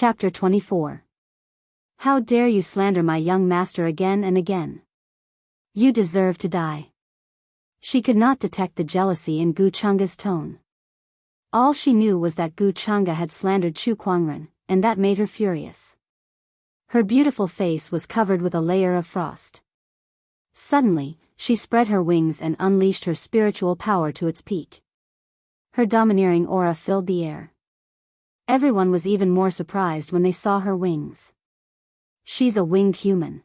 Chapter 24. How dare you slander my young master again and again? You deserve to die. She could not detect the jealousy in Gu Chang's tone. All she knew was that Gu Chang'a had slandered Chu Kuangren, and that made her furious. Her beautiful face was covered with a layer of frost. Suddenly, she spread her wings and unleashed her spiritual power to its peak. Her domineering aura filled the air. Everyone was even more surprised when they saw her wings. She's a winged human.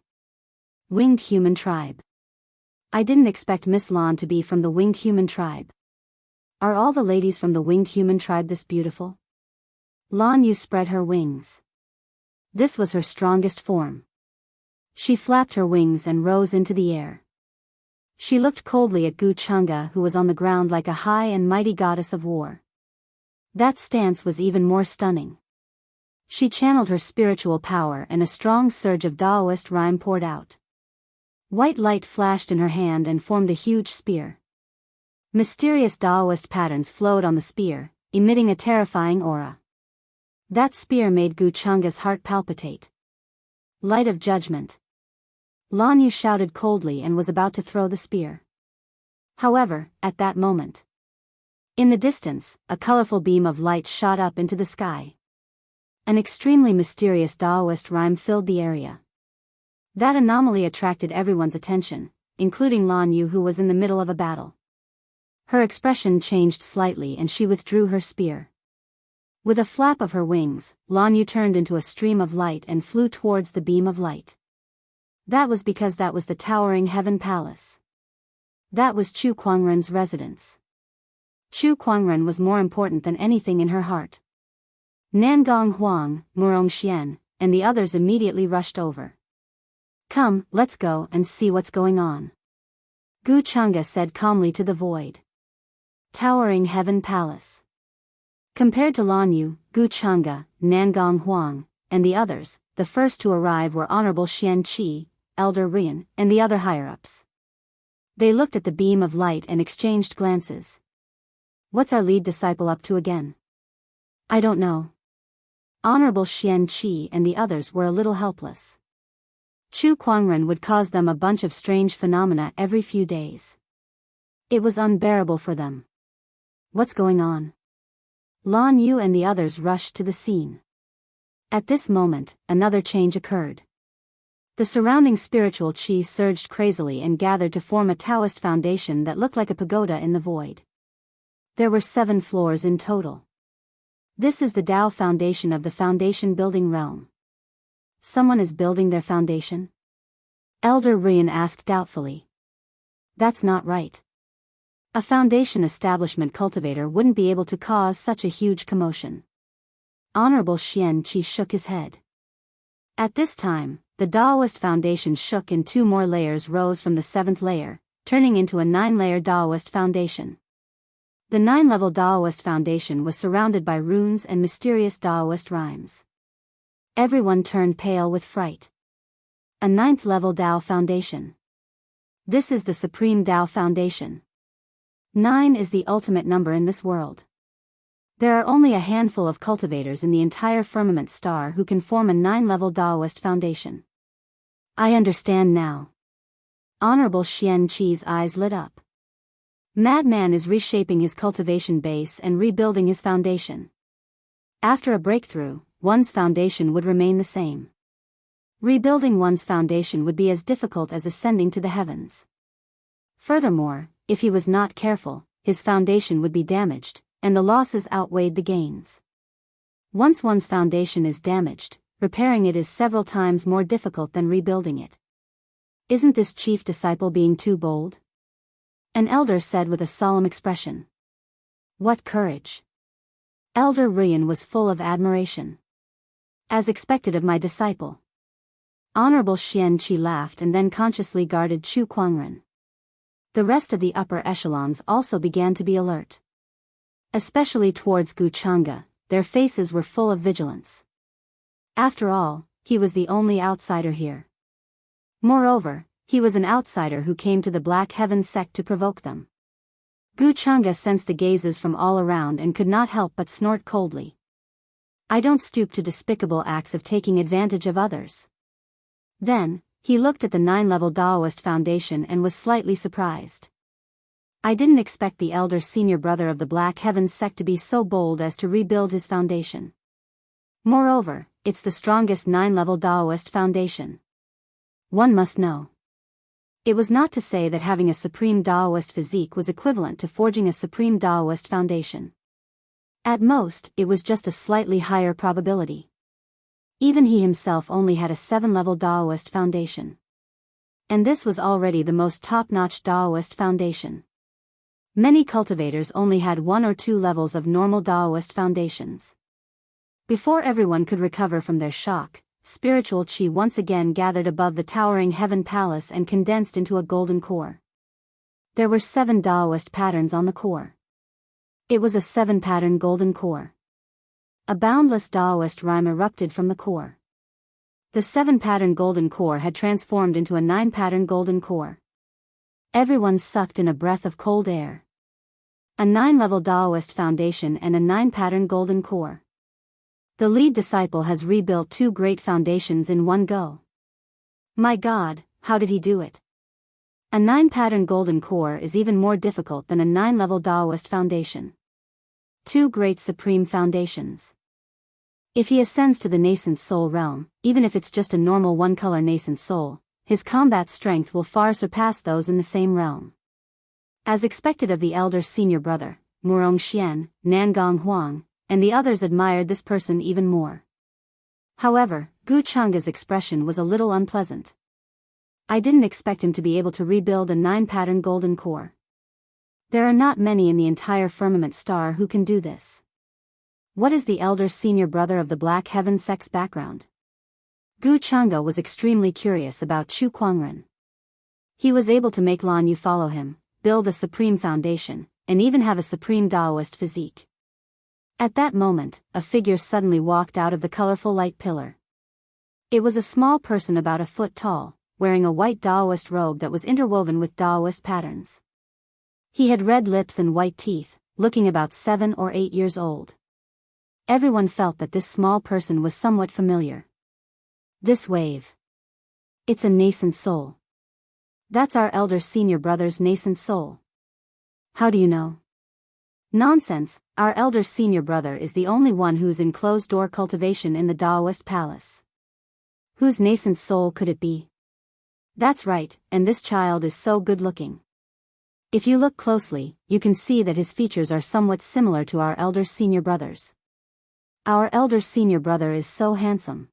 Winged human tribe. I didn't expect Miss Lan to be from the winged human tribe. Are all the ladies from the winged human tribe this beautiful? Lan Yu spread her wings. This was her strongest form. She flapped her wings and rose into the air. She looked coldly at Gu Chang'a, who was on the ground like a high and mighty goddess of war. That stance was even more stunning. She channeled her spiritual power and a strong surge of Daoist rhyme poured out. White light flashed in her hand and formed a huge spear. Mysterious Daoist patterns flowed on the spear, emitting a terrifying aura. That spear made Gu Chang'a's heart palpitate. Light of judgment. Lan Yu shouted coldly and was about to throw the spear. However, at that moment, in the distance, a colorful beam of light shot up into the sky. An extremely mysterious Daoist rhyme filled the area. That anomaly attracted everyone's attention, including Lan Yu, who was in the middle of a battle. Her expression changed slightly and she withdrew her spear. With a flap of her wings, Lan Yu turned into a stream of light and flew towards the beam of light. That was because that was the towering Heaven Palace. That was Chu Kuangren's residence. Chu Kuangren was more important than anything in her heart. Nangong Huang, Murong Xian, and the others immediately rushed over. Come, let's go and see what's going on. Gu Chang'a said calmly to the void. Towering Heaven Palace. Compared to Lan Yu, Gu Chang'a, Nangong Huang, and the others, the first to arrive were Honorable Xian Qi, Elder Rian, and the other higher-ups. They looked at the beam of light and exchanged glances. What's our lead disciple up to again? I don't know. Honorable Xian Qi and the others were a little helpless. Chu Kuangren would cause them a bunch of strange phenomena every few days. It was unbearable for them. What's going on? Lan Yu and the others rushed to the scene. At this moment, another change occurred. The surrounding spiritual qi surged crazily and gathered to form a Taoist foundation that looked like a pagoda in the void. There were 7 floors in total. This is the Tao foundation of the foundation building realm. Someone is building their foundation? Elder Rian asked doubtfully. That's not right. A foundation establishment cultivator wouldn't be able to cause such a huge commotion. Honorable Xian Qi shook his head. At this time, the Daoist foundation shook and 2 more layers rose from the 7th layer, turning into a 9-layer Daoist foundation. The 9-level Daoist foundation was surrounded by runes and mysterious Daoist rhymes. Everyone turned pale with fright. A 9th-level Dao foundation. This is the Supreme Dao Foundation. 9 is the ultimate number in this world. There are only a handful of cultivators in the entire firmament star who can form a 9-level Daoist foundation. I understand now. Honorable Xian Qi's eyes lit up. Madman is reshaping his cultivation base and rebuilding his foundation. After a breakthrough, one's foundation would remain the same. Rebuilding one's foundation would be as difficult as ascending to the heavens. Furthermore, if he was not careful, his foundation would be damaged, and the losses outweighed the gains. Once one's foundation is damaged, repairing it is several times more difficult than rebuilding it. Isn't this chief disciple being too bold? An elder said with a solemn expression. What courage! Elder Rian was full of admiration. As expected of my disciple. Honorable Xian Qi laughed and then consciously guarded Chu Kuangren. The rest of the upper echelons also began to be alert. Especially towards Gu Chang'a, their faces were full of vigilance. After all, he was the only outsider here. Moreover, he was an outsider who came to the Black Heaven sect to provoke them. Gu Chang'a sensed the gazes from all around and could not help but snort coldly. I don't stoop to despicable acts of taking advantage of others. Then, he looked at the 9-level Daoist foundation and was slightly surprised. I didn't expect the elder senior brother of the Black Heavens sect to be so bold as to rebuild his foundation. Moreover, it's the strongest 9-level Daoist foundation. One must know. It was not to say that having a supreme Daoist physique was equivalent to forging a supreme Daoist foundation. At most, it was just a slightly higher probability. Even he himself only had a 7-level Daoist foundation. And this was already the most top-notch Daoist foundation. Many cultivators only had 1 or 2 levels of normal Daoist foundations. Before everyone could recover from their shock, spiritual chi once again gathered above the towering heaven palace and condensed into a golden core. There were 7 Daoist patterns on the core. It was a 7-pattern golden core. A boundless Daoist rhyme erupted from the core. The 7-pattern golden core had transformed into a 9-pattern golden core. Everyone sucked in a breath of cold air. A 9-level Daoist foundation and a 9-pattern golden core. The lead disciple has rebuilt 2 great foundations in one go. My God, how did he do it? A 9-pattern golden core is even more difficult than a 9-level Daoist foundation. 2 great supreme foundations. If he ascends to the nascent soul realm, even if it's just a normal 1-color nascent soul, his combat strength will far surpass those in the same realm. As expected of the elder senior brother, Murong Xian, Nangong Huang, and the others admired this person even more. However, Gu Chang's expression was a little unpleasant. I didn't expect him to be able to rebuild a 9-pattern golden core. There are not many in the entire firmament star who can do this. What is the elder senior brother of the Black Heaven sect's background? Gu Chang'e was extremely curious about Chu Kuangren. He was able to make Lan Yu follow him, build a supreme foundation, and even have a supreme Daoist physique. At that moment, a figure suddenly walked out of the colorful light pillar. It was a small person about a foot tall, wearing a white Daoist robe that was interwoven with Daoist patterns. He had red lips and white teeth, looking about 7 or 8 years old. Everyone felt that this small person was somewhat familiar. This wave. It's a nascent soul. That's our elder senior brother's nascent soul. How do you know? Nonsense, our elder senior brother is the only one who's in closed-door cultivation in the Daoist palace. Whose nascent soul could it be? That's right, and this child is so good-looking. If you look closely, you can see that his features are somewhat similar to our elder senior brother's. Our elder senior brother is so handsome.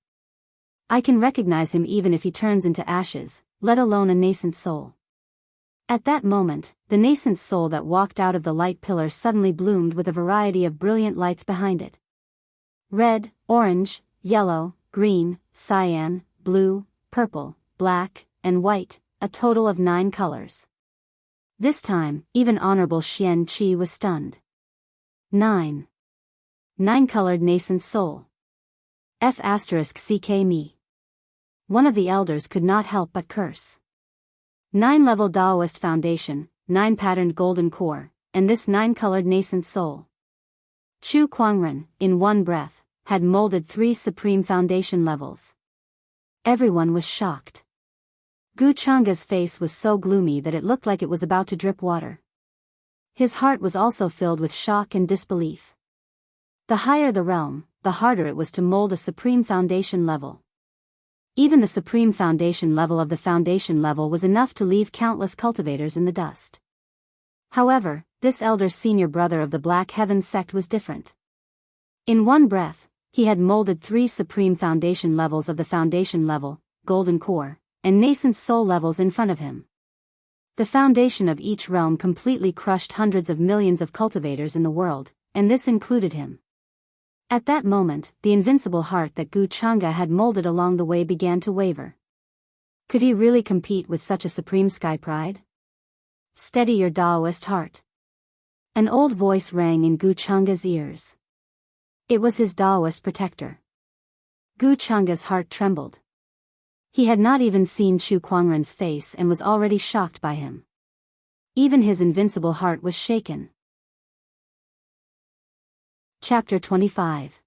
I can recognize him even if he turns into ashes, let alone a nascent soul. At that moment, the nascent soul that walked out of the light pillar suddenly bloomed with a variety of brilliant lights behind it. Red, orange, yellow, green, cyan, blue, purple, black, and white, a total of 9 colors. This time, even Honorable Xian Qi was stunned. 9. 9-colored nascent soul. F***ck me. One of the elders could not help but curse. 9-level Daoist foundation, 9-patterned golden core, and this 9-colored nascent soul. Chu Kuangren, in one breath, had molded 3 supreme foundation levels. Everyone was shocked. Gu Chang'e's face was so gloomy that it looked like it was about to drip water. His heart was also filled with shock and disbelief. The higher the realm, the harder it was to mold a supreme foundation level. Even the supreme foundation level of the foundation level was enough to leave countless cultivators in the dust. However, this elder senior brother of the Black Heavens sect was different. In one breath, he had molded 3 supreme foundation levels of the foundation level, golden core, and nascent soul levels in front of him. The foundation of each realm completely crushed hundreds of millions of cultivators in the world, and this included him. At that moment, the invincible heart that Gu Chang'e had molded along the way began to waver. Could he really compete with such a supreme sky pride? Steady your Daoist heart. An old voice rang in Gu Chang'e's ears. It was his Daoist protector. Gu Chang'e's heart trembled. He had not even seen Chu Kuangren's face and was already shocked by him. Even his invincible heart was shaken. Chapter 25.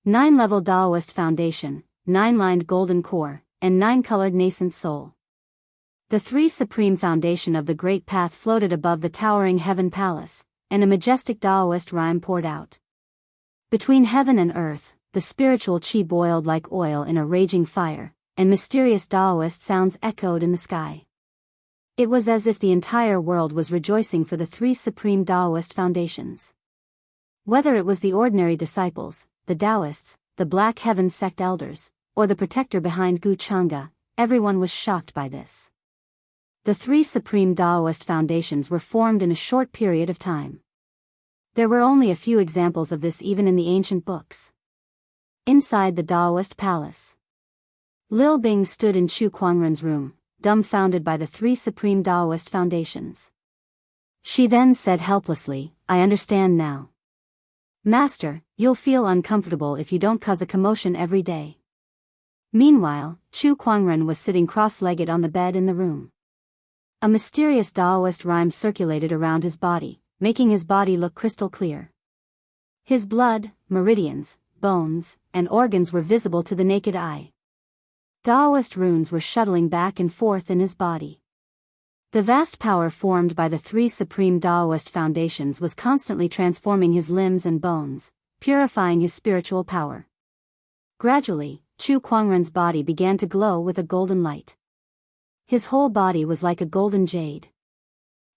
9-level Daoist foundation, 9-lined golden core, and 9-colored nascent soul. The 3 supreme foundation of the great path floated above the towering heaven palace, and a majestic Daoist rhyme poured out. Between heaven and earth, the spiritual qi boiled like oil in a raging fire, and mysterious Daoist sounds echoed in the sky. It was as if the entire world was rejoicing for the 3 supreme Daoist foundations. Whether it was the ordinary disciples, the Daoists, the Black Heaven sect elders, or the protector behind Wuxia, everyone was shocked by this. The 3 supreme Daoist foundations were formed in a short period of time. There were only a few examples of this even in the ancient books. Inside the Daoist palace, Lil Bing stood in Chu Kuangren's room, dumbfounded by the 3 supreme Daoist foundations. She then said helplessly, "I understand now. Master, you'll feel uncomfortable if you don't cause a commotion every day." Meanwhile, Chu Kuangren was sitting cross-legged on the bed in the room. A mysterious Daoist rhyme circulated around his body, making his body look crystal clear. His blood, meridians, bones, and organs were visible to the naked eye. Daoist runes were shuttling back and forth in his body. The vast power formed by the 3 supreme Daoist foundations was constantly transforming his limbs and bones, purifying his spiritual power. Gradually, Chu Kuangren's body began to glow with a golden light. His whole body was like a golden jade.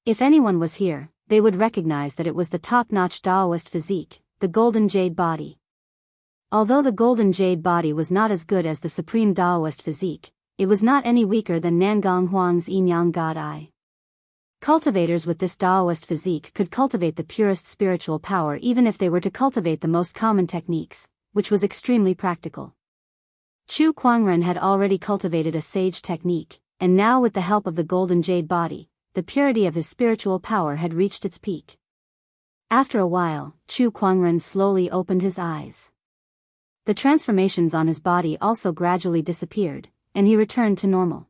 If anyone was here, they would recognize that it was the top-notch Daoist physique, the golden jade body. Although the golden jade body was not as good as the supreme Daoist physique, it was not any weaker than Nangong Huang's Yin-Yang God Eye. Cultivators with this Daoist physique could cultivate the purest spiritual power even if they were to cultivate the most common techniques, which was extremely practical. Chu Kuangren had already cultivated a sage technique, and now with the help of the golden jade body, the purity of his spiritual power had reached its peak. After a while, Chu Kuangren slowly opened his eyes. The transformations on his body also gradually disappeared, and he returned to normal.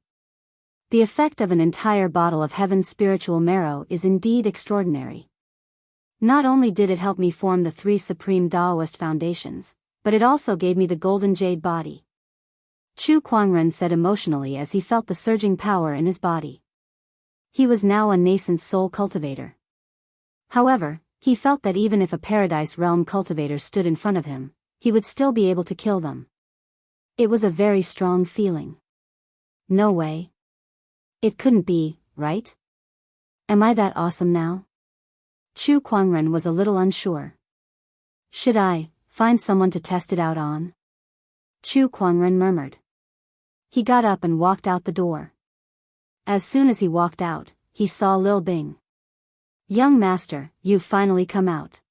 The effect of an entire bottle of heaven's spiritual marrow is indeed extraordinary. Not only did it help me form the 3 supreme Daoist foundations, but it also gave me the golden jade body. Chu Kuangren said emotionally as he felt the surging power in his body. He was now a nascent soul cultivator. However, he felt that even if a paradise realm cultivator stood in front of him, he would still be able to kill them. It was a very strong feeling. No way. It couldn't be, right? Am I that awesome now? Chu Kuangren was a little unsure. Should I find someone to test it out on? Chu Kuangren murmured. He got up and walked out the door. As soon as he walked out, he saw Lil Bing. "Young master, you've finally come out,"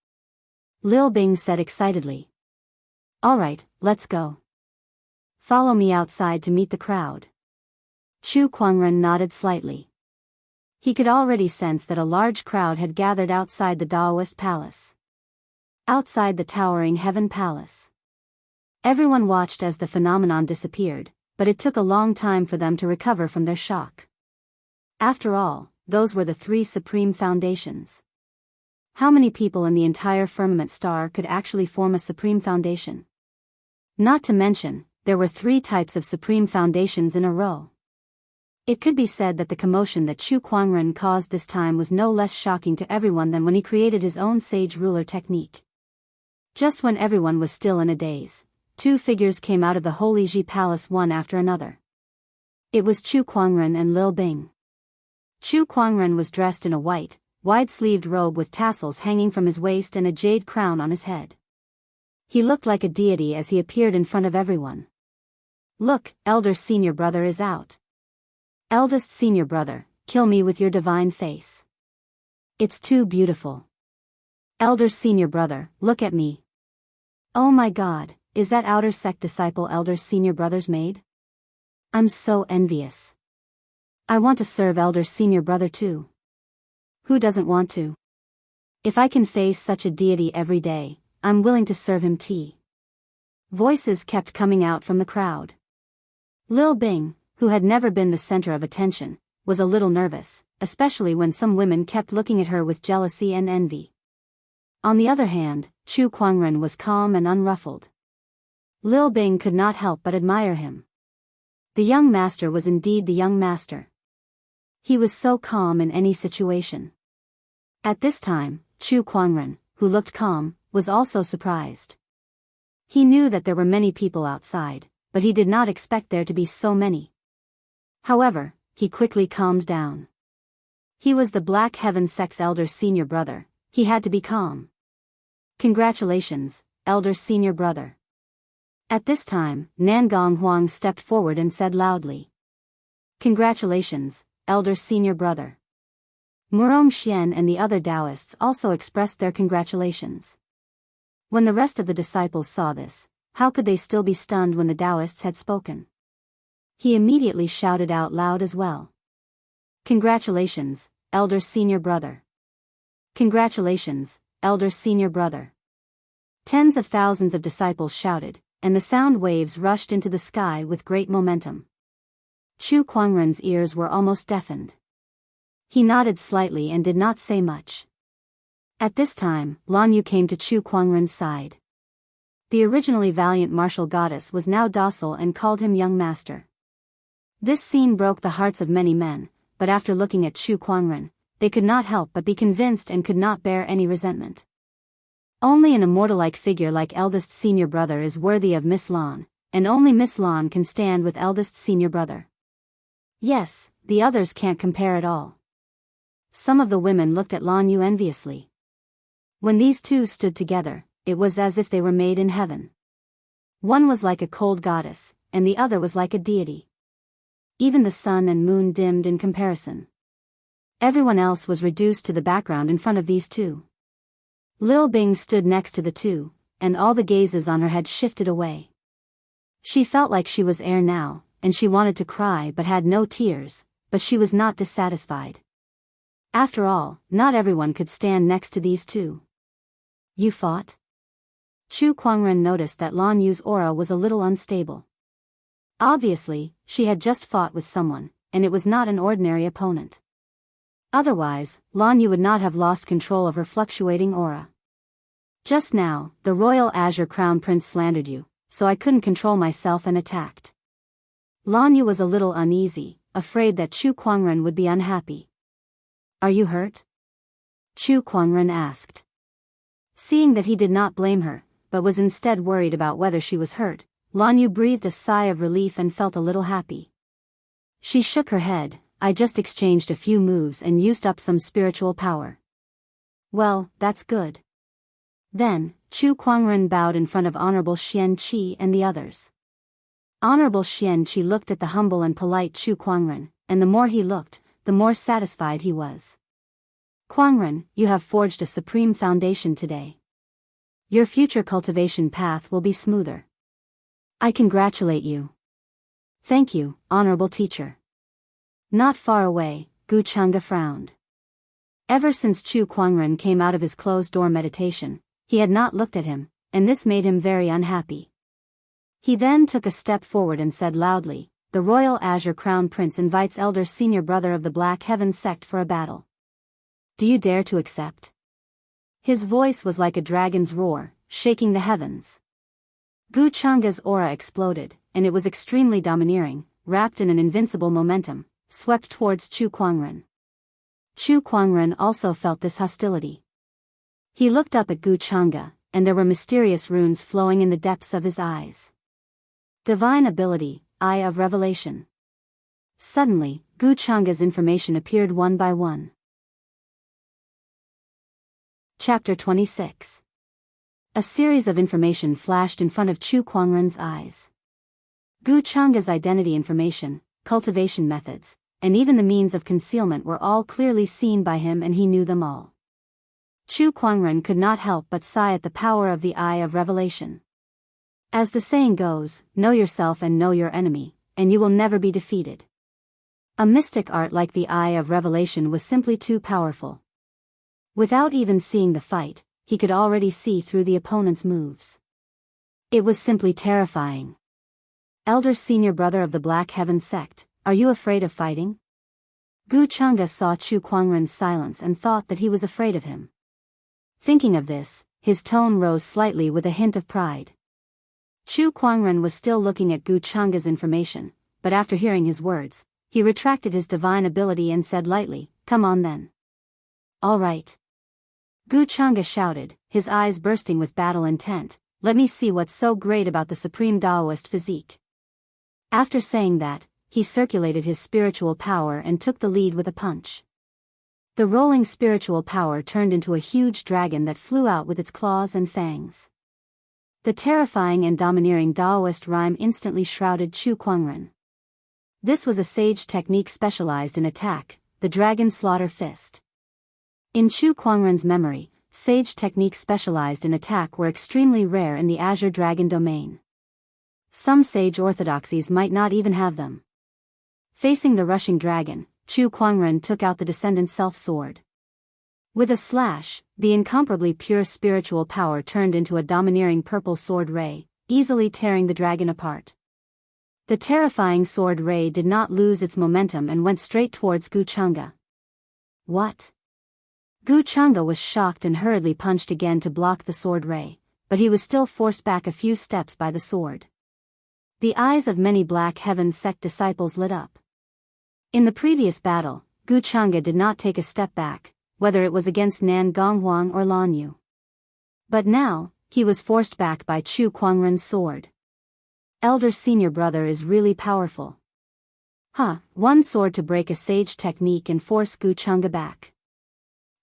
Lil Bing said excitedly. "All right, let's go. Follow me outside to meet the crowd." Chu Kuangren nodded slightly. He could already sense that a large crowd had gathered outside the Daoist palace. Outside the towering heaven palace. Everyone watched as the phenomenon disappeared, but it took a long time for them to recover from their shock. After all, those were the 3 supreme foundations. How many people in the entire firmament star could actually form a supreme foundation? Not to mention, there were 3 types of supreme foundations in a row. It could be said that the commotion that Chu Kuangren caused this time was no less shocking to everyone than when he created his own sage ruler technique. Just when everyone was still in a daze, 2 figures came out of the Holy Ji Palace one after another. It was Chu Kuangren and Lil Bing. Chu Kuangren was dressed in a white, wide-sleeved robe with tassels hanging from his waist and a jade crown on his head. He looked like a deity as he appeared in front of everyone. "Look, elder senior brother is out. Eldest senior brother, kill me with your divine face. It's too beautiful. Elder senior brother, look at me. Oh my God, is that outer sect disciple elder senior brother's maid? I'm so envious. I want to serve elder senior brother too. Who doesn't want to? If I can face such a deity every day, I'm willing to serve him tea." Voices kept coming out from the crowd. Lil Bing, who had never been the center of attention, was a little nervous, especially when some women kept looking at her with jealousy and envy. On the other hand, Chu Kuangren was calm and unruffled. Lil Bing could not help but admire him. The young master was indeed the young master. He was so calm in any situation. At this time, Chu Kuangren, who looked calm, was also surprised. He knew that there were many people outside, but he did not expect there to be so many. However, he quickly calmed down. He was the Black Heaven sect's elder senior brother. He had to be calm. Congratulations, elder senior brother. At this time, Nangong Huang stepped forward and said loudly. Congratulations, elder senior brother. Murong Xian and the other Daoists also expressed their congratulations. When the rest of the disciples saw this, how could they still be stunned when the Daoists had spoken? He immediately shouted out loud as well. Congratulations, elder senior brother. Congratulations, elder senior brother. Tens of thousands of disciples shouted, and the sound waves rushed into the sky with great momentum. Chu Kuangren's ears were almost deafened. He nodded slightly and did not say much. At this time, Lan Yu came to Chu Kuangren's side. The originally valiant martial goddess was now docile and called him young master. This scene broke the hearts of many men, but after looking at Chu Kuangren, they could not help but be convinced and could not bear any resentment. Only an immortal-like figure like eldest senior brother is worthy of Miss Lan, and only Miss Lan can stand with eldest senior brother. Yes, the others can't compare at all. Some of the women looked at Lan Yu enviously. When these two stood together, it was as if they were made in heaven. One was like a cold goddess, and the other was like a deity. Even the sun and moon dimmed in comparison. Everyone else was reduced to the background in front of these two. Lil Bing stood next to the two, and all the gazes on her had shifted away. She felt like she was air now, and she wanted to cry but had no tears, but she was not dissatisfied. After all, not everyone could stand next to these two. You fought? Chu Kuangren noticed that Lan Yu's aura was a little unstable. Obviously, she had just fought with someone, and it was not an ordinary opponent. Otherwise, Lan Yu would not have lost control of her fluctuating aura. Just now, the royal Azure Crown Prince slandered you, so I couldn't control myself and attacked. Lan Yu was a little uneasy, afraid that Chu Kuangren would be unhappy. Are you hurt? Chu Kuangren asked. Seeing that he did not blame her, but was instead worried about whether she was hurt, Lan Yu breathed a sigh of relief and felt a little happy. She shook her head. I just exchanged a few moves and used up some spiritual power. Well, that's good. Then, Chu Kuangren bowed in front of Honorable Xianqi and the others. Honorable Xianqi looked at the humble and polite Chu Kuangren, and the more he looked, the more satisfied he was. Kuangren, you have forged a supreme foundation today. Your future cultivation path will be smoother. I congratulate you. Thank you, honorable teacher. Not far away, Guchanga frowned. Ever since Chu Kuangren came out of his closed-door meditation, he had not looked at him, and this made him very unhappy. He then took a step forward and said loudly, the Royal Azure Crown Prince invites elder senior brother of the Black Heaven sect for a battle. Do you dare to accept? His voice was like a dragon's roar, shaking the heavens. Guchanga's aura exploded, and it was extremely domineering, wrapped in an invincible momentum, swept towards Chu Kuangren. Chu Kuangren also felt this hostility. He looked up at Guchanga, and there were mysterious runes flowing in the depths of his eyes. Divine ability, Eye of Revelation. Suddenly, Guchanga's information appeared one by one. Chapter 26. A series of information flashed in front of Chu Kuangren's eyes. Guchanga's identity information, cultivation methods, and even the means of concealment were all clearly seen by him, and he knew them all. Chu Kuangren could not help but sigh at the power of the Eye of Revelation. As the saying goes, know yourself and know your enemy, and you will never be defeated. A mystic art like the Eye of Revelation was simply too powerful. Without even seeing the fight, he could already see through the opponent's moves. It was simply terrifying. Elder senior brother of the Black Heaven sect, are you afraid of fighting? Guchanga saw Chu Kuangren's silence and thought that he was afraid of him. Thinking of this, his tone rose slightly with a hint of pride. Chu Kuangren was still looking at Gu Chang'e's information, but after hearing his words, he retracted his divine ability and said lightly, "Come on then." "All right." Gu Chang'e shouted, his eyes bursting with battle intent, "Let me see what's so great about the supreme Daoist physique." After saying that, he circulated his spiritual power and took the lead with a punch. The rolling spiritual power turned into a huge dragon that flew out with its claws and fangs. The terrifying and domineering Daoist rhyme instantly shrouded Chu Kuangren. This was a sage technique specialized in attack, the Dragon Slaughter Fist. In Chu Kuangren's memory, sage techniques specialized in attack were extremely rare in the Azure Dragon domain. Some sage orthodoxies might not even have them. Facing the rushing dragon, Chu Kuangren took out the Descendant Self-Sword. With a slash, the incomparably pure spiritual power turned into a domineering purple sword ray, easily tearing the dragon apart. The terrifying sword ray did not lose its momentum and went straight towards Gu Chang'e. What? Gu Chang'e was shocked and hurriedly punched again to block the sword ray, but he was still forced back a few steps by the sword. The eyes of many Black Heaven sect disciples lit up. In the previous battle, Gu Chang'e did not take a step back, whether it was against Nan Gonghuang or Lan Yu. But now, he was forced back by Chu Kuangren's sword. Elder senior brother is really powerful. One sword to break a sage technique and force Gu Chang'e back.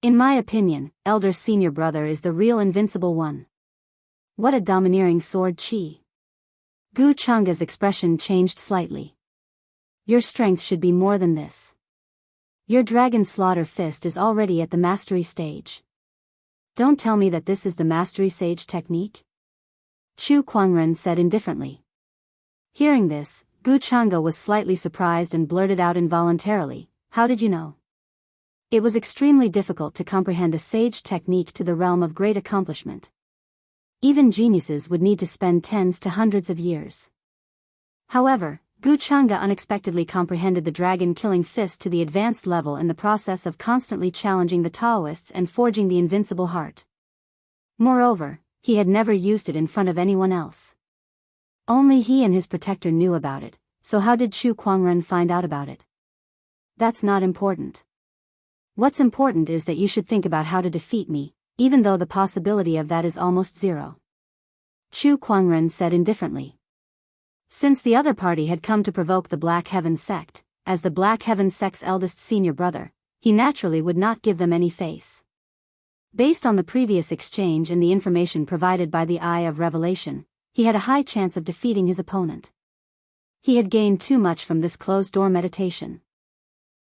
In my opinion, elder senior brother is the real invincible one. What a domineering sword chi. Gu Chang'e's expression changed slightly. Your strength should be more than this. Your Dragon Slaughter Fist is already at the mastery stage. Don't tell me that this is the mastery sage technique? Chu Kuangren said indifferently. Hearing this, Gu Chang'e was slightly surprised and blurted out involuntarily, "How did you know?" It was extremely difficult to comprehend a sage technique to the realm of great accomplishment. Even geniuses would need to spend tens to hundreds of years. However, Gu Chang'e unexpectedly comprehended the dragon-killing fist to the advanced level in the process of constantly challenging the Taoists and forging the invincible heart. Moreover, he had never used it in front of anyone else. Only he and his protector knew about it, so how did Chu Kuangren find out about it? That's not important. What's important is that you should think about how to defeat me, even though the possibility of that is almost zero. Chu Kuangren said indifferently. Since the other party had come to provoke the Black Heaven sect, as the Black Heaven sect's eldest senior brother, he naturally would not give them any face. Based on the previous exchange and the information provided by the Eye of Revelation, he had a high chance of defeating his opponent. He had gained too much from this closed-door meditation.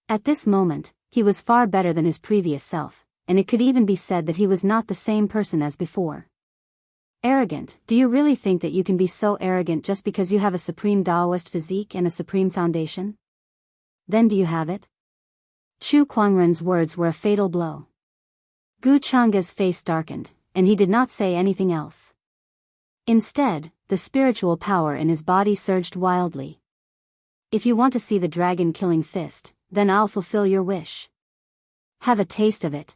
At this moment, he was far better than his previous self, and it could even be said that he was not the same person as before. Arrogant, do you really think that you can be so arrogant just because you have a supreme Daoist physique and a supreme foundation? Then do you have it? Chu Kuangren's words were a fatal blow. Gu Chang'e's face darkened, and he did not say anything else. Instead, the spiritual power in his body surged wildly. If you want to see the dragon-killing fist, then I'll fulfill your wish. Have a taste of it.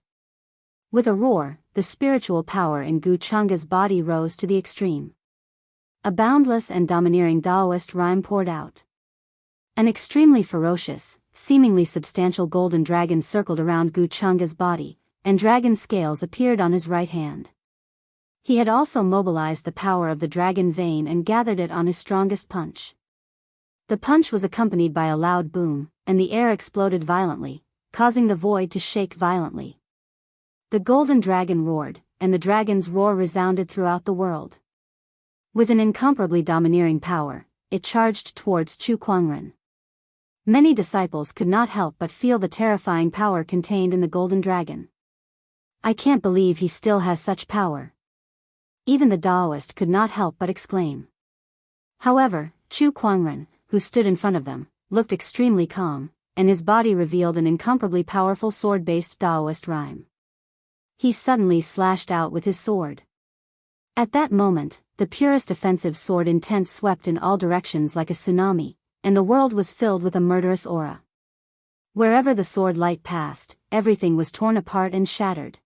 With a roar, the spiritual power in Gu Chang'e's body rose to the extreme. A boundless and domineering Daoist rhyme poured out. An extremely ferocious, seemingly substantial golden dragon circled around Gu Chang'e's body, and dragon scales appeared on his right hand. He had also mobilized the power of the dragon vein and gathered it on his strongest punch. The punch was accompanied by a loud boom, and the air exploded violently, causing the void to shake violently. The golden dragon roared, and the dragon's roar resounded throughout the world. With an incomparably domineering power, it charged towards Chu Kuangren. Many disciples could not help but feel the terrifying power contained in the golden dragon. I can't believe he still has such power. Even the Daoist could not help but exclaim. However, Chu Kuangren, who stood in front of them, looked extremely calm, and his body revealed an incomparably powerful sword-based Daoist rhyme. He suddenly slashed out with his sword. At that moment, the purest offensive sword intent swept in all directions like a tsunami, and the world was filled with a murderous aura. Wherever the sword light passed, everything was torn apart and shattered.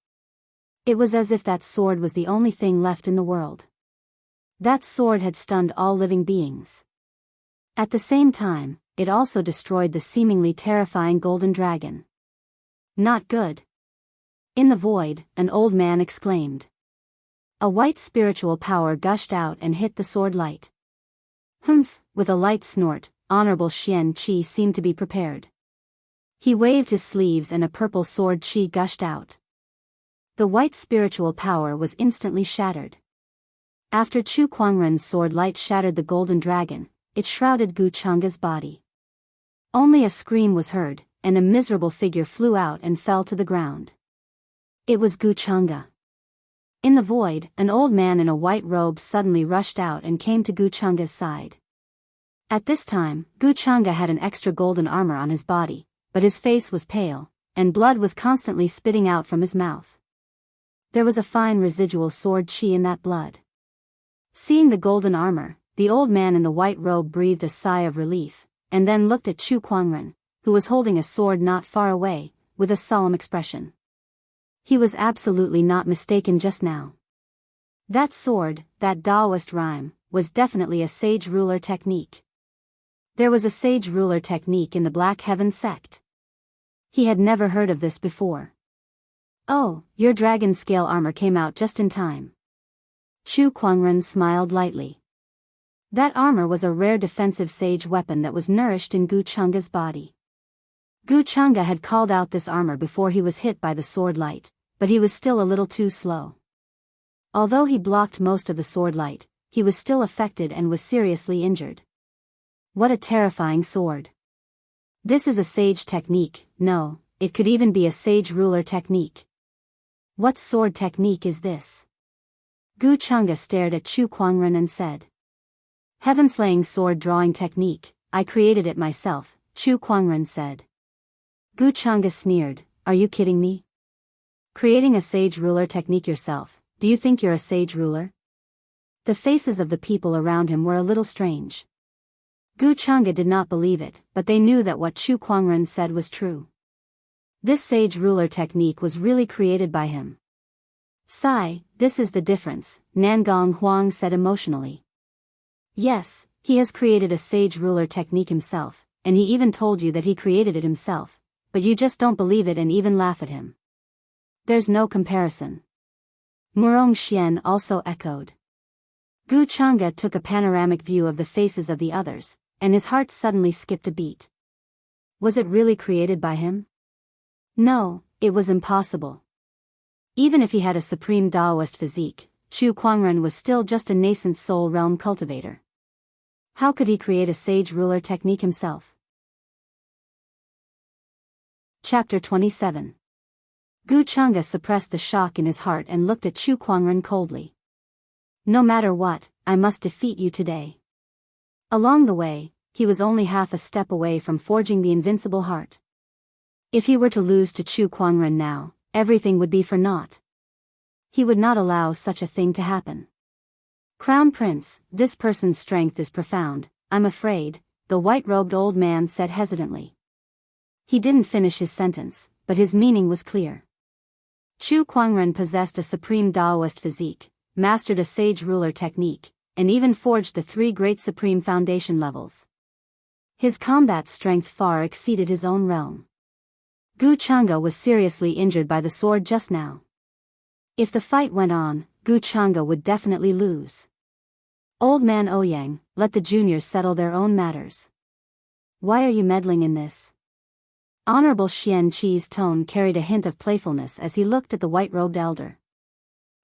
It was as if that sword was the only thing left in the world. That sword had stunned all living beings. At the same time, it also destroyed the seemingly terrifying golden dragon. Not good. In the void, an old man exclaimed. A white spiritual power gushed out and hit the sword light. Humph, with a light snort, Honorable Xianxia seemed to be prepared. He waved his sleeves and a purple sword chi gushed out. The white spiritual power was instantly shattered. After Chu Kuangren's sword light shattered the golden dragon, it shrouded Gu Chang'a's body. Only a scream was heard, and a miserable figure flew out and fell to the ground. It was Gu Chang'a. In the void, an old man in a white robe suddenly rushed out and came to Gu Chang'a's side. At this time, Gu Chang'a had an extra golden armor on his body, but his face was pale, and blood was constantly spitting out from his mouth. There was a fine residual sword chi in that blood. Seeing the golden armor, the old man in the white robe breathed a sigh of relief, and then looked at Chu Kuangren, who was holding a sword not far away, with a solemn expression. He was absolutely not mistaken just now. That sword, that Daoist rhyme, was definitely a sage ruler technique. There was a sage ruler technique in the Black Heaven sect. He had never heard of this before. Oh, your dragon scale armor came out just in time. Chu Kuangren smiled lightly. That armor was a rare defensive sage weapon that was nourished in Gu Chang'a's body. Gu Chang'a had called out this armor before he was hit by the sword light, but he was still a little too slow. Although he blocked most of the sword light, he was still affected and was seriously injured. What a terrifying sword. This is a sage technique, no, it could even be a sage ruler technique. What sword technique is this? Gu Chang'a stared at Chu Kuangren and said. Heaven-slaying sword drawing technique, I created it myself, Chu Kuangren said. Gu Chang'a sneered, are you kidding me? Creating a sage ruler technique yourself, do you think you're a sage ruler? The faces of the people around him were a little strange. Gu Chang'a did not believe it, but they knew that what Chu Kuangren said was true. This sage ruler technique was really created by him. Sigh, this is the difference, Nangong Huang said emotionally. Yes, he has created a sage ruler technique himself, and he even told you that he created it himself, but you just don't believe it and even laugh at him. There's no comparison. Murong Xian also echoed. Gu Chang'a took a panoramic view of the faces of the others, and his heart suddenly skipped a beat. Was it really created by him? No, it was impossible. Even if he had a supreme Daoist physique, Chu Kuangren was still just a nascent soul realm cultivator. How could he create a sage ruler technique himself? Chapter 27. Gu Chang'a suppressed the shock in his heart and looked at Chu Kuangren coldly. No matter what, I must defeat you today. Along the way, he was only half a step away from forging the invincible heart. If he were to lose to Chu Kuangren now, everything would be for naught. He would not allow such a thing to happen. Crown Prince, this person's strength is profound, I'm afraid, the white-robed old man said hesitantly. He didn't finish his sentence, but his meaning was clear. Chu Kuangren possessed a supreme Daoist physique, mastered a sage ruler technique, and even forged the 3 great supreme foundation levels. His combat strength far exceeded his own realm. Gu Chang'a was seriously injured by the sword just now. If the fight went on, Gu Chang'a would definitely lose. Old man Ouyang, let the juniors settle their own matters. Why are you meddling in this? Honorable Xianxia's tone carried a hint of playfulness as he looked at the white-robed elder.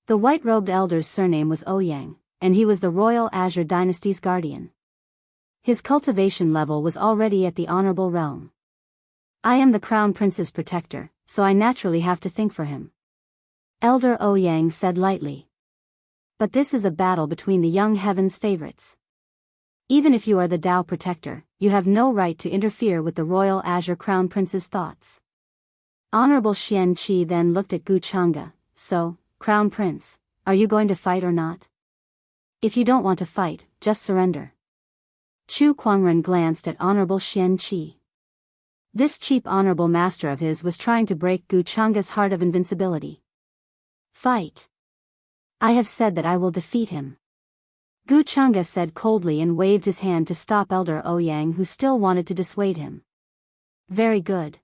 The white-robed elder's surname was Ouyang, and he was the Royal Azure Dynasty's guardian. His cultivation level was already at the honorable realm. I am the Crown Prince's protector, so I naturally have to think for him. Elder Ouyang said lightly. But this is a battle between the young heaven's favorites. Even if you are the Dao protector, you have no right to interfere with the Royal Azure Crown Prince's thoughts. Honorable Xianxia then looked at Gu Chang'a, so, Crown Prince, are you going to fight or not? If you don't want to fight, just surrender. Chu Kuangren glanced at Honorable Xianxia. This cheap honorable master of his was trying to break Gu Chang'a's heart of invincibility. Fight. I have said that I will defeat him. Gu Chang'e said coldly and waved his hand to stop Elder Ouyang, who still wanted to dissuade him. Very good.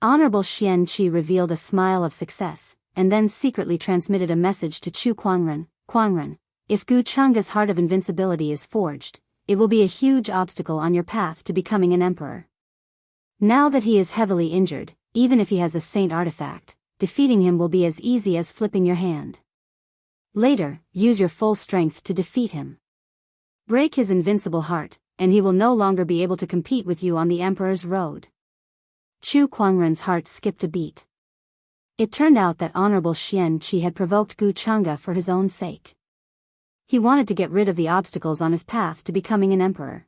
Honorable Xianxia revealed a smile of success, and then secretly transmitted a message to Chu Kuangren. Kuangren, if Gu Chang'e's heart of invincibility is forged, it will be a huge obstacle on your path to becoming an emperor. Now that he is heavily injured, even if he has a saint artifact, defeating him will be as easy as flipping your hand. Later, use your full strength to defeat him. Break his invincible heart, and he will no longer be able to compete with you on the emperor's road. Chu Kuangren's heart skipped a beat. It turned out that Honorable Xianxia had provoked Gu Chang'e for his own sake. He wanted to get rid of the obstacles on his path to becoming an emperor.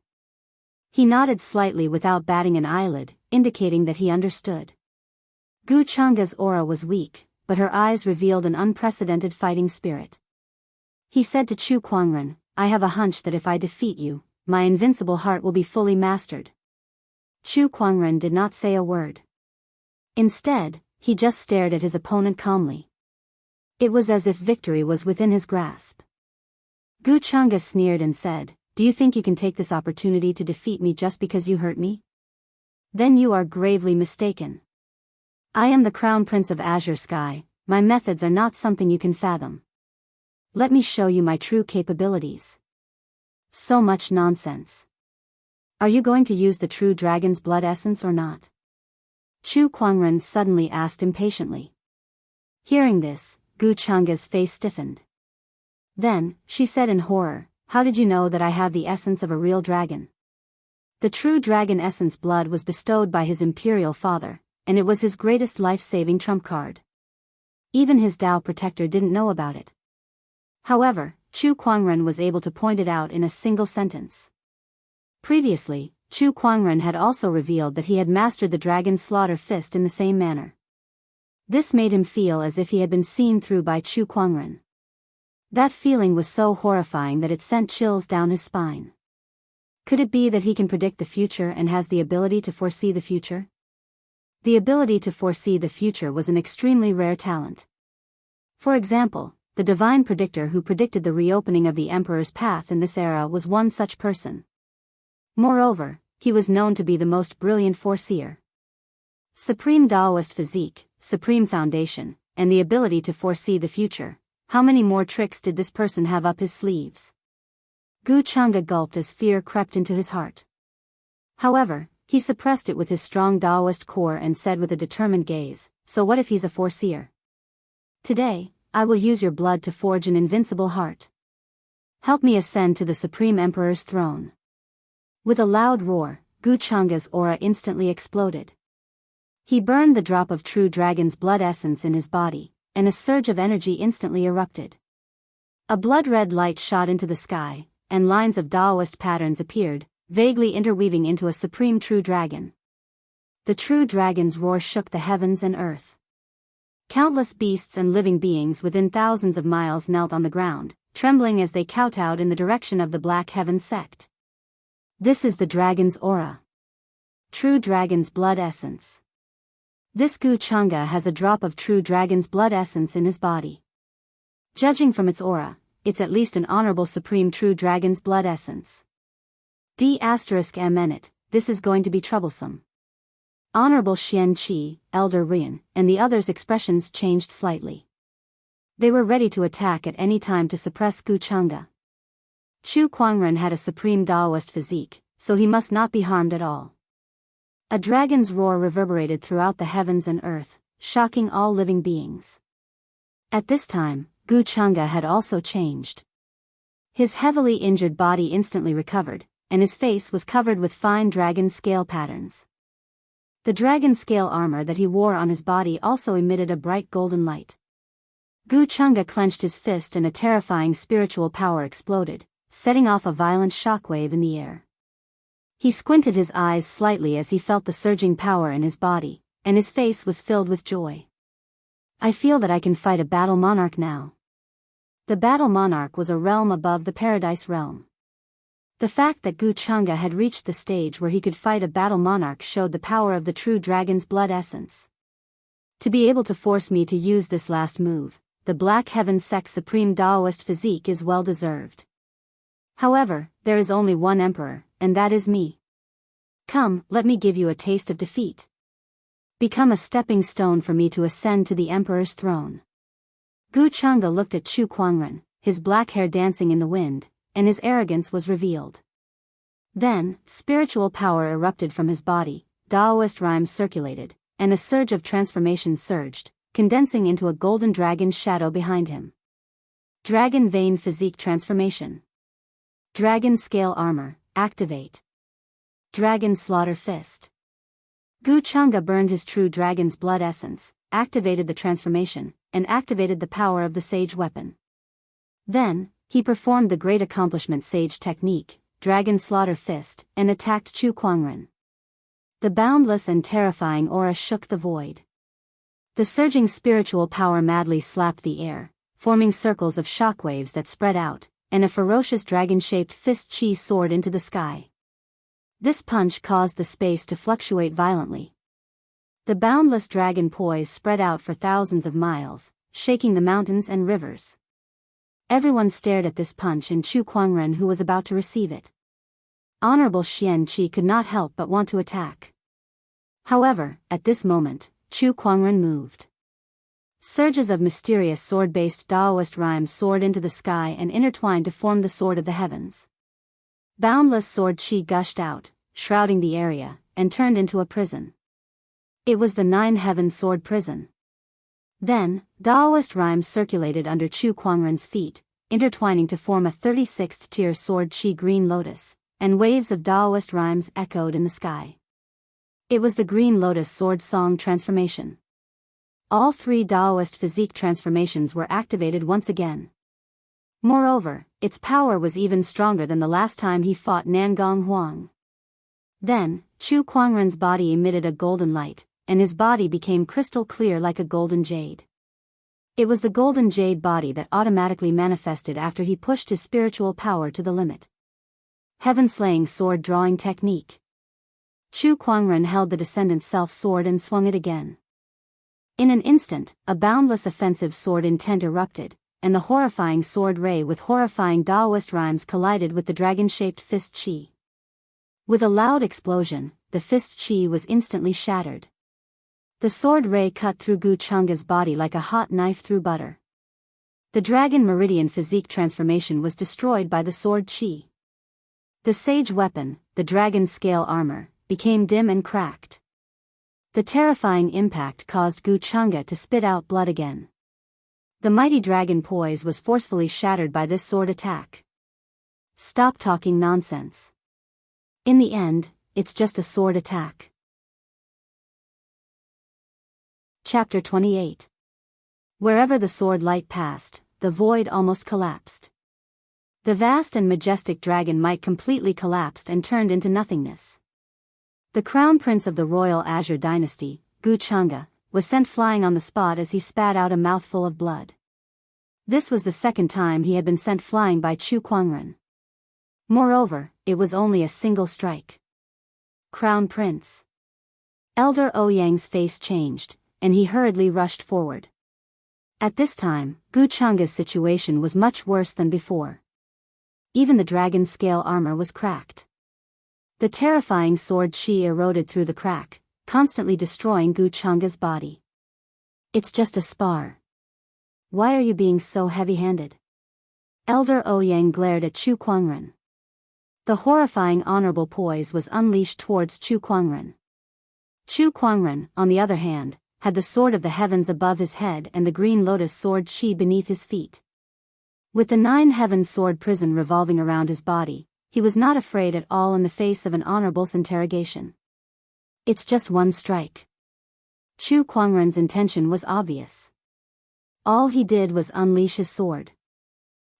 He nodded slightly without batting an eyelid, indicating that he understood. Gu Chang'e's aura was weak, but her eyes revealed an unprecedented fighting spirit. He said to Chu Kuangren, I have a hunch that if I defeat you, my invincible heart will be fully mastered. Chu Kuangren did not say a word. Instead, he just stared at his opponent calmly. It was as if victory was within his grasp. Gu Chang'e sneered and said, Do you think you can take this opportunity to defeat me just because you hurt me? Then you are gravely mistaken. I am the Crown Prince of Azure Sky, my methods are not something you can fathom. Let me show you my true capabilities. So much nonsense. Are you going to use the true dragon's blood essence or not? Chu Kuangren suddenly asked impatiently. Hearing this, Gu Chang'e's face stiffened. Then, she said in horror, How did you know that I have the essence of a real dragon? The true dragon essence blood was bestowed by his imperial father, and it was his greatest life-saving trump card. Even his Dao protector didn't know about it. However, Chu Kuangren was able to point it out in a single sentence. Previously, Chu Kuangren had also revealed that he had mastered the dragon's slaughter fist in the same manner. This made him feel as if he had been seen through by Chu Kuangren. That feeling was so horrifying that it sent chills down his spine. Could it be that he can predict the future and has the ability to foresee the future? The ability to foresee the future was an extremely rare talent. For example, the divine predictor who predicted the reopening of the emperor's path in this era was one such person. Moreover, he was known to be the most brilliant foreseer. Supreme Daoist physique, supreme foundation, and the ability to foresee the future. How many more tricks did this person have up his sleeves? Gu Chang'e gulped as fear crept into his heart. However, he suppressed it with his strong Daoist core and said with a determined gaze, So what if he's a foreseer? Today, I will use your blood to forge an invincible heart. Help me ascend to the Supreme Emperor's throne. With a loud roar, Gu Chang'e's aura instantly exploded. He burned the drop of true dragon's blood essence in his body, and a surge of energy instantly erupted. A blood-red light shot into the sky, and lines of Daoist patterns appeared, vaguely interweaving into a supreme true dragon. The true dragon's roar shook the heavens and earth. Countless beasts and living beings within thousands of miles knelt on the ground, trembling as they kowtowed in the direction of the Black Heaven sect. This is the dragon's aura. True dragon's blood essence. This Gu Chang'e has a drop of true dragon's blood essence in his body. Judging from its aura, it's at least an honorable supreme true dragon's blood essence. D***M it, this is going to be troublesome. Honorable Xianxia, Elder Rian, and the others' expressions changed slightly. They were ready to attack at any time to suppress Gu Chang'e. Chu Kuangren had a supreme Daoist physique, so he must not be harmed at all. A dragon's roar reverberated throughout the heavens and earth, shocking all living beings. At this time, Gu Chang'e had also changed. His heavily injured body instantly recovered, and his face was covered with fine dragon scale patterns. The dragon scale armor that he wore on his body also emitted a bright golden light. Gu Chang'e clenched his fist and a terrifying spiritual power exploded, setting off a violent shockwave in the air. He squinted his eyes slightly as he felt the surging power in his body, and his face was filled with joy. I feel that I can fight a battle monarch now. The battle monarch was a realm above the paradise realm. The fact that Gu Chang'e had reached the stage where he could fight a battle monarch showed the power of the true dragon's blood essence. To be able to force me to use this last move, the Black Heaven Sect's supreme Daoist physique is well deserved. However, there is only one emperor, and that is me. Come, let me give you a taste of defeat. Become a stepping stone for me to ascend to the emperor's throne. Gu Changge looked at Chu Kuangren, his black hair dancing in the wind, and his arrogance was revealed. Then, spiritual power erupted from his body, Daoist rhymes circulated, and a surge of transformation surged, condensing into a golden dragon's shadow behind him. Dragon Vein Physique Transformation. Dragon Scale Armor, activate. Dragon Slaughter Fist. Gu Changge burned his true dragon's blood essence, activated the transformation, and activated the power of the sage weapon. Then, he performed the great accomplishment sage technique, Dragon Slaughter Fist, and attacked Chu Kuangren. The boundless and terrifying aura shook the void. The surging spiritual power madly slapped the air, forming circles of shockwaves that spread out, and a ferocious dragon-shaped fist chi soared into the sky. This punch caused the space to fluctuate violently. The boundless dragon poise spread out for thousands of miles, shaking the mountains and rivers. Everyone stared at this punch and Chu Kuangren who was about to receive it. Honorable Xian Qi could not help but want to attack. However, at this moment, Chu Kuangren moved. Surges of mysterious sword-based Daoist rhymes soared into the sky and intertwined to form the sword of the heavens. Boundless sword qi gushed out, shrouding the area, and turned into a prison. It was the Nine-Heaven Sword Prison. Then, Daoist rhymes circulated under Chu Kuangren's feet, intertwining to form a 36th tier sword qi green lotus, and waves of Daoist rhymes echoed in the sky. It was the Green Lotus Sword Song transformation. All three Daoist physique transformations were activated once again. Moreover, its power was even stronger than the last time he fought Nangong Huang. Then, Chu Kuangren's body emitted a golden light, and his body became crystal clear like a golden jade. It was the golden jade body that automatically manifested after he pushed his spiritual power to the limit. Heaven-slaying sword drawing technique. Chu Kuangren held the Descendant's self-sword and swung it again. In an instant, a boundless offensive sword intent erupted, and the horrifying sword ray with horrifying Daoist rhymes collided with the dragon-shaped fist chi. With a loud explosion, the fist chi was instantly shattered. The sword ray cut through Gu Changge's body like a hot knife through butter. The Dragon Meridian physique transformation was destroyed by the sword chi. The sage weapon, the dragon scale armor, became dim and cracked. The terrifying impact caused Gu Changge to spit out blood again. The mighty dragon poise was forcefully shattered by this sword attack. Stop talking nonsense. In the end, it's just a sword attack. Chapter 28. Wherever the sword light passed, the void almost collapsed. The vast and majestic dragon might completely collapsed and turned into nothingness. The crown prince of the royal Azure dynasty, Gu Changge, was sent flying on the spot as he spat out a mouthful of blood. This was the second time he had been sent flying by Chu Kuangren. Moreover, it was only a single strike. Crown Prince. Elder Ouyang's face changed, and he hurriedly rushed forward. At this time, Gu Changge's situation was much worse than before. Even the dragon scale armor was cracked. The terrifying sword chi eroded through the crack, constantly destroying Gu Changge's body. It's just a spar. Why are you being so heavy-handed? Elder Ouyang glared at Chu Kuangren. The horrifying honorable poise was unleashed towards Chu Kuangren. Chu Kuangren, on the other hand, had the sword of the heavens above his head and the green lotus sword chi beneath his feet. With the Nine-Heaven Sword Prison revolving around his body, he was not afraid at all in the face of an honorable's interrogation. It's just one strike. Chu Kuangren's intention was obvious. All he did was unleash his sword.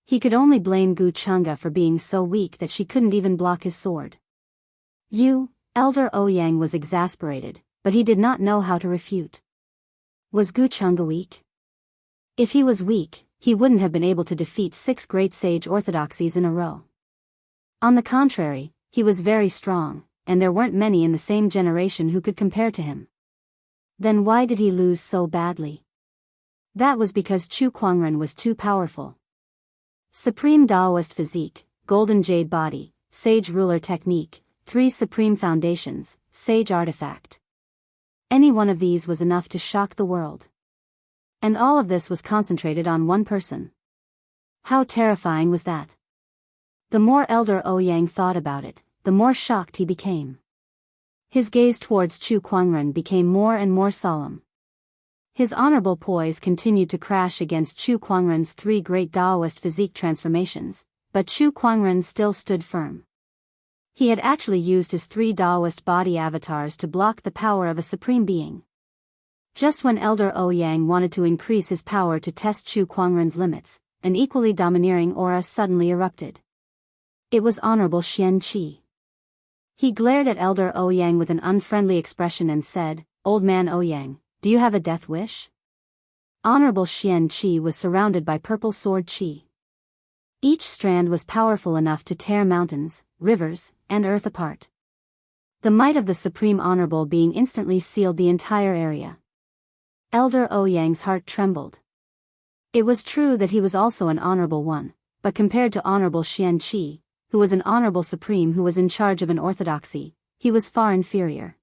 He could only blame Gu Changge for being so weak that she couldn't even block his sword. Elder Ouyang was exasperated, but he did not know how to refute. Was Gu Changge weak? If he was weak, he wouldn't have been able to defeat 6 great sage orthodoxies in a row. On the contrary, he was very strong, and there weren't many in the same generation who could compare to him. Then why did he lose so badly? That was because Chu Kuangren was too powerful. Supreme Daoist physique, golden jade body, sage ruler technique, 3 supreme foundations, sage artifact. Any one of these was enough to shock the world. And all of this was concentrated on one person. How terrifying was that? The more Elder Ouyang thought about it, the more shocked he became. His gaze towards Chu Kuangren became more and more solemn. His honorable poise continued to crash against Chu Kuangren's 3 great Daoist physique transformations, but Chu Kuangren still stood firm. He had actually used his 3 Daoist body avatars to block the power of a supreme being. Just when Elder Ouyang wanted to increase his power to test Chu Kuangren's limits, an equally domineering aura suddenly erupted. It was Honorable Xianxia. He glared at Elder Ouyang with an unfriendly expression and said, "Old man Ouyang, do you have a death wish?" Honorable Xianxia was surrounded by purple sword qi. Each strand was powerful enough to tear mountains, rivers, and earth apart. The might of the Supreme Honorable Being instantly sealed the entire area. Elder Ouyang's heart trembled. It was true that he was also an honorable one, but compared to Honorable Xianxia, who was an honorable supreme who was in charge of an orthodoxy, he was far inferior.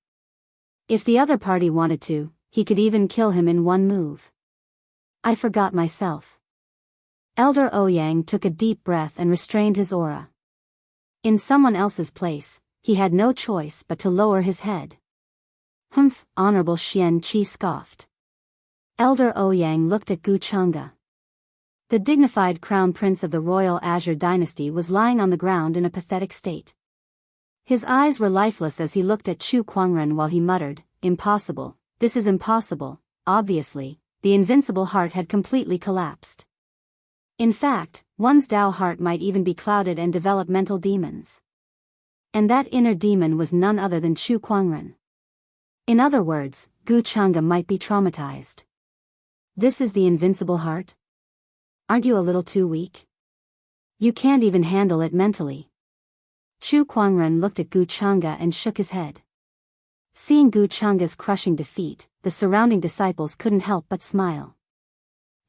If the other party wanted to, he could even kill him in one move. I forgot myself. Elder Ouyang took a deep breath and restrained his aura. In someone else's place, he had no choice but to lower his head. Humph, Honorable Xianxia scoffed. Elder Ouyang looked at Gu Chang'e. The dignified crown prince of the royal Azure dynasty was lying on the ground in a pathetic state. His eyes were lifeless as he looked at Chu Kuangren while he muttered, "Impossible, this is impossible." Obviously, the invincible heart had completely collapsed. In fact, one's Dao heart might even be clouded and develop mental demons. And that inner demon was none other than Chu Kuangren. In other words, Gu Chang'e might be traumatized. This is the invincible heart? Aren't you a little too weak? You can't even handle it mentally. Chu Kuangren looked at Gu Chang'e and shook his head. Seeing Gu Chang'e's crushing defeat, the surrounding disciples couldn't help but smile.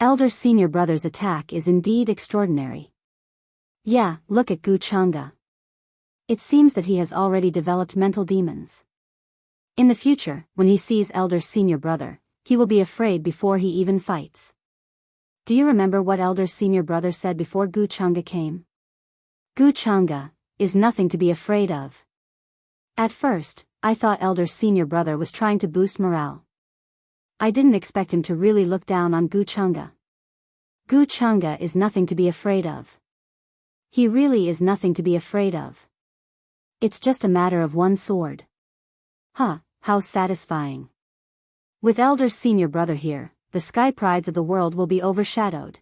Elder Senior Brother's attack is indeed extraordinary. Yeah, look at Gu Chang'e. It seems that he has already developed mental demons. In the future, when he sees Elder Senior Brother, he will be afraid before he even fights. Do you remember what Elder Senior Brother said before Gu Chang'e came? Gu Chang'e is nothing to be afraid of. At first, I thought Elder Senior Brother was trying to boost morale. I didn't expect him to really look down on Gu Chang'e. Gu Chang'e is nothing to be afraid of. He really is nothing to be afraid of. It's just a matter of one sword. Huh, how satisfying. With Elder Senior Brother here, the sky prides of the world will be overshadowed.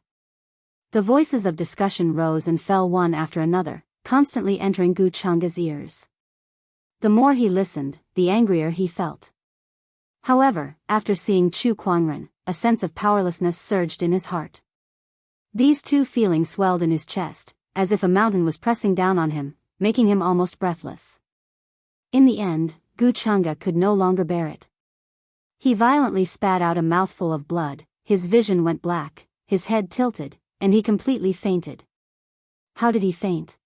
The voices of discussion rose and fell one after another, constantly entering Gu Chang'e's ears. The more he listened, the angrier he felt. However, after seeing Chu Kuangren, a sense of powerlessness surged in his heart. These two feelings swelled in his chest, as if a mountain was pressing down on him, making him almost breathless. In the end, Gu Chang'e could no longer bear it. He violently spat out a mouthful of blood, his vision went black, his head tilted, and he completely fainted. How did he faint?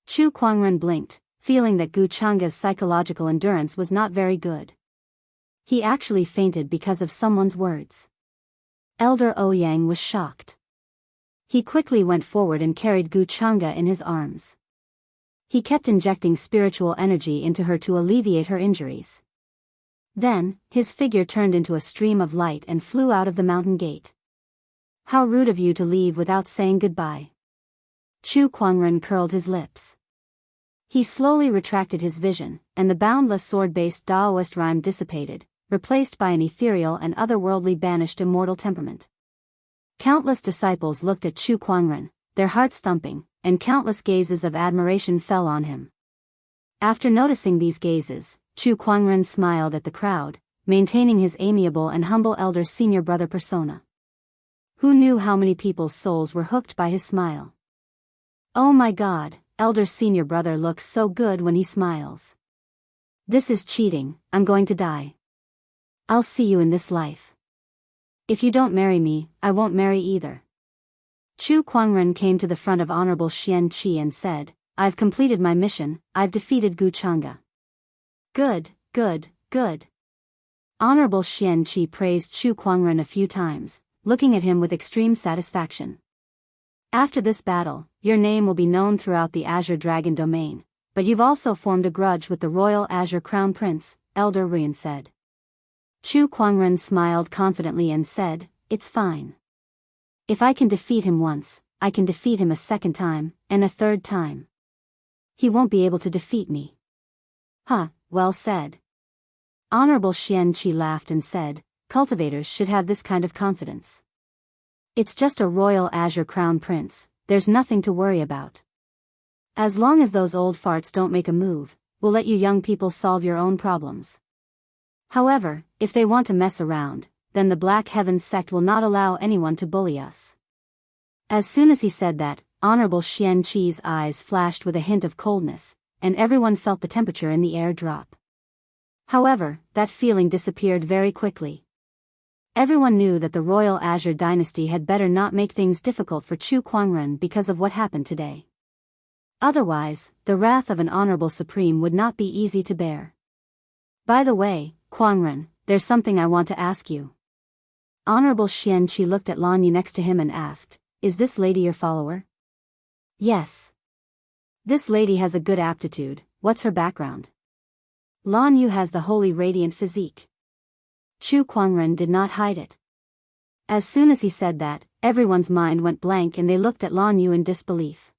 Chu Kuangren blinked, feeling that Gu Chang'e's psychological endurance was not very good. He actually fainted because of someone's words. Elder Ouyang was shocked. He quickly went forward and carried Gu Chang'e in his arms. He kept injecting spiritual energy into her to alleviate her injuries. Then, his figure turned into a stream of light and flew out of the mountain gate. How rude of you to leave without saying goodbye. Chu Kuangren curled his lips. He slowly retracted his vision, and the boundless sword-based Daoist rhyme dissipated, replaced by an ethereal and otherworldly banished immortal temperament. Countless disciples looked at Chu Kuangren, their hearts thumping, and countless gazes of admiration fell on him. After noticing these gazes, Chu Kuangren smiled at the crowd, maintaining his amiable and humble elder senior brother persona. Who knew how many people's souls were hooked by his smile? Oh my God, elder senior brother looks so good when he smiles. This is cheating, I'm going to die. I'll see you in this life. If you don't marry me, I won't marry either. Chu Kuangren came to the front of Honorable Xianxia and said, "I've completed my mission, I've defeated Guchanga." "Good, good, good." Honorable Xianxia praised Chu Kuangren a few times, looking at him with extreme satisfaction. "After this battle, your name will be known throughout the Azure Dragon domain, but you've also formed a grudge with the Royal Azure Crown Prince," Elder Rian said. Chu Kuangren smiled confidently and said, "It's fine. If I can defeat him once, I can defeat him a second time, and a third time. He won't be able to defeat me." "Huh, well said." Honorable Xianxia laughed and said, "Cultivators should have this kind of confidence. It's just a Royal Azure Crown Prince, there's nothing to worry about. As long as those old farts don't make a move, we'll let you young people solve your own problems. However, if they want to mess around, then the Black Heaven sect will not allow anyone to bully us." As soon as he said that, Honorable Xianxi's eyes flashed with a hint of coldness, and everyone felt the temperature in the air drop. However, that feeling disappeared very quickly. Everyone knew that the Royal Azure Dynasty had better not make things difficult for Chu Kuangren because of what happened today. Otherwise, the wrath of an Honorable Supreme would not be easy to bear. "By the way, Kuangren, there's something I want to ask you." Honorable Xianxia looked at Lan Yu next to him and asked, "Is this lady your follower?" "Yes. This lady has a good aptitude. What's her background?" "Lan Yu has the holy radiant physique." Chu Kuangren did not hide it. As soon as he said that, everyone's mind went blank and they looked at Lan Yu in disbelief.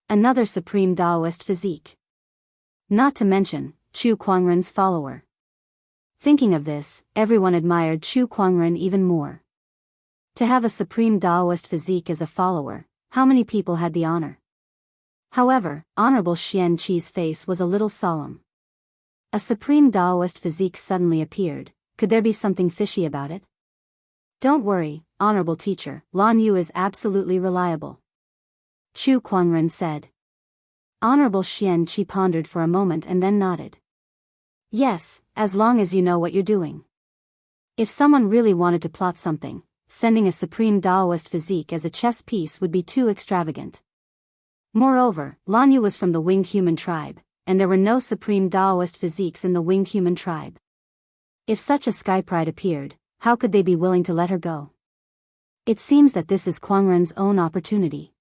Another supreme Daoist physique. Not to mention, Chu Kuangren's follower. Thinking of this, everyone admired Chu Kuangren even more. To have a supreme Daoist physique as a follower, how many people had the honor? However, Honorable Xianxi's face was a little solemn. A supreme Daoist physique suddenly appeared. Could there be something fishy about it? "Don't worry, Honorable Teacher, Lan Yu is absolutely reliable," Chu Kuangren said. Honorable Xianxia pondered for a moment and then nodded. "Yes, as long as you know what you're doing. If someone really wanted to plot something, sending a supreme Daoist physique as a chess piece would be too extravagant. Moreover, Lan Yu was from the winged human tribe, and there were no supreme Daoist physiques in the winged human tribe. If such a sky pride appeared, how could they be willing to let her go? It seems that this is Kuangren's own opportunity."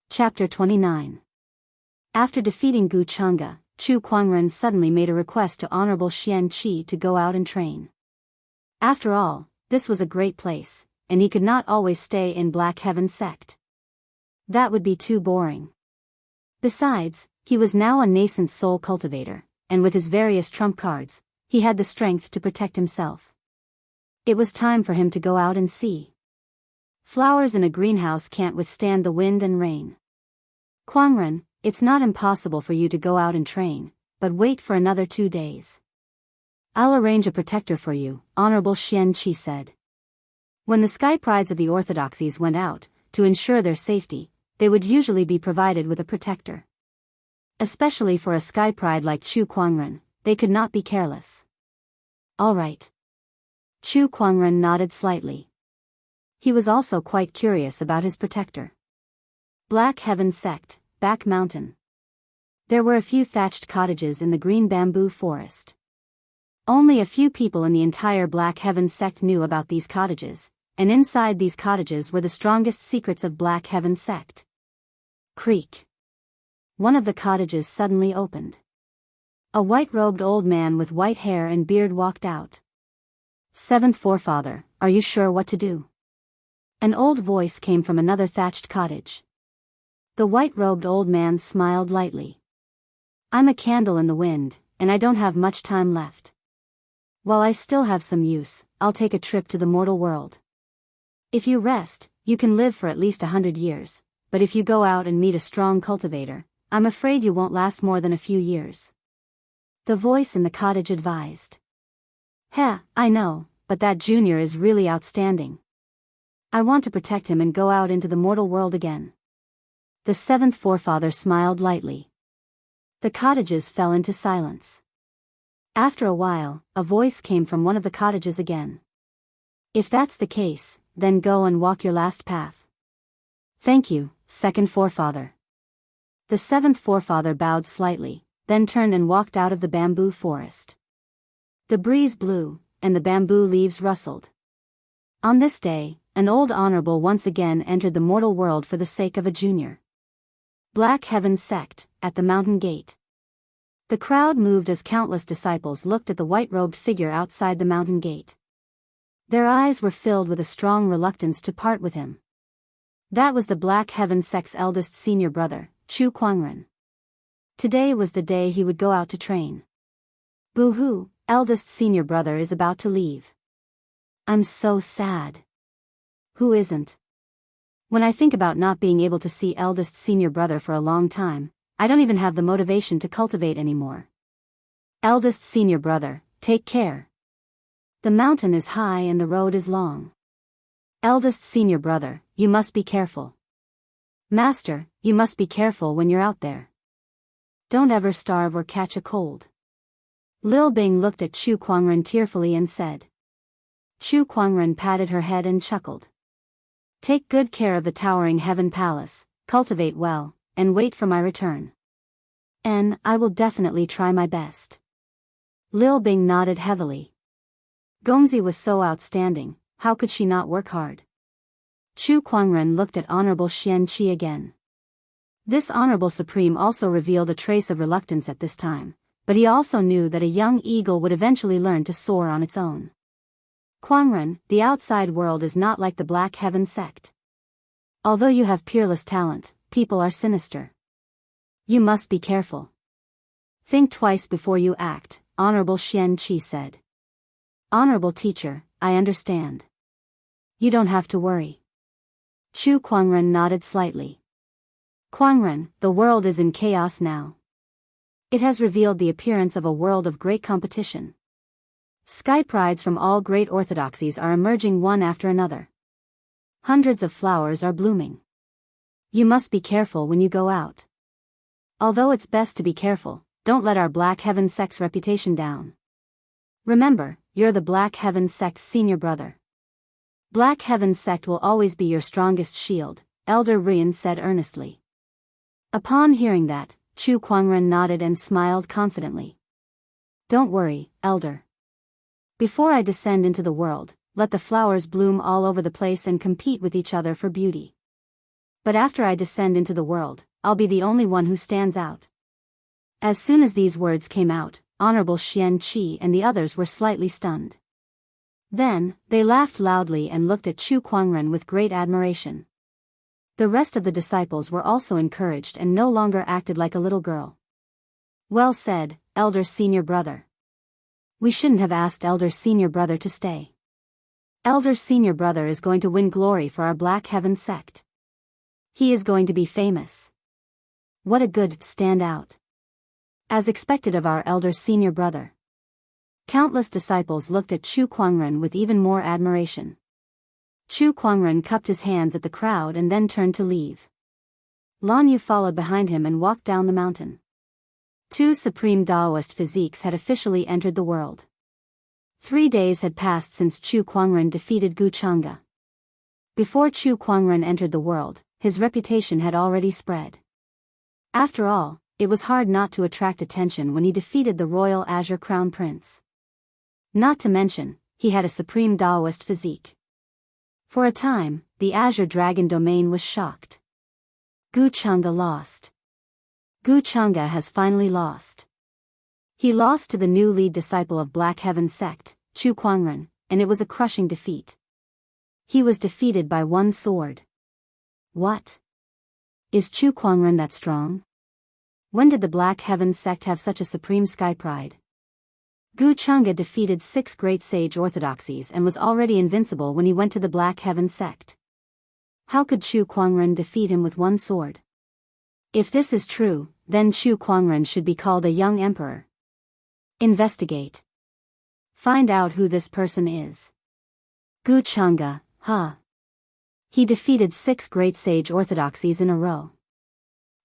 Chapter 29. After defeating Guchanga, Chu Kuangren suddenly made a request to Honorable Xianxia to go out and train. After all, this was a great place, and he could not always stay in Black Heaven sect. That would be too boring. Besides, he was now a nascent soul cultivator, and with his various trump cards, he had the strength to protect himself. It was time for him to go out and see. Flowers in a greenhouse can't withstand the wind and rain. "Kuangren, it's not impossible for you to go out and train, but wait for another 2 days. I'll arrange a protector for you," Honorable Xianxia said. When the sky prides of the orthodoxies went out, to ensure their safety, they would usually be provided with a protector. Especially for a sky pride like Chu Kuangren, they could not be careless. "All right." Chu Kuangren nodded slightly. He was also quite curious about his protector. Black Heaven sect, Back Mountain. There were a few thatched cottages in the green bamboo forest. Only a few people in the entire Black Heaven sect knew about these cottages, and inside these cottages were the strongest secrets of Black Heaven sect. Creak. One of the cottages suddenly opened. A white-robed old man with white hair and beard walked out. "Seventh forefather, are you sure what to do?" An old voice came from another thatched cottage. The white-robed old man smiled lightly. "I'm a candle in the wind, and I don't have much time left. While I still have some use, I'll take a trip to the mortal world. If you rest, you can live for at least 100 years, but if you go out and meet a strong cultivator, I'm afraid you won't last more than a few years," the voice in the cottage advised. "Heh, I know, but that junior is really outstanding. I want to protect him and go out into the mortal world again." The seventh forefather smiled lightly. The cottages fell into silence. After a while, a voice came from one of the cottages again. If that's the case, then go and walk your last path. Thank you, second forefather. The seventh forefather bowed slightly, then turned and walked out of the bamboo forest. The breeze blew, and the bamboo leaves rustled. On this day, an old honorable once again entered the mortal world for the sake of a junior. Black Heaven sect, at the mountain gate. The crowd moved as countless disciples looked at the white-robed figure outside the mountain gate. Their eyes were filled with a strong reluctance to part with him. That was the Black Heaven sect's eldest senior brother, Chu Kuangren. Today was the day he would go out to train. Boo-hoo, eldest senior brother is about to leave. I'm so sad. Who isn't? When I think about not being able to see eldest senior brother for a long time, I don't even have the motivation to cultivate anymore. Eldest senior brother, take care. The mountain is high and the road is long. Eldest senior brother, you must be careful. Master, you must be careful when you're out there. Don't ever starve or catch a cold. Lil Bing looked at Chu Kuangren tearfully and said. Chu Kuangren patted her head and chuckled. Take good care of the towering heaven palace, cultivate well, and wait for my return. And I will definitely try my best. Lil Bing nodded heavily. Gongzi was so outstanding, how could she not work hard? Chu Kuangren looked at Honorable Xianxia again. This Honorable Supreme also revealed a trace of reluctance at this time, but he also knew that a young eagle would eventually learn to soar on its own. Kuangren, the outside world is not like the Black Heaven sect. Although you have peerless talent, people are sinister. You must be careful. Think twice before you act, Honorable Xianxia said. Honorable teacher, I understand. You don't have to worry. Chu Kuangren nodded slightly. Kuangren, the world is in chaos now. It has revealed the appearance of a world of great competition. Sky prides from all great orthodoxies are emerging one after another. Hundreds of flowers are blooming. You must be careful when you go out. Although it's best to be careful, don't let our Black Heaven sect's reputation down. Remember, you're the Black Heaven sect's senior brother. Black Heaven sect will always be your strongest shield, Elder Rian said earnestly. Upon hearing that, Chu Kuangren nodded and smiled confidently. Don't worry, Elder. Before I descend into the world, let the flowers bloom all over the place and compete with each other for beauty. But after I descend into the world, I'll be the only one who stands out. As soon as these words came out, Honorable Xianxia and the others were slightly stunned. Then, they laughed loudly and looked at Chu Kuangren with great admiration. The rest of the disciples were also encouraged and no longer acted like a little girl. Well said, Elder Senior Brother. We shouldn't have asked Elder Senior Brother to stay. Elder Senior Brother is going to win glory for our Black Heaven sect. He is going to be famous. What a good standout. As expected of our Elder Senior Brother. Countless disciples looked at Chu Kuangren with even more admiration. Chu Kuangren cupped his hands at the crowd and then turned to leave. Lan Yu followed behind him and walked down the mountain. Two supreme Daoist physiques had officially entered the world. 3 days had passed since Chu Kuangren defeated Gu Chang'e. Before Chu Kuangren entered the world, his reputation had already spread. After all, it was hard not to attract attention when he defeated the royal Azure Crown Prince. Not to mention, he had a supreme Daoist physique. For a time, the Azure Dragon domain was shocked. Gu Chang'e lost. Gu Chang'e has finally lost. He lost to the new lead disciple of Black Heaven sect, Chu Kuangren, and it was a crushing defeat. He was defeated by one sword. What? Is Chu Kuangren that strong? When did the Black Heaven sect have such a supreme sky pride? Gu Chang'e defeated 6 great sage orthodoxies and was already invincible when he went to the Black Heaven sect. How could Chu Kuangren defeat him with one sword? If this is true, then Chu Kuangren should be called a young emperor. Investigate. Find out who this person is. Gu Chang'e, huh? He defeated 6 great sage orthodoxies in a row.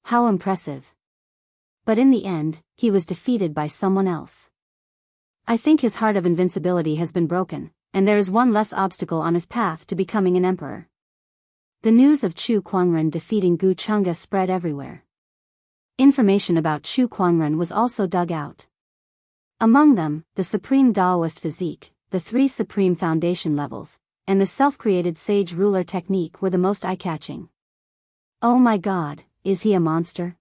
How impressive. But in the end, he was defeated by someone else. I think his heart of invincibility has been broken, and there is one less obstacle on his path to becoming an emperor. The news of Chu Kuangren defeating Gu Chunga spread everywhere. Information about Chu Kuangren was also dug out. Among them, the supreme Daoist physique, the 3 supreme foundation levels, and the self-created sage ruler technique were the most eye-catching. Oh my god, is he a monster?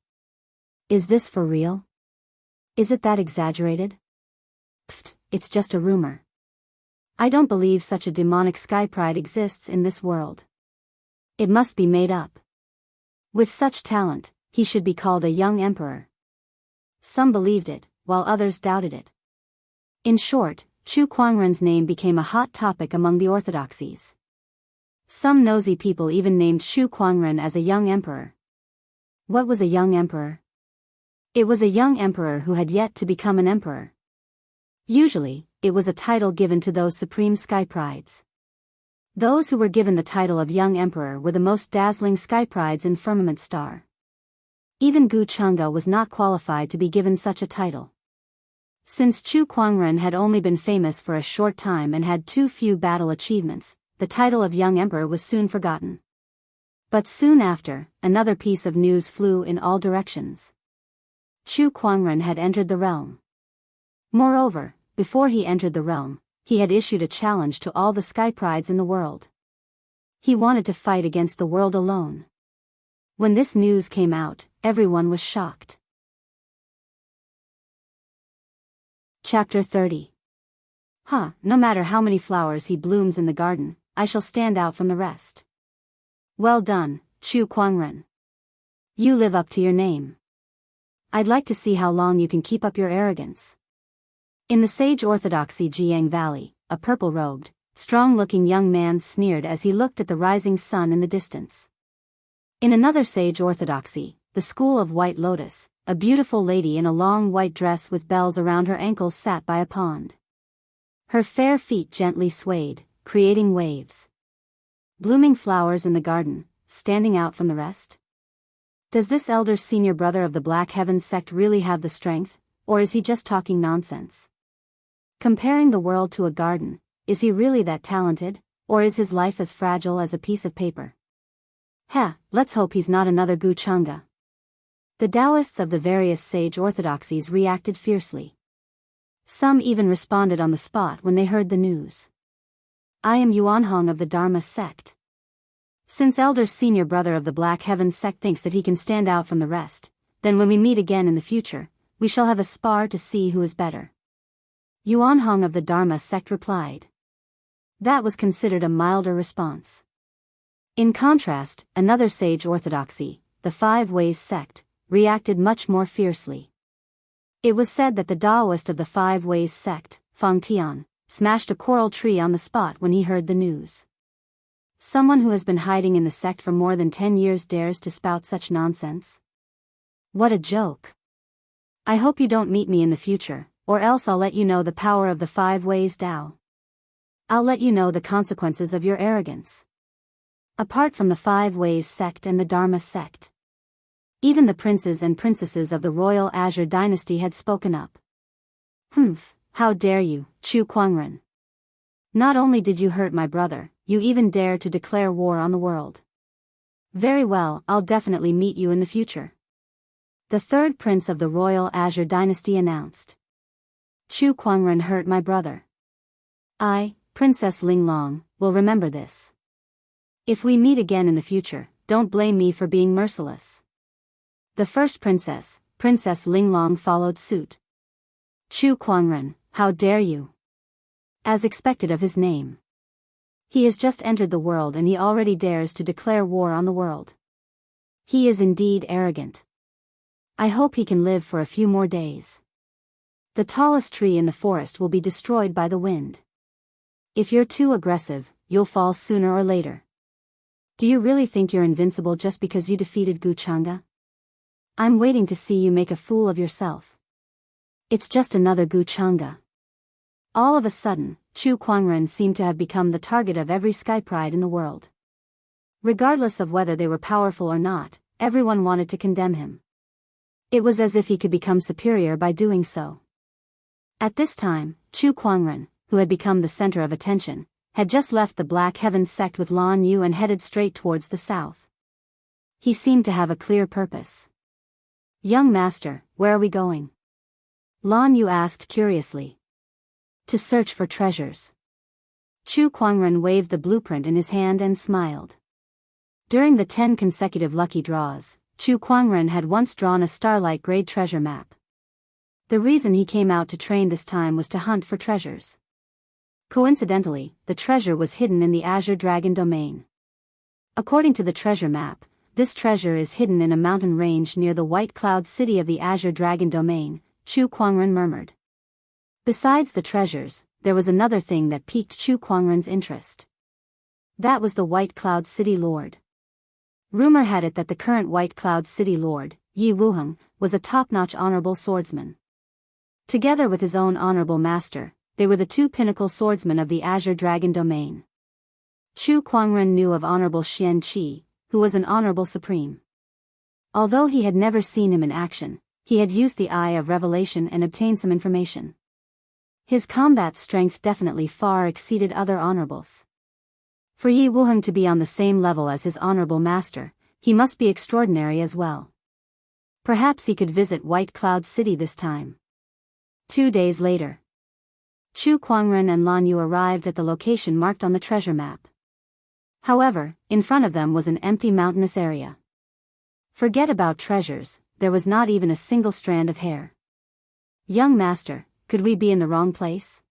Is this for real? Is it that exaggerated? Pfft, it's just a rumor. I don't believe such a demonic sky pride exists in this world. It must be made up. With such talent, he should be called a young emperor. Some believed it, while others doubted it. In short, Chu Kuangren's name became a hot topic among the orthodoxies. Some nosy people even named Chu Kuangren as a young emperor. What was a young emperor? It was a young emperor who had yet to become an emperor. Usually, it was a title given to those supreme sky prides. Those who were given the title of young emperor were the most dazzling sky prides in firmament star. Even Gu Chunga was not qualified to be given such a title. Since Chu Kuangren had only been famous for a short time and had too few battle achievements, the title of young emperor was soon forgotten. But soon after, another piece of news flew in all directions. Chu Kuangren had entered the realm. Moreover, before he entered the realm, he had issued a challenge to all the sky prides in the world. He wanted to fight against the world alone. When this news came out, everyone was shocked. Chapter 30. No matter how many flowers he blooms in the garden, I shall stand out from the rest. Well done, Chu Kuangren. You live up to your name. I'd like to see how long you can keep up your arrogance. In the sage orthodoxy Jianghu Valley, a purple-robed, strong-looking young man sneered as he looked at the rising sun in the distance. In another sage orthodoxy, the school of White Lotus, a beautiful lady in a long white dress with bells around her ankles sat by a pond. Her fair feet gently swayed, creating waves. Blooming flowers in the garden, standing out from the rest? Does this elder senior brother of the Black Heavens sect really have the strength, or is he just talking nonsense? Comparing the world to a garden, is he really that talented, or is his life as fragile as a piece of paper? Let's hope he's not another Gu Chunga. The Daoists of the various sage orthodoxies reacted fiercely. Some even responded on the spot when they heard the news. I am Yuanhong of the Dharma sect. Since elder senior brother of the Black Heavens sect thinks that he can stand out from the rest, then when we meet again in the future, we shall have a spar to see who is better. Yuanhong of the Dharma sect replied. That was considered a milder response. In contrast, another sage orthodoxy, the Five Ways sect, reacted much more fiercely. It was said that the Daoist of the Five Ways sect, Fang Tian, smashed a coral tree on the spot when he heard the news. Someone who has been hiding in the sect for more than 10 years dares to spout such nonsense? What a joke. I hope you don't meet me in the future, or else I'll let you know the power of the Five Ways Dao. I'll let you know the consequences of your arrogance. Apart from the Five Ways sect and the Dharma sect, even the princes and princesses of the royal Azure dynasty had spoken up. How dare you, Chu Kuangren? Not only did you hurt my brother, you even dare to declare war on the world. Very well, I'll definitely meet you in the future. The third prince of the royal Azure dynasty announced. Chu Kuangren hurt my brother. I, Princess Linglong, will remember this. If we meet again in the future, don't blame me for being merciless. The first princess, Princess Linglong, followed suit. Chu Kuangren, how dare you? As expected of his name. He has just entered the world and he already dares to declare war on the world. He is indeed arrogant. I hope he can live for a few more days. The tallest tree in the forest will be destroyed by the wind. If you're too aggressive, you'll fall sooner or later. Do you really think you're invincible just because you defeated Gu Chunga? I'm waiting to see you make a fool of yourself. It's just another Gu Chunga. All of a sudden, Chu Kuangren seemed to have become the target of every sky pride in the world. Regardless of whether they were powerful or not, everyone wanted to condemn him. It was as if he could become superior by doing so. At this time, Chu Kuangren, who had become the center of attention, had just left the Black Heaven sect with Lan Yu and headed straight towards the south. He seemed to have a clear purpose. "Young master, where are we going?" Lan Yu asked curiously. "To search for treasures." Chu Kuangren waved the blueprint in his hand and smiled. During the 10 consecutive lucky draws, Chu Kuangren had once drawn a starlight-grade treasure map. The reason he came out to train this time was to hunt for treasures. Coincidentally, the treasure was hidden in the Azure Dragon domain. According to the treasure map, this treasure is hidden in a mountain range near the White Cloud City of the Azure Dragon domain, Chu Kuangren murmured. Besides the treasures, there was another thing that piqued Chu Kuangren's interest. That was the White Cloud City Lord. Rumor had it that the current White Cloud City Lord, Yi Wuheng, was a top-notch honorable swordsman. Together with his own honorable master, they were the two pinnacle swordsmen of the Azure Dragon domain. Chu Kuangren knew of Honorable Xianxia, who was an honorable supreme. Although he had never seen him in action, he had used the Eye of Revelation and obtained some information. His combat strength definitely far exceeded other honorables. For Yi Wuheng to be on the same level as his honorable master, he must be extraordinary as well. Perhaps he could visit White Cloud City this time. 2 days later, Chu Kuangren and Lan Yu arrived at the location marked on the treasure map. However, in front of them was an empty mountainous area. Forget about treasures, there was not even a single strand of hair. "Young master, could we be in the wrong place?"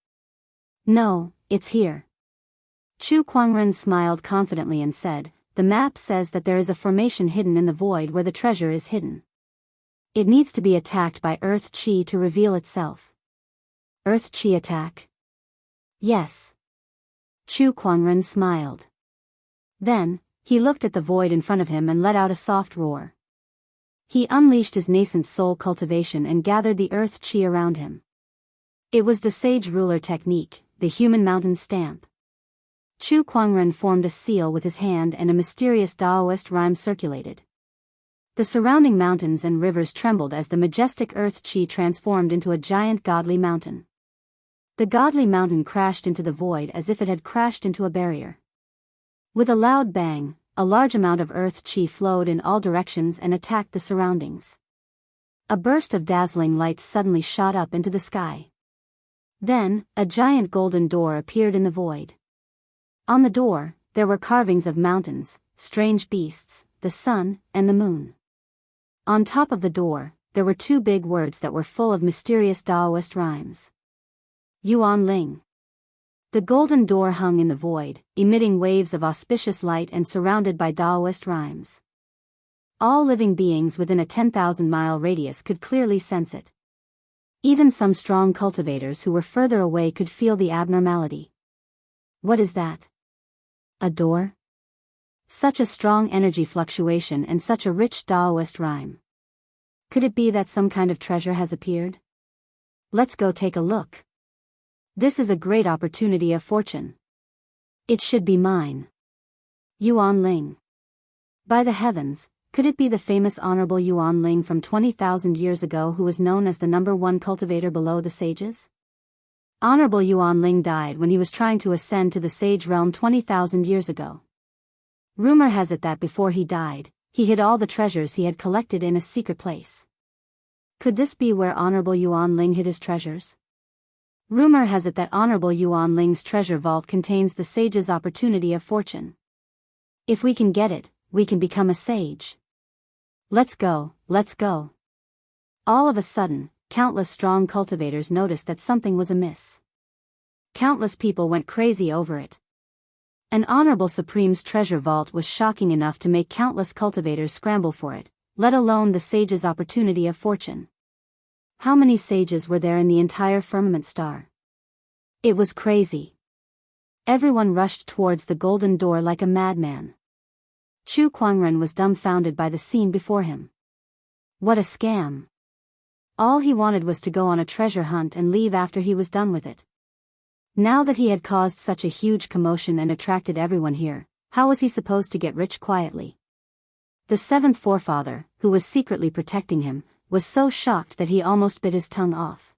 "No, it's here." Chu Kuangren smiled confidently and said, "The map says that there is a formation hidden in the void where the treasure is hidden. It needs to be attacked by Earth Qi to reveal itself." "Earth Qi attack?" "Yes." Chu Kuangren smiled. Then, he looked at the void in front of him and let out a soft roar. He unleashed his nascent soul cultivation and gathered the Earth Qi around him. It was the sage ruler technique, the human mountain stamp. Chu Kuangren formed a seal with his hand and a mysterious Daoist rhyme circulated. The surrounding mountains and rivers trembled as the majestic Earth Qi transformed into a giant godly mountain. The godly mountain crashed into the void as if it had crashed into a barrier. With a loud bang, a large amount of Earth Qi flowed in all directions and attacked the surroundings. A burst of dazzling light suddenly shot up into the sky. Then, a giant golden door appeared in the void. On the door, there were carvings of mountains, strange beasts, the sun, and the moon. On top of the door, there were 2 big words that were full of mysterious Daoist rhymes. Yuan Ling. The golden door hung in the void, emitting waves of auspicious light and surrounded by Daoist rhymes. All living beings within a 10,000-mile radius could clearly sense it. Even some strong cultivators who were further away could feel the abnormality. What is that? A door? Such a strong energy fluctuation and such a rich Daoist rhyme. Could it be that some kind of treasure has appeared? Let's go take a look. This is a great opportunity of fortune. It should be mine. Yuan Ling. By the heavens, could it be the famous Honorable Yuan Ling from 20,000 years ago who was known as the #1 cultivator below the sages? Honorable Yuan Ling died when he was trying to ascend to the sage realm 20,000 years ago. Rumor has it that before he died, he hid all the treasures he had collected in a secret place. Could this be where Honorable Yuan Ling hid his treasures? Rumor has it that Honorable Yuan Ling's treasure vault contains the sage's opportunity of fortune. If we can get it, we can become a sage. Let's go, let's go. All of a sudden, countless strong cultivators noticed that something was amiss. Countless people went crazy over it. An Honorable Supreme's treasure vault was shocking enough to make countless cultivators scramble for it, let alone the sage's opportunity of fortune. How many sages were there in the entire firmament star? It was crazy. Everyone rushed towards the golden door like a madman. Chu Kuangren was dumbfounded by the scene before him. What a scam. All he wanted was to go on a treasure hunt and leave after he was done with it. Now that he had caused such a huge commotion and attracted everyone here, how was he supposed to get rich quietly? The 7th forefather, who was secretly protecting him, was so shocked that he almost bit his tongue off.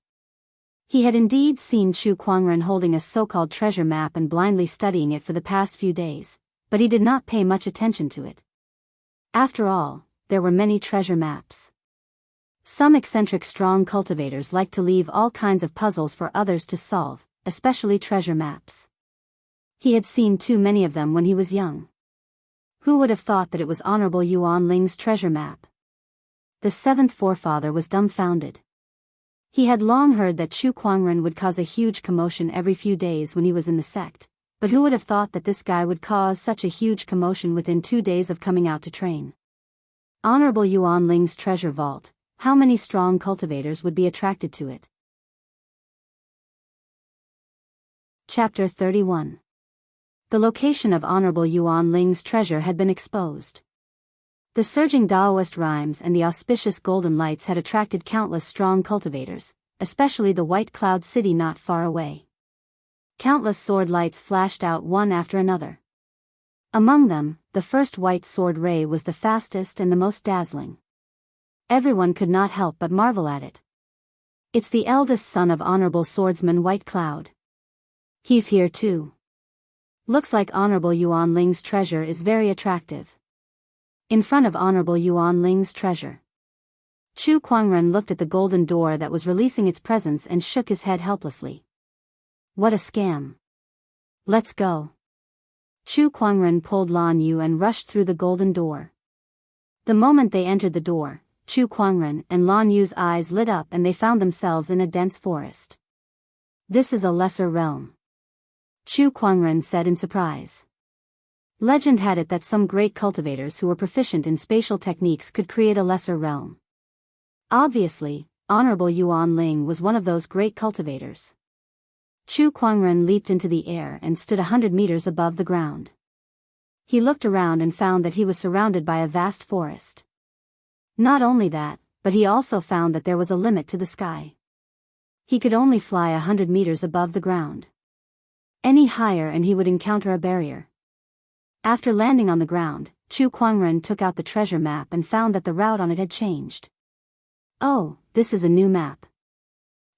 He had indeed seen Chu Kuangren holding a so-called treasure map and blindly studying it for the past few days, but he did not pay much attention to it. After all, there were many treasure maps. Some eccentric strong cultivators liked to leave all kinds of puzzles for others to solve, especially treasure maps. He had seen too many of them when he was young. Who would have thought that it was Honorable Yuan Ling's treasure map? The seventh forefather was dumbfounded. He had long heard that Chu Kuangren would cause a huge commotion every few days when he was in the sect, but who would have thought that this guy would cause such a huge commotion within 2 days of coming out to train? Honorable Yuan Ling's treasure vault, how many strong cultivators would be attracted to it? Chapter 31. The location of Honorable Yuan Ling's treasure had been exposed. The surging Daoist rhymes and the auspicious golden lights had attracted countless strong cultivators, especially the White Cloud City not far away. Countless sword lights flashed out one after another. Among them, the first white sword ray was the fastest and the most dazzling. Everyone could not help but marvel at it. It's the eldest son of Honorable Swordsman White Cloud. He's here too. Looks like Honorable Yuan Ling's treasure is very attractive. In front of Honorable Yuan Ling's treasure, Chu Kuangren looked at the golden door that was releasing its presence and shook his head helplessly. What a scam. Let's go. Chu Kuangren pulled Lan Yu and rushed through the golden door. The moment they entered the door, Chu Kuangren and Lan Yu's eyes lit up and they found themselves in a dense forest. This is a lesser realm, Chu Kuangren said in surprise. Legend had it that some great cultivators who were proficient in spatial techniques could create a lesser realm. Obviously, Honorable Yuan Ling was one of those great cultivators. Chu Kuangren leaped into the air and stood 100 meters above the ground. He looked around and found that he was surrounded by a vast forest. Not only that, but he also found that there was a limit to the sky. He could only fly 100 meters above the ground. Any higher and he would encounter a barrier. After landing on the ground, Chu Kuangren took out the treasure map and found that the route on it had changed. Oh, this is a new map.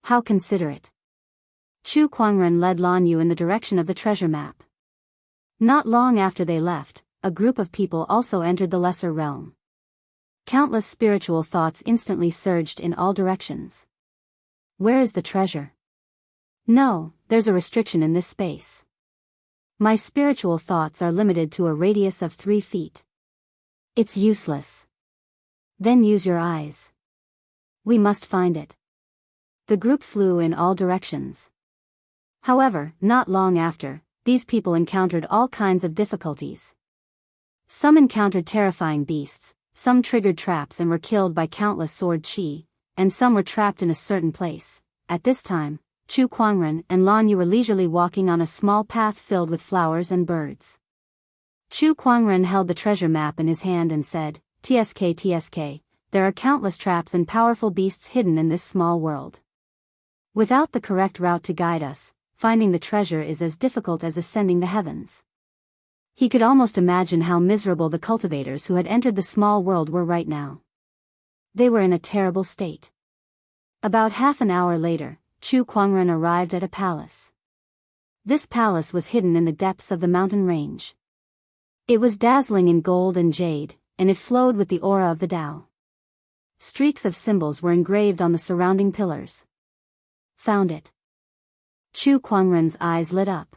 How considerate. Chu Kuangren led Lan Yu in the direction of the treasure map. Not long after they left, a group of people also entered the lesser realm. Countless spiritual thoughts instantly surged in all directions. Where is the treasure? No, there's a restriction in this space. My spiritual thoughts are limited to a radius of 3 feet. It's useless. Then use your eyes. We must find it. The group flew in all directions. However, not long after, these people encountered all kinds of difficulties. Some encountered terrifying beasts, some triggered traps and were killed by countless sword chi, and some were trapped in a certain place. At this time, Chu Kuangren and Lan Yu were leisurely walking on a small path filled with flowers and birds. Chu Kuangren held the treasure map in his hand and said, "TSK, there are countless traps and powerful beasts hidden in this small world. Without the correct route to guide us, finding the treasure is as difficult as ascending the heavens." He could almost imagine how miserable the cultivators who had entered the small world were right now. They were in a terrible state. About half an hour later, Chu Kuangren arrived at a palace. This palace was hidden in the depths of the mountain range. It was dazzling in gold and jade, and it flowed with the aura of the Tao. Streaks of symbols were engraved on the surrounding pillars. Found it. Chu Kuangren's eyes lit up.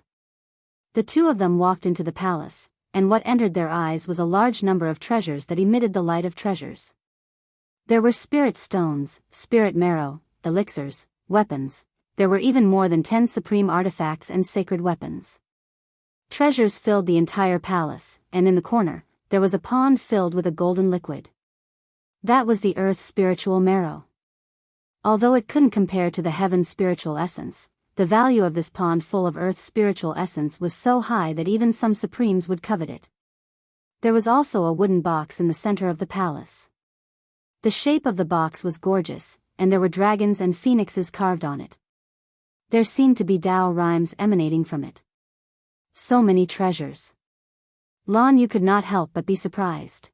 The two of them walked into the palace, and what entered their eyes was a large number of treasures that emitted the light of treasures. There were spirit stones, spirit marrow, elixirs, weapons. There were even more than 10 supreme artifacts and sacred weapons. Treasures filled the entire palace, and in the corner, there was a pond filled with a golden liquid. That was the earth's spiritual marrow. Although it couldn't compare to the heaven's spiritual essence, the value of this pond full of earth's spiritual essence was so high that even some supremes would covet it. There was also a wooden box in the center of the palace. The shape of the box was gorgeous, and there were dragons and phoenixes carved on it. There seemed to be Tao rhymes emanating from it. So many treasures. Lan Yu could not help but be surprised.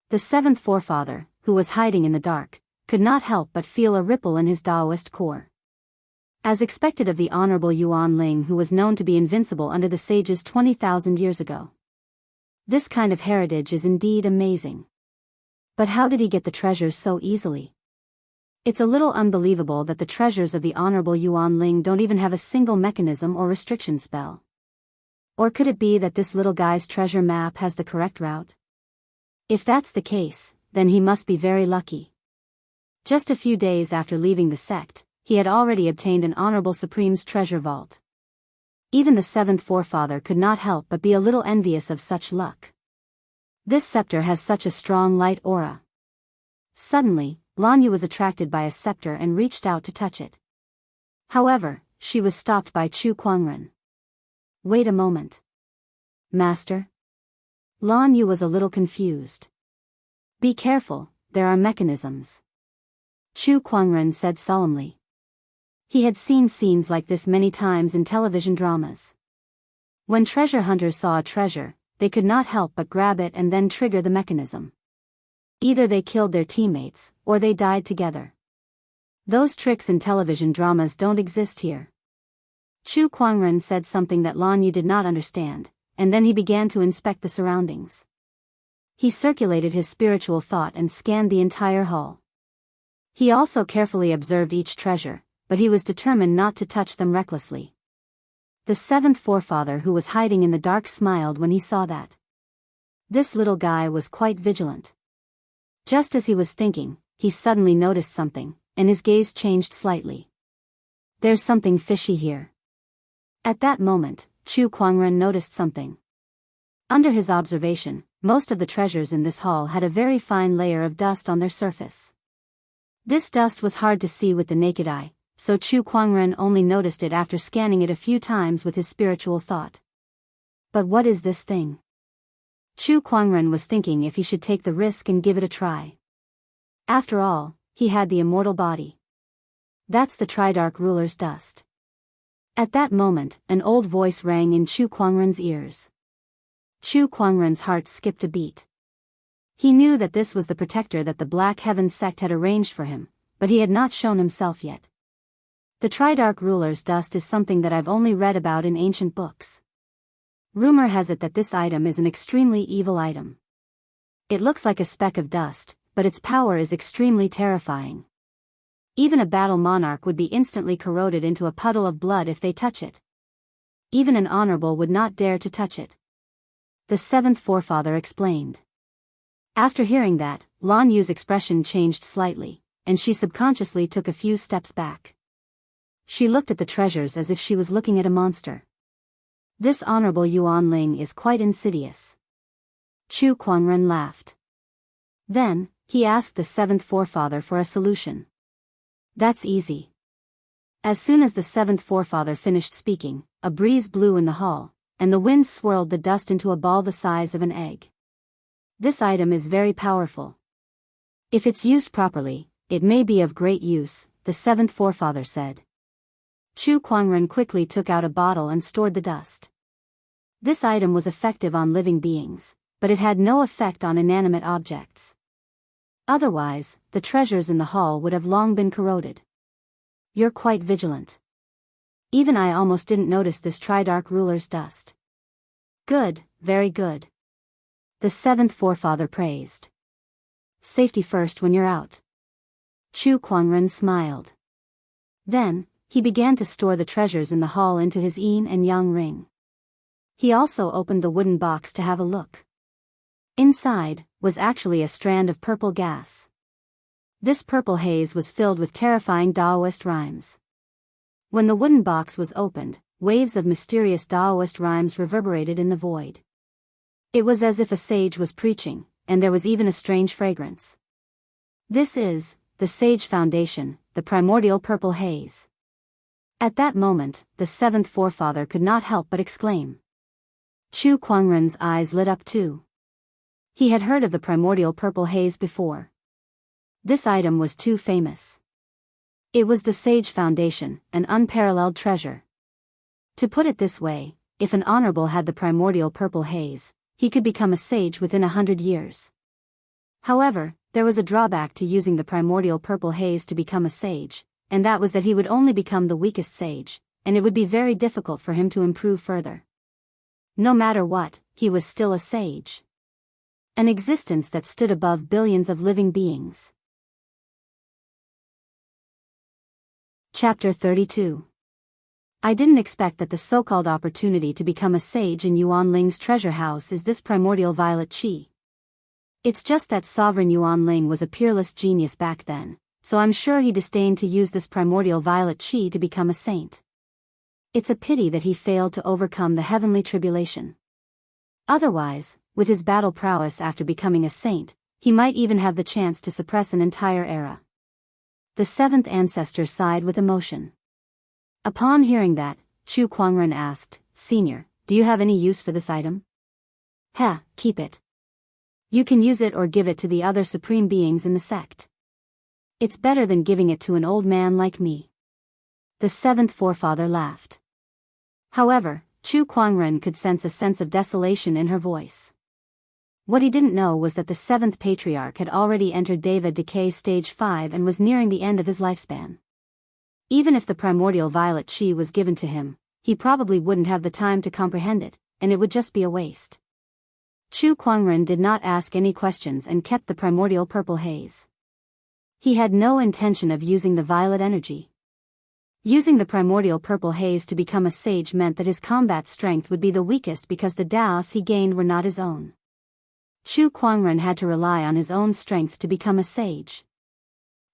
The seventh forefather, who was hiding in the dark, could not help but feel a ripple in his Daoist core. As expected of the Honorable Yuan Ling, who was known to be invincible under the sages 20,000 years ago. This kind of heritage is indeed amazing. But how did he get the treasures so easily? It's a little unbelievable that the treasures of the Honorable Yuan Ling don't even have a single mechanism or restriction spell. Or could it be that this little guy's treasure map has the correct route? If that's the case, then he must be very lucky. Just a few days after leaving the sect, he had already obtained an Honorable Supreme's treasure vault. Even the seventh forefather could not help but be a little envious of such luck. This scepter has such a strong light aura. Suddenly, Lan Yu was attracted by a scepter and reached out to touch it. However, she was stopped by Chu Kuangren. Wait a moment. Master? Lan Yu was a little confused. Be careful, there are mechanisms. Chu Kuangren said solemnly. He had seen scenes like this many times in television dramas. When treasure hunters saw a treasure, they could not help but grab it and then trigger the mechanism. Either they killed their teammates, or they died together. Those tricks in television dramas don't exist here. Chu Kuangren said something that Lan Yu did not understand, and then he began to inspect the surroundings. He circulated his spiritual thought and scanned the entire hall. He also carefully observed each treasure, but he was determined not to touch them recklessly. The seventh forefather, who was hiding in the dark, smiled when he saw that. This little guy was quite vigilant. Just as he was thinking, he suddenly noticed something, and his gaze changed slightly. There's something fishy here. At that moment, Chu Kuangren noticed something. Under his observation, most of the treasures in this hall had a very fine layer of dust on their surface. This dust was hard to see with the naked eye, so Chu Kuangren only noticed it after scanning it a few times with his spiritual thought. But what is this thing? Chu Kuangren was thinking if he should take the risk and give it a try. After all, he had the immortal body. That's the Tridarch ruler's dust. At that moment, an old voice rang in Chu Kuangren's ears. Chu Kuangren's heart skipped a beat. He knew that this was the protector that the Black Heaven sect had arranged for him, but he had not shown himself yet. The Tridarch ruler's dust is something that I've only read about in ancient books. Rumor has it that this item is an extremely evil item. It looks like a speck of dust, but its power is extremely terrifying. Even a battle monarch would be instantly corroded into a puddle of blood if they touch it. Even an honorable would not dare to touch it. The seventh forefather explained. After hearing that, Lan Yu's expression changed slightly, and she subconsciously took a few steps back. She looked at the treasures as if she was looking at a monster. This Honorable Yuan Ling is quite insidious. Chu Kuangren laughed. Then, he asked the seventh forefather for a solution. That's easy. As soon as the seventh forefather finished speaking, a breeze blew in the hall, and the wind swirled the dust into a ball the size of an egg. This item is very powerful. If it's used properly, it may be of great use, the seventh forefather said. Chu Kuangren quickly took out a bottle and stored the dust. This item was effective on living beings, but it had no effect on inanimate objects. Otherwise, the treasures in the hall would have long been corroded. You're quite vigilant. Even I almost didn't notice this Tridarch ruler's dust. Good, very good. The seventh forefather praised. Safety first when you're out. Chu Kuangren smiled. Then, he began to store the treasures in the hall into his yin and yang ring. He also opened the wooden box to have a look. Inside was actually a strand of purple gas. This purple haze was filled with terrifying Daoist rhymes. When the wooden box was opened, waves of mysterious Daoist rhymes reverberated in the void. It was as if a sage was preaching, and there was even a strange fragrance. This is the Sage Foundation, the primordial purple haze. At that moment, the seventh forefather could not help but exclaim. Chu Kuangren's eyes lit up too. He had heard of the primordial purple haze before. This item was too famous. It was the Sage Foundation, an unparalleled treasure. To put it this way, if an honorable had the primordial purple haze, he could become a sage within 100 years. However, there was a drawback to using the primordial purple haze to become a sage, and that was that he would only become the weakest sage, and it would be very difficult for him to improve further. No matter what, he was still a sage. An existence that stood above billions of living beings. Chapter 32. I didn't expect that the so-called opportunity to become a sage in Yuan Ling's treasure house is this primordial violet qi. It's just that Sovereign Yuan Ling was a peerless genius back then, so I'm sure he disdained to use this primordial violet qi to become a saint. It's a pity that he failed to overcome the heavenly tribulation. Otherwise, with his battle prowess after becoming a saint, he might even have the chance to suppress an entire era. The seventh ancestor sighed with emotion. Upon hearing that, Chu Kuangren asked, "Senior, do you have any use for this item?" Keep it. You can use it or give it to the other supreme beings in the sect. It's better than giving it to an old man like me." The seventh forefather laughed. However, Chu Kuangren could sense a sense of desolation in her voice. What he didn't know was that the seventh patriarch had already entered Deva decay stage 5 and was nearing the end of his lifespan. Even if the primordial violet qi was given to him, he probably wouldn't have the time to comprehend it, and it would just be a waste. Chu Kuangren did not ask any questions and kept the primordial purple haze. He had no intention of using the violet energy. Using the primordial purple haze to become a sage meant that his combat strength would be the weakest because the Daoists he gained were not his own. Chu Kuangren had to rely on his own strength to become a sage.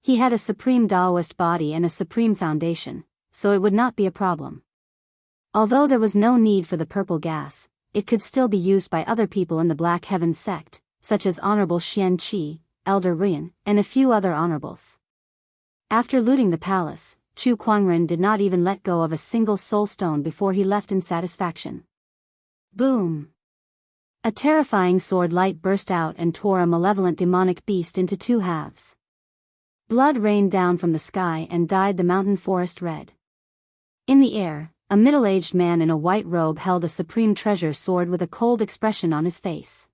He had a supreme Daoist body and a supreme foundation, so it would not be a problem. Although there was no need for the purple gas, it could still be used by other people in the Black Heaven sect, such as Honorable Xian Qi, Elder Rian, and a few other honorables. After looting the palace, Chu Kuangren did not even let go of a single soul stone before he left in satisfaction. Boom! A terrifying sword light burst out and tore a malevolent demonic beast into two halves. Blood rained down from the sky and dyed the mountain forest red. In the air, a middle-aged man in a white robe held a supreme treasure sword with a cold expression on his face.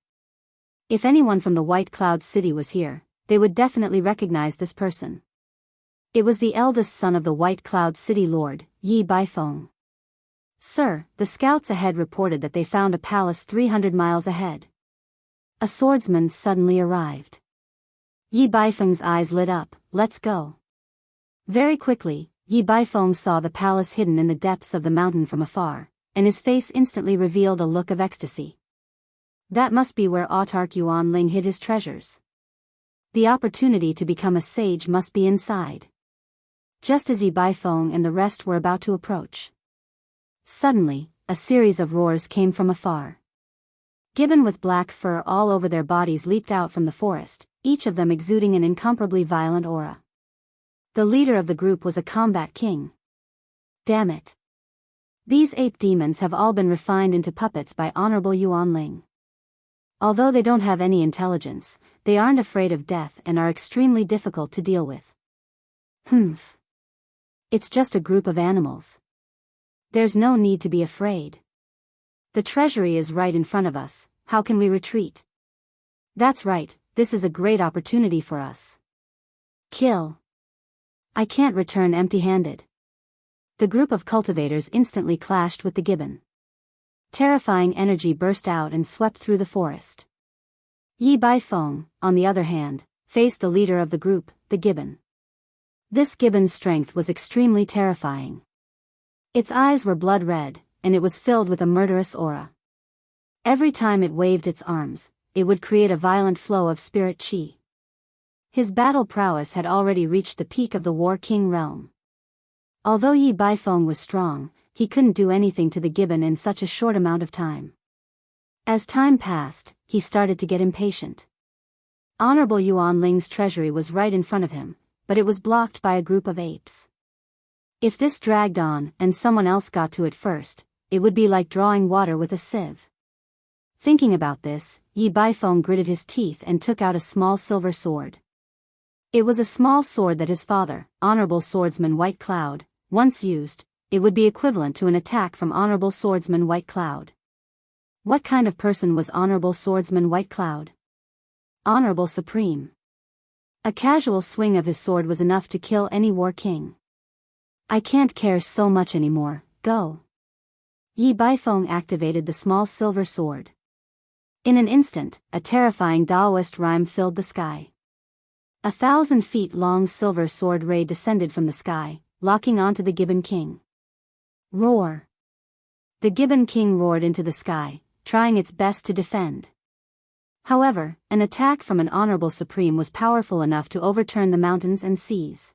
If anyone from the White Cloud City was here, they would definitely recognize this person. It was the eldest son of the White Cloud City Lord, Yi Baifeng. "Sir, the scouts ahead reported that they found a palace 300 miles ahead." A swordsman suddenly arrived. Yi Baifeng's eyes lit up. "Let's go." Very quickly, Yi Baifeng saw the palace hidden in the depths of the mountain from afar, and his face instantly revealed a look of ecstasy. That must be where Autarch Yuan Ling hid his treasures. The opportunity to become a sage must be inside. Just as Yi Baifeng and the rest were about to approach, suddenly, a series of roars came from afar. Gibbon with black fur all over their bodies leaped out from the forest, each of them exuding an incomparably violent aura. The leader of the group was a combat king. Damn it. These ape demons have all been refined into puppets by Honorable Yuan Ling. Although they don't have any intelligence, they aren't afraid of death and are extremely difficult to deal with. It's just a group of animals. There's no need to be afraid. The treasury is right in front of us, how can we retreat? That's right, this is a great opportunity for us. Kill. I can't return empty-handed. The group of cultivators instantly clashed with the gibbon. Terrifying energy burst out and swept through the forest. Yi Baifeng, on the other hand, faced the leader of the group, the gibbon. This gibbon's strength was extremely terrifying. Its eyes were blood red, and it was filled with a murderous aura. Every time it waved its arms, it would create a violent flow of spirit qi. His battle prowess had already reached the peak of the War King realm. Although Yi Baifeng was strong, he couldn't do anything to the gibbon in such a short amount of time. As time passed, he started to get impatient. Honorable Yuan Ling's treasury was right in front of him, but it was blocked by a group of apes. If this dragged on and someone else got to it first, it would be like drawing water with a sieve. Thinking about this, Yi Baifeng gritted his teeth and took out a small silver sword. It was a small sword that his father, Honorable Swordsman White Cloud, once used. It would be equivalent to an attack from Honorable Swordsman White Cloud. What kind of person was Honorable Swordsman White Cloud? Honorable Supreme. A casual swing of his sword was enough to kill any war king. I can't care so much anymore, go. Yi Baifeng activated the small silver sword. In an instant, a terrifying Daoist rhyme filled the sky. 1,000 feet long silver sword ray descended from the sky, locking onto the Gibbon King. Roar! The Gibbon King roared into the sky, trying its best to defend. However, an attack from an honorable supreme was powerful enough to overturn the mountains and seas.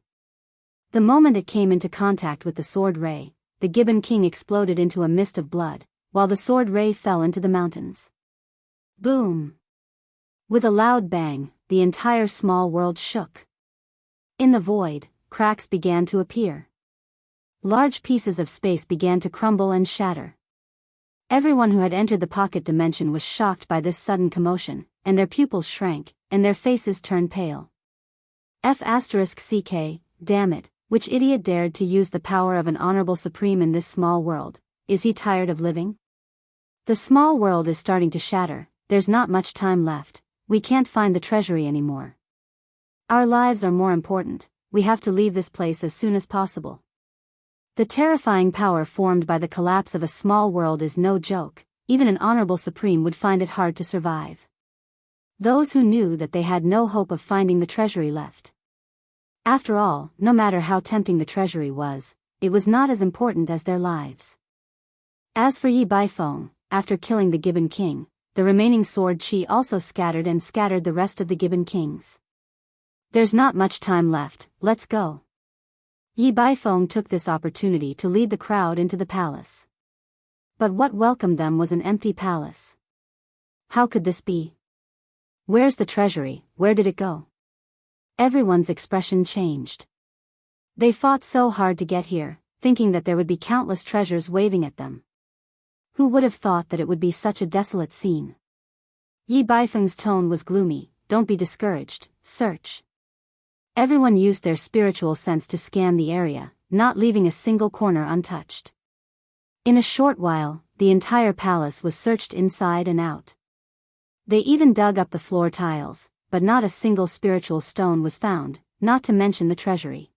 The moment it came into contact with the sword ray, the Gibbon King exploded into a mist of blood, while the sword ray fell into the mountains. Boom! With a loud bang, the entire small world shook. In the void, cracks began to appear. Large pieces of space began to crumble and shatter. Everyone who had entered the pocket dimension was shocked by this sudden commotion, and their pupils shrank, and their faces turned pale. F***ck, damn it, which idiot dared to use the power of an honorable supreme in this small world? Is he tired of living? The small world is starting to shatter, there's not much time left, we can't find the treasury anymore. Our lives are more important, we have to leave this place as soon as possible. The terrifying power formed by the collapse of a small world is no joke, even an honorable supreme would find it hard to survive. Those who knew that they had no hope of finding the treasury left. After all, no matter how tempting the treasury was, it was not as important as their lives. As for Yi Baifeng, after killing the Gibbon King, the remaining sword chi also scattered the rest of the Gibbon Kings. There's not much time left, let's go. Yi Baifeng took this opportunity to lead the crowd into the palace. But what welcomed them was an empty palace. How could this be? Where's the treasury, where did it go? Everyone's expression changed. They fought so hard to get here, thinking that there would be countless treasures waving at them. Who would have thought that it would be such a desolate scene? Yi Baifeng's tone was gloomy, don't be discouraged, search. Everyone used their spiritual sense to scan the area, not leaving a single corner untouched. In a short while, the entire palace was searched inside and out. They even dug up the floor tiles, but not a single spiritual stone was found, not to mention the treasury.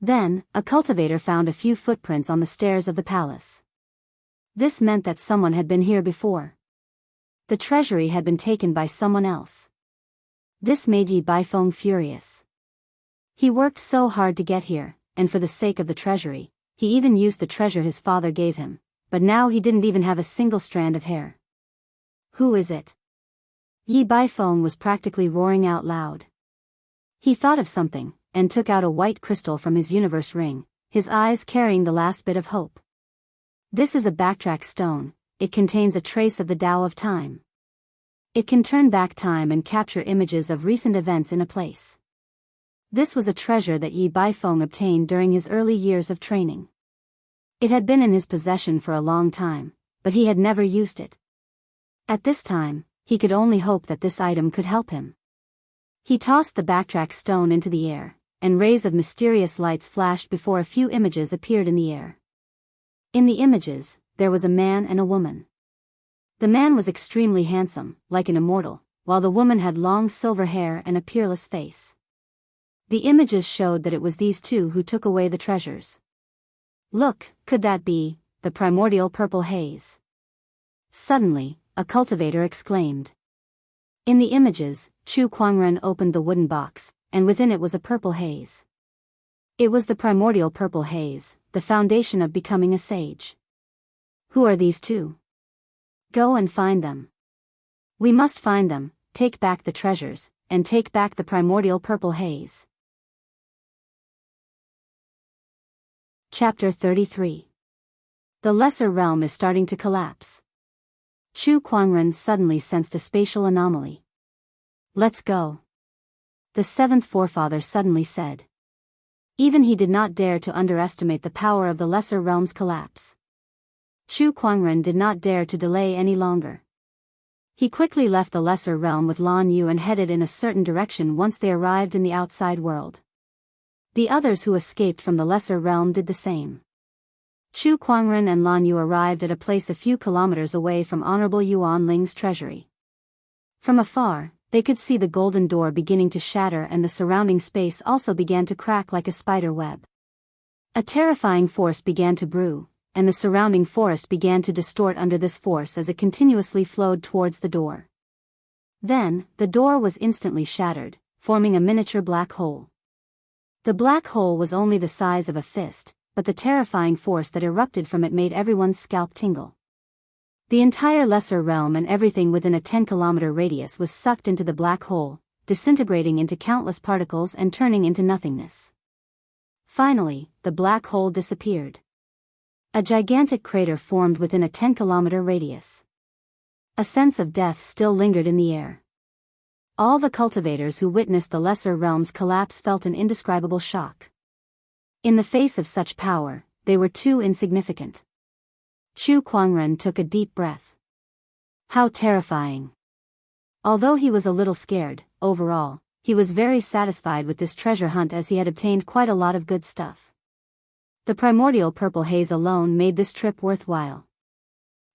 Then, a cultivator found a few footprints on the stairs of the palace. This meant that someone had been here before. The treasury had been taken by someone else. This made Yi Baifeng furious. He worked so hard to get here, and for the sake of the treasury, he even used the treasure his father gave him, but now he didn't even have a single strand of hair. Who is it? Yi Baifeng was practically roaring out loud. He thought of something, and took out a white crystal from his universe ring, his eyes carrying the last bit of hope. This is a backtrack stone, it contains a trace of the Tao of time. It can turn back time and capture images of recent events in a place. This was a treasure that Yi Baifeng obtained during his early years of training. It had been in his possession for a long time, but he had never used it. At this time, he could only hope that this item could help him. He tossed the backtrack stone into the air, and rays of mysterious lights flashed before a few images appeared in the air. In the images, there was a man and a woman. The man was extremely handsome, like an immortal, while the woman had long silver hair and a peerless face. The images showed that it was these two who took away the treasures. Look, could that be the primordial purple haze? Suddenly, a cultivator exclaimed. In the images, Chu Kuangren opened the wooden box, and within it was a purple haze. It was the primordial purple haze, the foundation of becoming a sage. Who are these two? Go and find them. We must find them, take back the treasures, and take back the primordial purple haze. Chapter 33. The Lesser Realm is starting to collapse. Chu Kuangren suddenly sensed a spatial anomaly. Let's go. The seventh forefather suddenly said. Even he did not dare to underestimate the power of the Lesser Realm's collapse. Chu Kuangren did not dare to delay any longer. He quickly left the Lesser Realm with Lan Yu and headed in a certain direction once they arrived in the outside world. The others who escaped from the Lesser Realm did the same. Chu Kuangren and Lan Yu arrived at a place a few kilometers away from Honorable Yuan Ling's treasury. From afar, they could see the golden door beginning to shatter and the surrounding space also began to crack like a spider web. A terrifying force began to brew, and the surrounding forest began to distort under this force as it continuously flowed towards the door. Then, the door was instantly shattered, forming a miniature black hole. The black hole was only the size of a fist, but the terrifying force that erupted from it made everyone's scalp tingle. The entire lesser realm and everything within a 10-kilometer radius was sucked into the black hole, disintegrating into countless particles and turning into nothingness. Finally, the black hole disappeared. A gigantic crater formed within a 10-kilometer radius. A sense of death still lingered in the air. All the cultivators who witnessed the lesser realm's collapse felt an indescribable shock. In the face of such power, they were too insignificant. Chu Kuangren took a deep breath. How terrifying. Although he was a little scared, overall, he was very satisfied with this treasure hunt as he had obtained quite a lot of good stuff. The primordial purple haze alone made this trip worthwhile.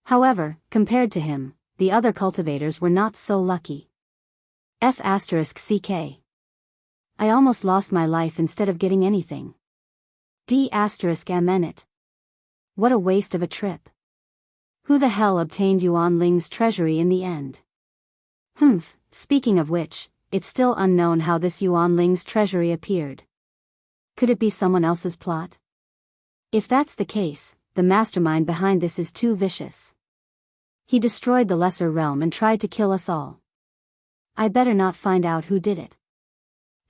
However, compared to him, the other cultivators were not so lucky. F***CK. I almost lost my life instead of getting anything. D***MN it. What a waste of a trip. Who the hell obtained Yuan Ling's treasury in the end? Speaking of which, it's still unknown how this Yuan Ling's treasury appeared. Could it be someone else's plot? If that's the case, the mastermind behind this is too vicious. He destroyed the lesser realm and tried to kill us all. I better not find out who did it.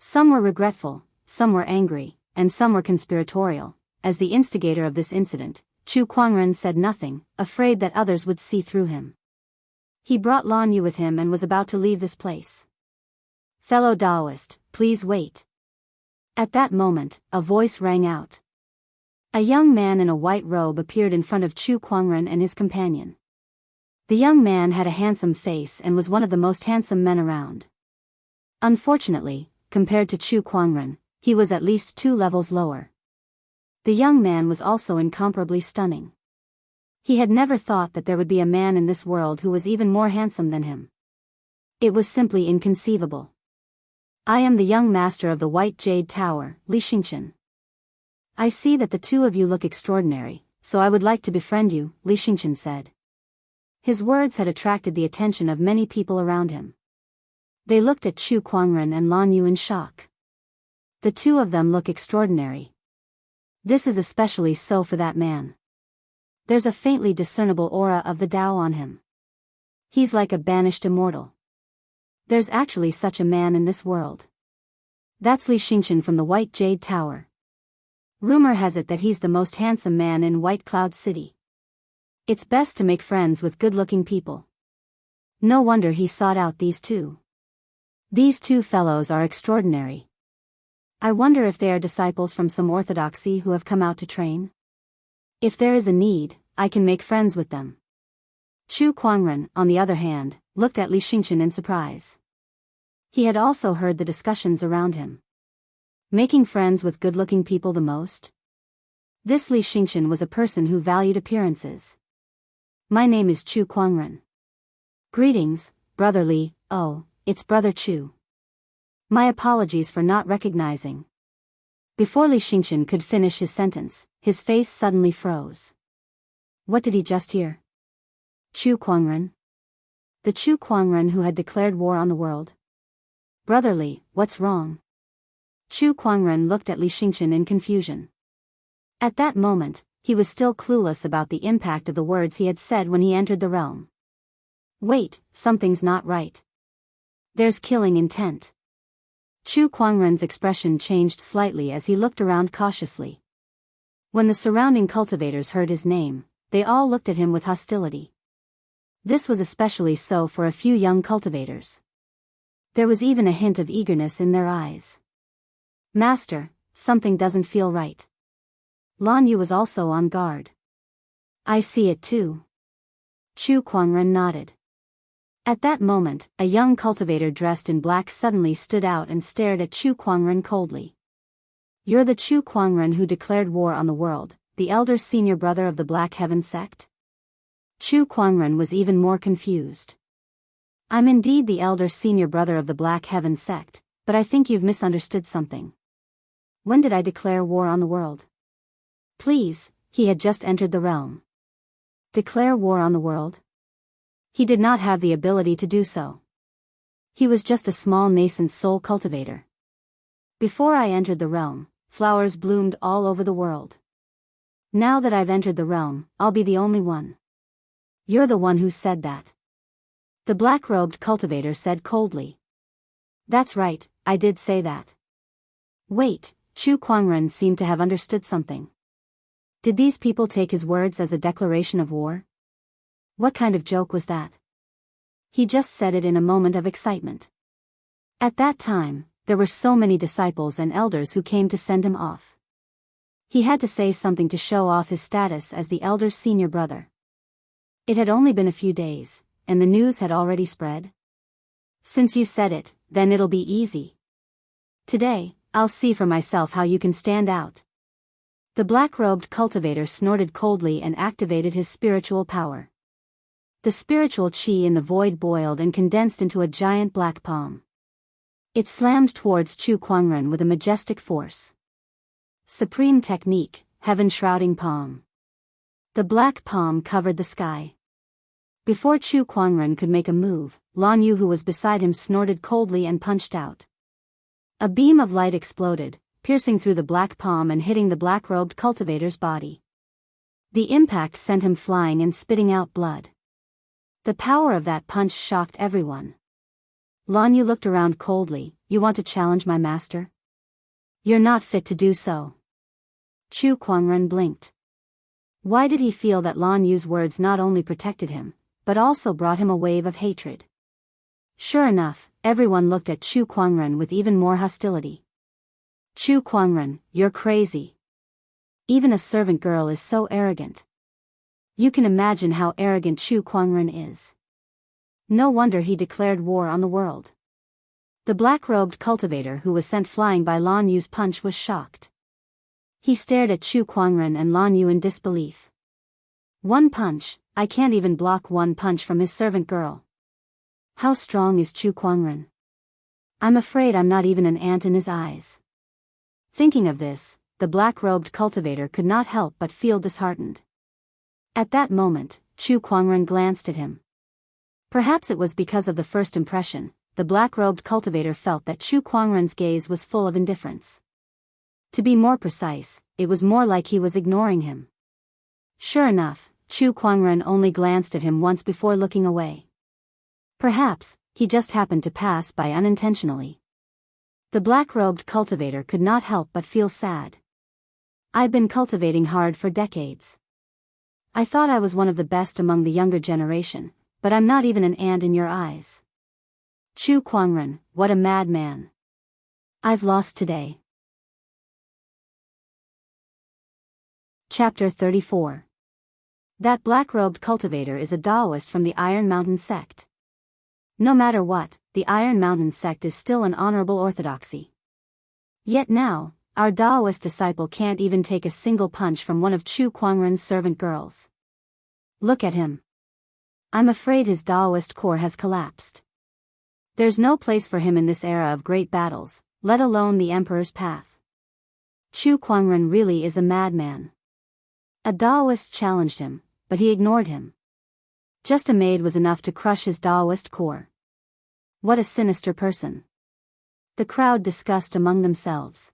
Some were regretful, some were angry, and some were conspiratorial. As the instigator of this incident, Chu Kuangren said nothing, afraid that others would see through him. He brought Lan Yu with him and was about to leave this place. Fellow Daoist, please wait. At that moment, a voice rang out. A young man in a white robe appeared in front of Chu Kuangren and his companion. The young man had a handsome face and was one of the most handsome men around. Unfortunately, compared to Chu Kuangren, he was at least 2 levels lower. The young man was also incomparably stunning. He had never thought that there would be a man in this world who was even more handsome than him. It was simply inconceivable. I am the young master of the White Jade Tower, Li Xingqian. I see that the two of you look extraordinary, so I would like to befriend you, Li Xingqian said. His words had attracted the attention of many people around him. They looked at Chu Kuangren and Lan Yu in shock. The two of them look extraordinary. This is especially so for that man. There's a faintly discernible aura of the Tao on him. He's like a banished immortal. There's actually such a man in this world. That's Li Xingqian from the White Jade Tower. Rumor has it that he's the most handsome man in White Cloud City. It's best to make friends with good-looking people. No wonder he sought out these two. These two fellows are extraordinary. I wonder if they are disciples from some orthodoxy who have come out to train? If there is a need, I can make friends with them. Chu Kuangren, on the other hand, looked at Li Xingqian in surprise. He had also heard the discussions around him. Making friends with good-looking people the most? This Li Xingqian was a person who valued appearances. My name is Chu Kuangren. Greetings, Brother Li. Oh, it's Brother Chu. My apologies for not recognizing. Before Li Xingqian could finish his sentence, his face suddenly froze. What did he just hear? Chu Kuangren? The Chu Kuangren who had declared war on the world? Brother Li, what's wrong? Chu Kuangren looked at Li Xingqian in confusion. At that moment, he was still clueless about the impact of the words he had said when he entered the realm. Wait, something's not right. There's killing intent. Chu Kuangren's expression changed slightly as he looked around cautiously. When the surrounding cultivators heard his name, they all looked at him with hostility. This was especially so for a few young cultivators. There was even a hint of eagerness in their eyes. Master, something doesn't feel right. Lan Yu was also on guard. I see it too. Chu Kuangren nodded. At that moment, a young cultivator dressed in black suddenly stood out and stared at Chu Kuangren coldly. You're the Chu Kuangren who declared war on the world, the elder senior brother of the Black Heaven sect? Chu Kuangren was even more confused. I'm indeed the elder senior brother of the Black Heaven sect, but I think you've misunderstood something. When did I declare war on the world? Please, he had just entered the realm. Declare war on the world? He did not have the ability to do so. He was just a small nascent soul cultivator. Before I entered the realm, flowers bloomed all over the world. Now that I've entered the realm, I'll be the only one. You're the one who said that. The black-robed cultivator said coldly. That's right, I did say that. Wait, Chu Kuangren seemed to have understood something. Did these people take his words as a declaration of war? What kind of joke was that? He just said it in a moment of excitement. At that time, there were so many disciples and elders who came to send him off. He had to say something to show off his status as the elder's senior brother. It had only been a few days, and the news had already spread. Since you said it, then it'll be easy. Today, I'll see for myself how you can stand out. The black-robed cultivator snorted coldly and activated his spiritual power. The spiritual chi in the void boiled and condensed into a giant black palm. It slammed towards Chu Kuangren with a majestic force. Supreme technique, heaven-shrouding palm. The black palm covered the sky. Before Chu Kuangren could make a move, Lan Yu who was beside him snorted coldly and punched out. A beam of light exploded, piercing through the black palm and hitting the black-robed cultivator's body. The impact sent him flying and spitting out blood. The power of that punch shocked everyone. Lan Yu looked around coldly. You want to challenge my master? You're not fit to do so. Chu Kuangren blinked. Why did he feel that Lan Yu's words not only protected him, but also brought him a wave of hatred? Sure enough, everyone looked at Chu Kuangren with even more hostility. Chu Kuangren, you're crazy. Even a servant girl is so arrogant. You can imagine how arrogant Chu Kuangren is. No wonder he declared war on the world. The black-robed cultivator who was sent flying by Lan Yu's punch was shocked. He stared at Chu Kuangren and Lan Yu in disbelief. One punch, I can't even block one punch from his servant girl. How strong is Chu Kuangren? I'm afraid I'm not even an ant in his eyes. Thinking of this, the black-robed cultivator could not help but feel disheartened. At that moment, Chu Kuangren glanced at him. Perhaps it was because of the first impression, the black-robed cultivator felt that Chu Kuangren's gaze was full of indifference. To be more precise, it was more like he was ignoring him. Sure enough, Chu Kuangren only glanced at him once before looking away. Perhaps, he just happened to pass by unintentionally. The black-robed cultivator could not help but feel sad. I've been cultivating hard for decades. I thought I was one of the best among the younger generation, but I'm not even an ant in your eyes. Chu Kuangren, what a madman. I've lost today. Chapter 34. That black-robed cultivator is a Daoist from the Iron Mountain sect. No matter what, the Iron Mountain sect is still an honorable orthodoxy. Yet now, our Daoist disciple can't even take a single punch from one of Chu Kuangren's servant girls. Look at him. I'm afraid his Daoist core has collapsed. There's no place for him in this era of great battles, let alone the Emperor's path. Chu Kuangren really is a madman. A Daoist challenged him, but he ignored him. Just a maid was enough to crush his Daoist core. What a sinister person. The crowd discussed among themselves.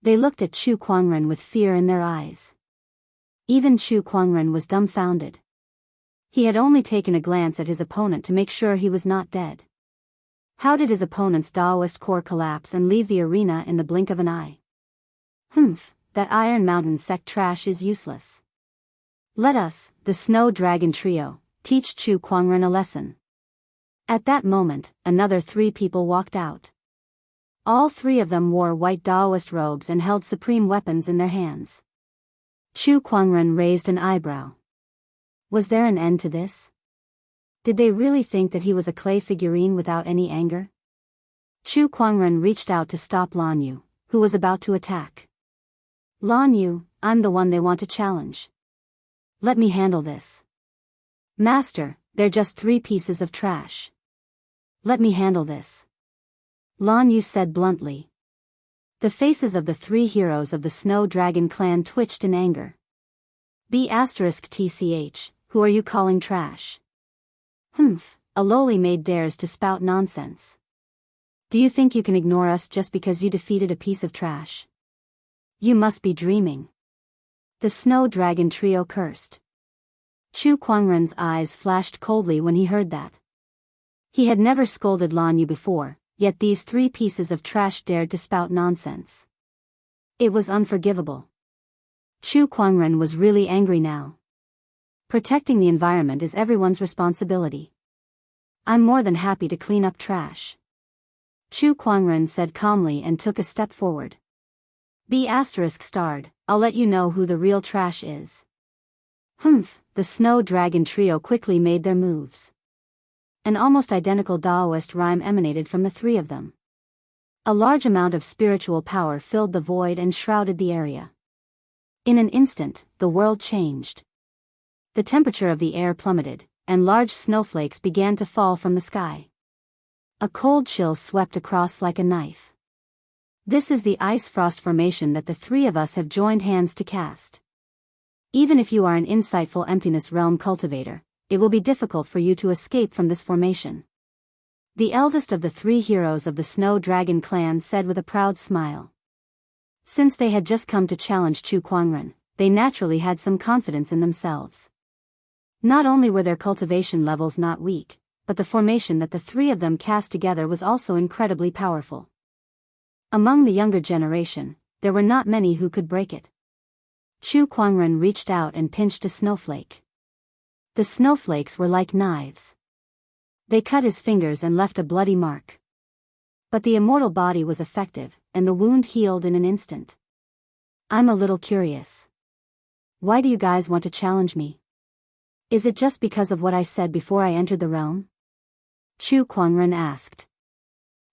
They looked at Chu Kuangren with fear in their eyes. Even Chu Kuangren was dumbfounded. He had only taken a glance at his opponent to make sure he was not dead. How did his opponent's Daoist core collapse and leave the arena in the blink of an eye? Humph, that Iron Mountain sect trash is useless. Let us, the Snow Dragon Trio, teach Chu Kuangren a lesson. At that moment, another 3 people walked out. All 3 of them wore white Daoist robes and held supreme weapons in their hands. Chu Kuangren raised an eyebrow. Was there an end to this? Did they really think that he was a clay figurine without any anger? Chu Kuangren reached out to stop Lan Yu, who was about to attack. Lan Yu, I'm the one they want to challenge. Let me handle this. Master, they're just 3 pieces of trash. Let me handle this. Lan Yu said bluntly. The faces of the three heroes of the Snow Dragon clan twitched in anger. B***tch, who are you calling trash? Humph, a lowly maid dares to spout nonsense. Do you think you can ignore us just because you defeated a piece of trash? You must be dreaming. The Snow Dragon trio cursed. Chu Kuangren's eyes flashed coldly when he heard that. He had never scolded Lan Yu before, yet these three pieces of trash dared to spout nonsense. It was unforgivable. Chu Kuangren was really angry now. Protecting the environment is everyone's responsibility. I'm more than happy to clean up trash. Chu Kuangren said calmly and took a step forward. B****, I'll let you know who the real trash is. Humph, the Snow Dragon trio quickly made their moves. An almost identical Daoist rhyme emanated from the three of them. A large amount of spiritual power filled the void and shrouded the area. In an instant, the world changed. The temperature of the air plummeted, and large snowflakes began to fall from the sky. A cold chill swept across like a knife. This is the ice frost formation that the three of us have joined hands to cast. Even if you are an insightful emptiness realm cultivator, it will be difficult for you to escape from this formation. The eldest of the three heroes of the Snow Dragon clan said with a proud smile. Since they had just come to challenge Chu Kuangren, they naturally had some confidence in themselves. Not only were their cultivation levels not weak, but the formation that the three of them cast together was also incredibly powerful. Among the younger generation, there were not many who could break it. Chu Kuangren reached out and pinched a snowflake. The snowflakes were like knives. They cut his fingers and left a bloody mark. But the immortal body was effective, and the wound healed in an instant. I'm a little curious. Why do you guys want to challenge me? Is it just because of what I said before I entered the realm? Chu Kuangren asked.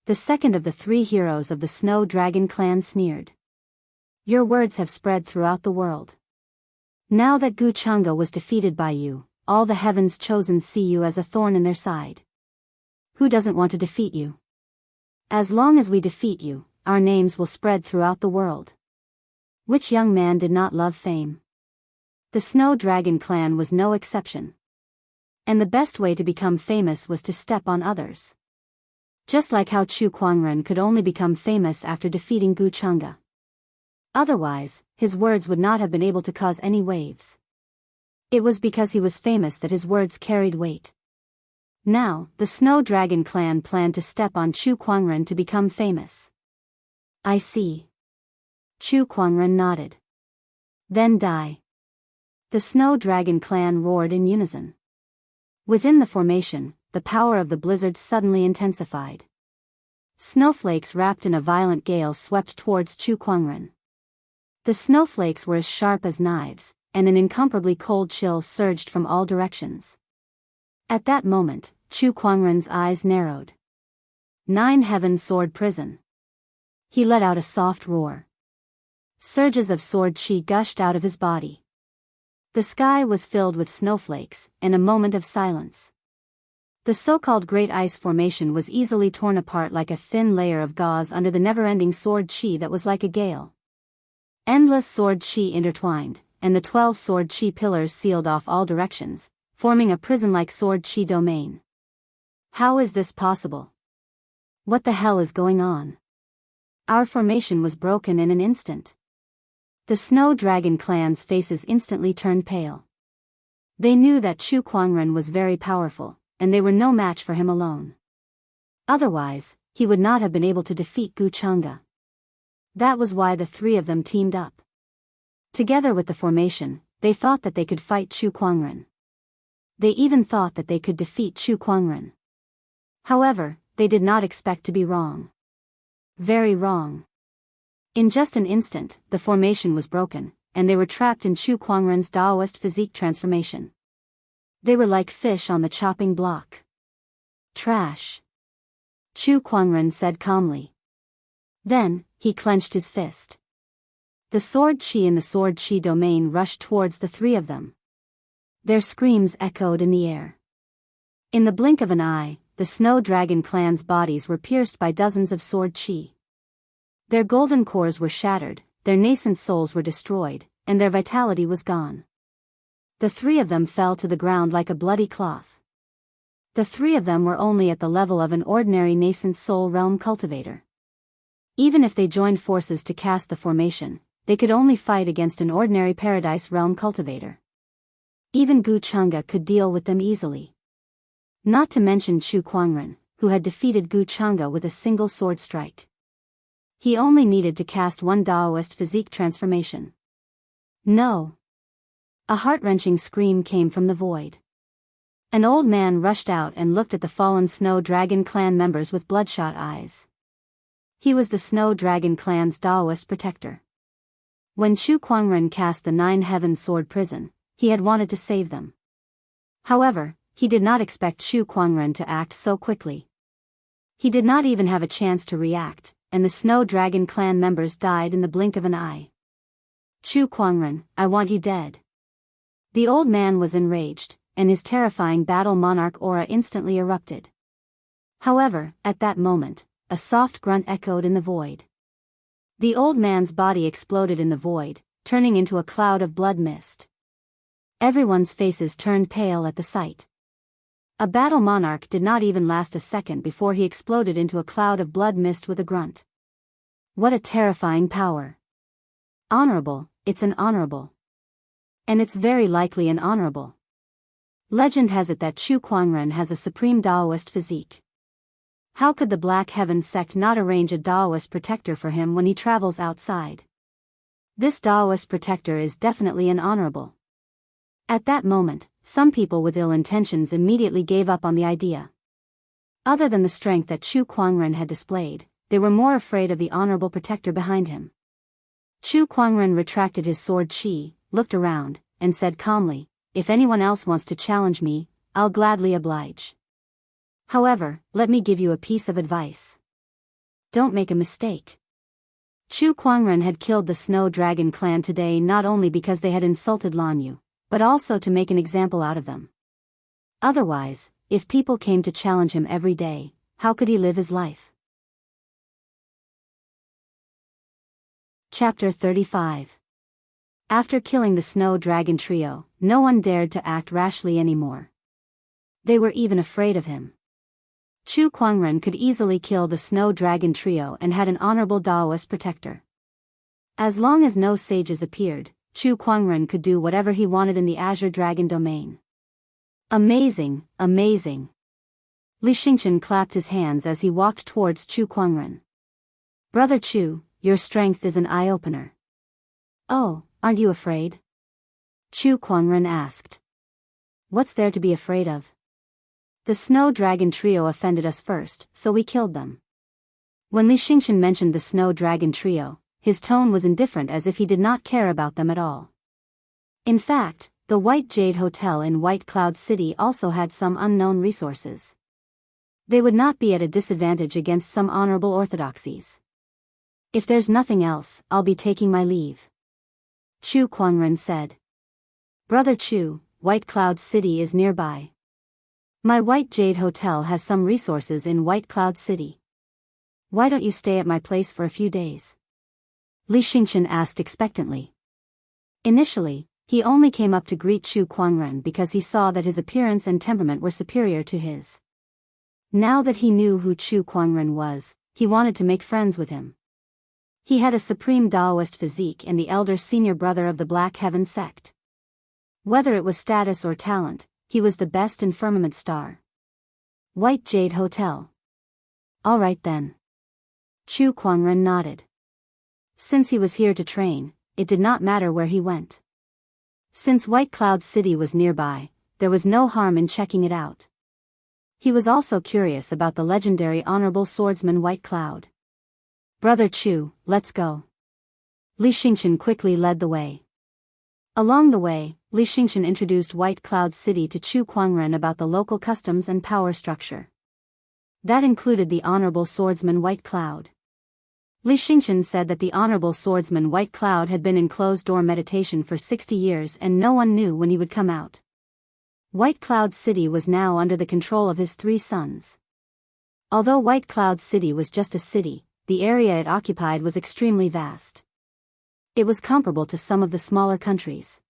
The second of the three heroes of the Snow Dragon clan sneered. Your words have spread throughout the world. Now that Guchanga was defeated by you, all the heavens chosen see you as a thorn in their side. Who doesn't want to defeat you? As long as we defeat you, our names will spread throughout the world. Which young man did not love fame? The Snow Dragon clan was no exception. And the best way to become famous was to step on others. Just like how Chu Kuangren could only become famous after defeating Guchanga. Otherwise, his words would not have been able to cause any waves. It was because he was famous that his words carried weight. Now, the Snow Dragon clan planned to step on Chu Kuangren to become famous. I see. Chu Kuangren nodded. Then die. The Snow Dragon clan roared in unison. Within the formation, the power of the blizzard suddenly intensified. Snowflakes wrapped in a violent gale swept towards Chu Kuangren. The snowflakes were as sharp as knives, and an incomparably cold chill surged from all directions. At that moment, Chu Kuangren's eyes narrowed. 9 Heaven Sword Prison. He let out a soft roar. Surges of sword chi gushed out of his body. The sky was filled with snowflakes, and a moment of silence. The so-called Great Ice Formation was easily torn apart like a thin layer of gauze under the never-ending sword chi that was like a gale. Endless sword chi intertwined, and the 12 sword chi pillars sealed off all directions, forming a prison-like sword chi domain. How is this possible? What the hell is going on? Our formation was broken in an instant. The Snow Dragon clan's faces instantly turned pale. They knew that Chu Kuangren was very powerful, and they were no match for him alone. Otherwise, he would not have been able to defeat Guchanga. That was why the three of them teamed up. Together with the formation, they thought that they could fight Chu Kuangren. They even thought that they could defeat Chu Kuangren. However, they did not expect to be wrong. Very wrong. In just an instant, the formation was broken, and they were trapped in Chu Kuangren's Daoist physique transformation. They were like fish on the chopping block. Trash. Chu Kuangren said calmly. Then, he clenched his fist. The sword chi in the sword chi domain rushed towards the three of them. Their screams echoed in the air. In the blink of an eye, the Snow Dragon clan's bodies were pierced by dozens of sword chi. Their golden cores were shattered, their nascent souls were destroyed, and their vitality was gone. The three of them fell to the ground like a bloody cloth. The three of them were only at the level of an ordinary nascent soul realm cultivator. Even if they joined forces to cast the formation, they could only fight against an ordinary paradise realm cultivator. Even Gu Chang'e could deal with them easily. Not to mention Chu Kuangren, who had defeated Gu Chang'e with a single sword strike. He only needed to cast one Daoist physique transformation. No! A heart-wrenching scream came from the void. An old man rushed out and looked at the fallen Snow Dragon clan members with bloodshot eyes. He was the Snow Dragon clan's Daoist protector. When Chu Kuangren cast the Nine Heavens Sword Prison, he had wanted to save them. However, he did not expect Chu Kuangren to act so quickly. He did not even have a chance to react, and the Snow Dragon clan members died in the blink of an eye. Chu Kuangren, I want you dead. The old man was enraged, and his terrifying battle monarch aura instantly erupted. However, at that moment, a soft grunt echoed in the void. The old man's body exploded in the void, turning into a cloud of blood mist. Everyone's faces turned pale at the sight. A battle monarch did not even last a second before he exploded into a cloud of blood mist with a grunt. What a terrifying power. Honorable, it's an honorable. And it's very likely an honorable. Legend has it that Chu Kuangren has a supreme Daoist physique. How could the Black Heaven sect not arrange a Daoist protector for him when he travels outside? This Daoist protector is definitely an honorable. At that moment, some people with ill intentions immediately gave up on the idea. Other than the strength that Chu Kuangren had displayed, they were more afraid of the honorable protector behind him. Chu Kuangren retracted his sword chi, looked around, and said calmly, if anyone else wants to challenge me, I'll gladly oblige. However, let me give you a piece of advice. Don't make a mistake. Chu Kuangren had killed the Snow Dragon clan today not only because they had insulted Lan Yu, but also to make an example out of them. Otherwise, if people came to challenge him every day, how could he live his life? Chapter 35. After killing the Snow Dragon trio, no one dared to act rashly anymore. They were even afraid of him. Chu Kuangren could easily kill the Snow Dragon trio and had an honorable Daoist protector. As long as no sages appeared, Chu Kuangren could do whatever he wanted in the Azure Dragon domain. Amazing, amazing. Li Xingqian clapped his hands as he walked towards Chu Kuangren. Brother Chu, your strength is an eye-opener. Oh, aren't you afraid? Chu Kuangren asked. What's there to be afraid of? The Snow Dragon trio offended us first, so we killed them. When Li Xingqian mentioned the Snow Dragon trio, his tone was indifferent as if he did not care about them at all. In fact, the White Jade Hotel in White Cloud City also had some unknown resources. They would not be at a disadvantage against some honorable orthodoxies. If there's nothing else, I'll be taking my leave. Chu Kuangren said. Brother Chu, White Cloud City is nearby. My White Jade Hotel has some resources in White Cloud City. Why don't you stay at my place for a few days? Li Xingqian asked expectantly. Initially, he only came up to greet Chu Kuangren because he saw that his appearance and temperament were superior to his. Now that he knew who Chu Kuangren was, he wanted to make friends with him. He had a supreme Daoist physique and the elder senior brother of the Black Heaven sect. Whether it was status or talent, he was the best in Firmament Star. White Jade Hotel. All right then. Chu Kuangren nodded. Since he was here to train, it did not matter where he went. Since White Cloud City was nearby, there was no harm in checking it out. He was also curious about the legendary honorable swordsman White Cloud. Brother Chu, let's go. Li Xingqian quickly led the way. Along the way, Li Xingqian introduced White Cloud City to Chu Kuangren about the local customs and power structure. That included the honorable swordsman White Cloud. Li Xingqian said that the honorable swordsman White Cloud had been in closed-door meditation for 60 years and no one knew when he would come out. White Cloud City was now under the control of his 3 sons. Although White Cloud City was just a city, the area it occupied was extremely vast. It was comparable to some of the smaller countries.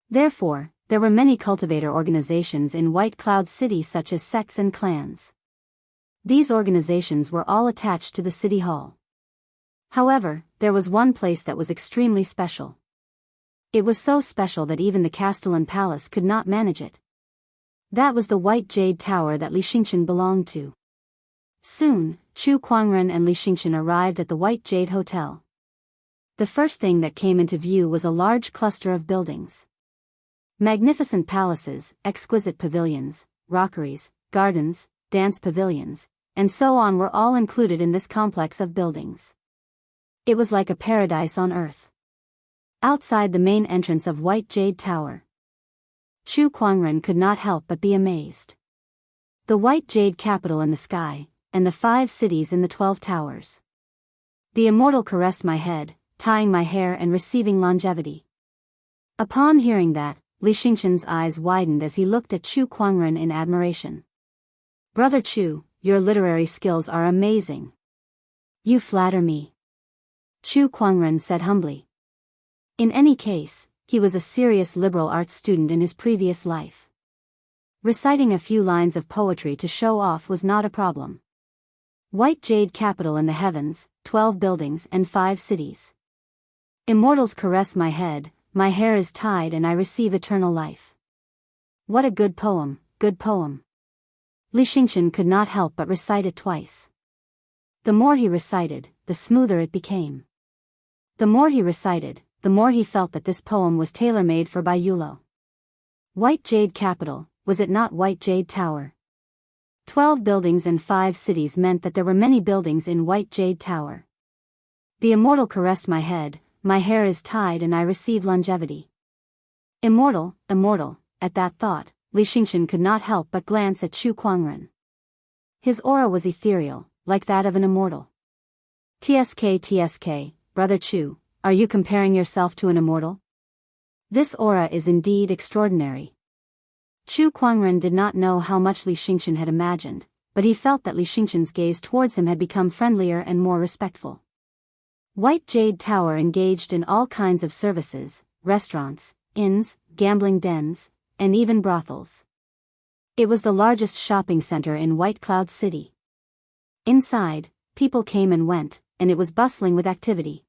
Therefore, there were many cultivator organizations in White Cloud City, such as sects and clans. These organizations were all attached to the city hall. However, there was one place that was extremely special. It was so special that even the Castellan Palace could not manage it. That was the White Jade Tower that Li Xingqian belonged to. Soon, Chu Kuangren and Li Xingqian arrived at the White Jade Hotel. The first thing that came into view was a large cluster of buildings. Magnificent palaces, exquisite pavilions, rockeries, gardens, dance pavilions, and so on were all included in this complex of buildings. It was like a paradise on earth. Outside the main entrance of White Jade Tower, Chu Kuangren could not help but be amazed. The White Jade capital in the sky, and the 5 cities in the 12 towers. The immortal caressed my head, tying my hair and receiving longevity. Upon hearing that, Li Xingqian's eyes widened as he looked at Chu Kuangren in admiration. Brother Chu, your literary skills are amazing. You flatter me. Chu Kuangren said humbly. In any case, he was a serious liberal arts student in his previous life. Reciting a few lines of poetry to show off was not a problem. White Jade capital in the heavens, 12 buildings and 5 cities. Immortals caress my head, my hair is tied and I receive eternal life. What a good poem, good poem. Li Xingqian could not help but recite it twice. The more he recited, the smoother it became. The more he recited, the more he felt that this poem was tailor-made for Bai Yulo. White Jade capital, was it not White Jade Tower? 12 buildings and 5 cities meant that there were many buildings in White Jade Tower. The immortal caressed my head, my hair is tied and I receive longevity. Immortal, immortal, at that thought, Li Xingqian could not help but glance at Chu Kuangren. His aura was ethereal, like that of an immortal. TSK, Brother Chu, are you comparing yourself to an immortal? This aura is indeed extraordinary. Chu Kuangren did not know how much Li Xingqian had imagined, but he felt that Li Xingqian's gaze towards him had become friendlier and more respectful. White Jade Tower engaged in all kinds of services, restaurants, inns, gambling dens, and even brothels. It was the largest shopping center in White Cloud City. Inside, people came and went, and it was bustling with activity.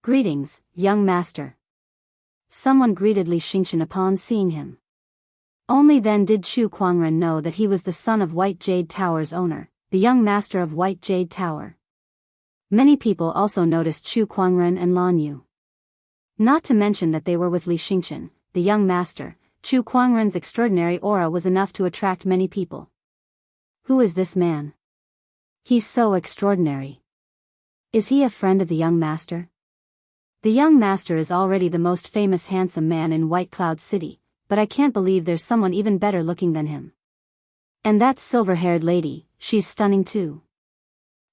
Greetings, young master. Someone greeted Li Xingqian upon seeing him. Only then did Chu Kuangren know that he was the son of White Jade Tower's owner, the young master of White Jade Tower. Many people also noticed Chu Kuangren and Lan Yu. Not to mention that they were with Li Xingqian, the young master. Chu Kuangren's extraordinary aura was enough to attract many people. Who is this man? He's so extraordinary. Is he a friend of the young master? The young master is already the most famous handsome man in White Cloud City, but I can't believe there's someone even better looking than him. And that silver-haired lady, she's stunning too.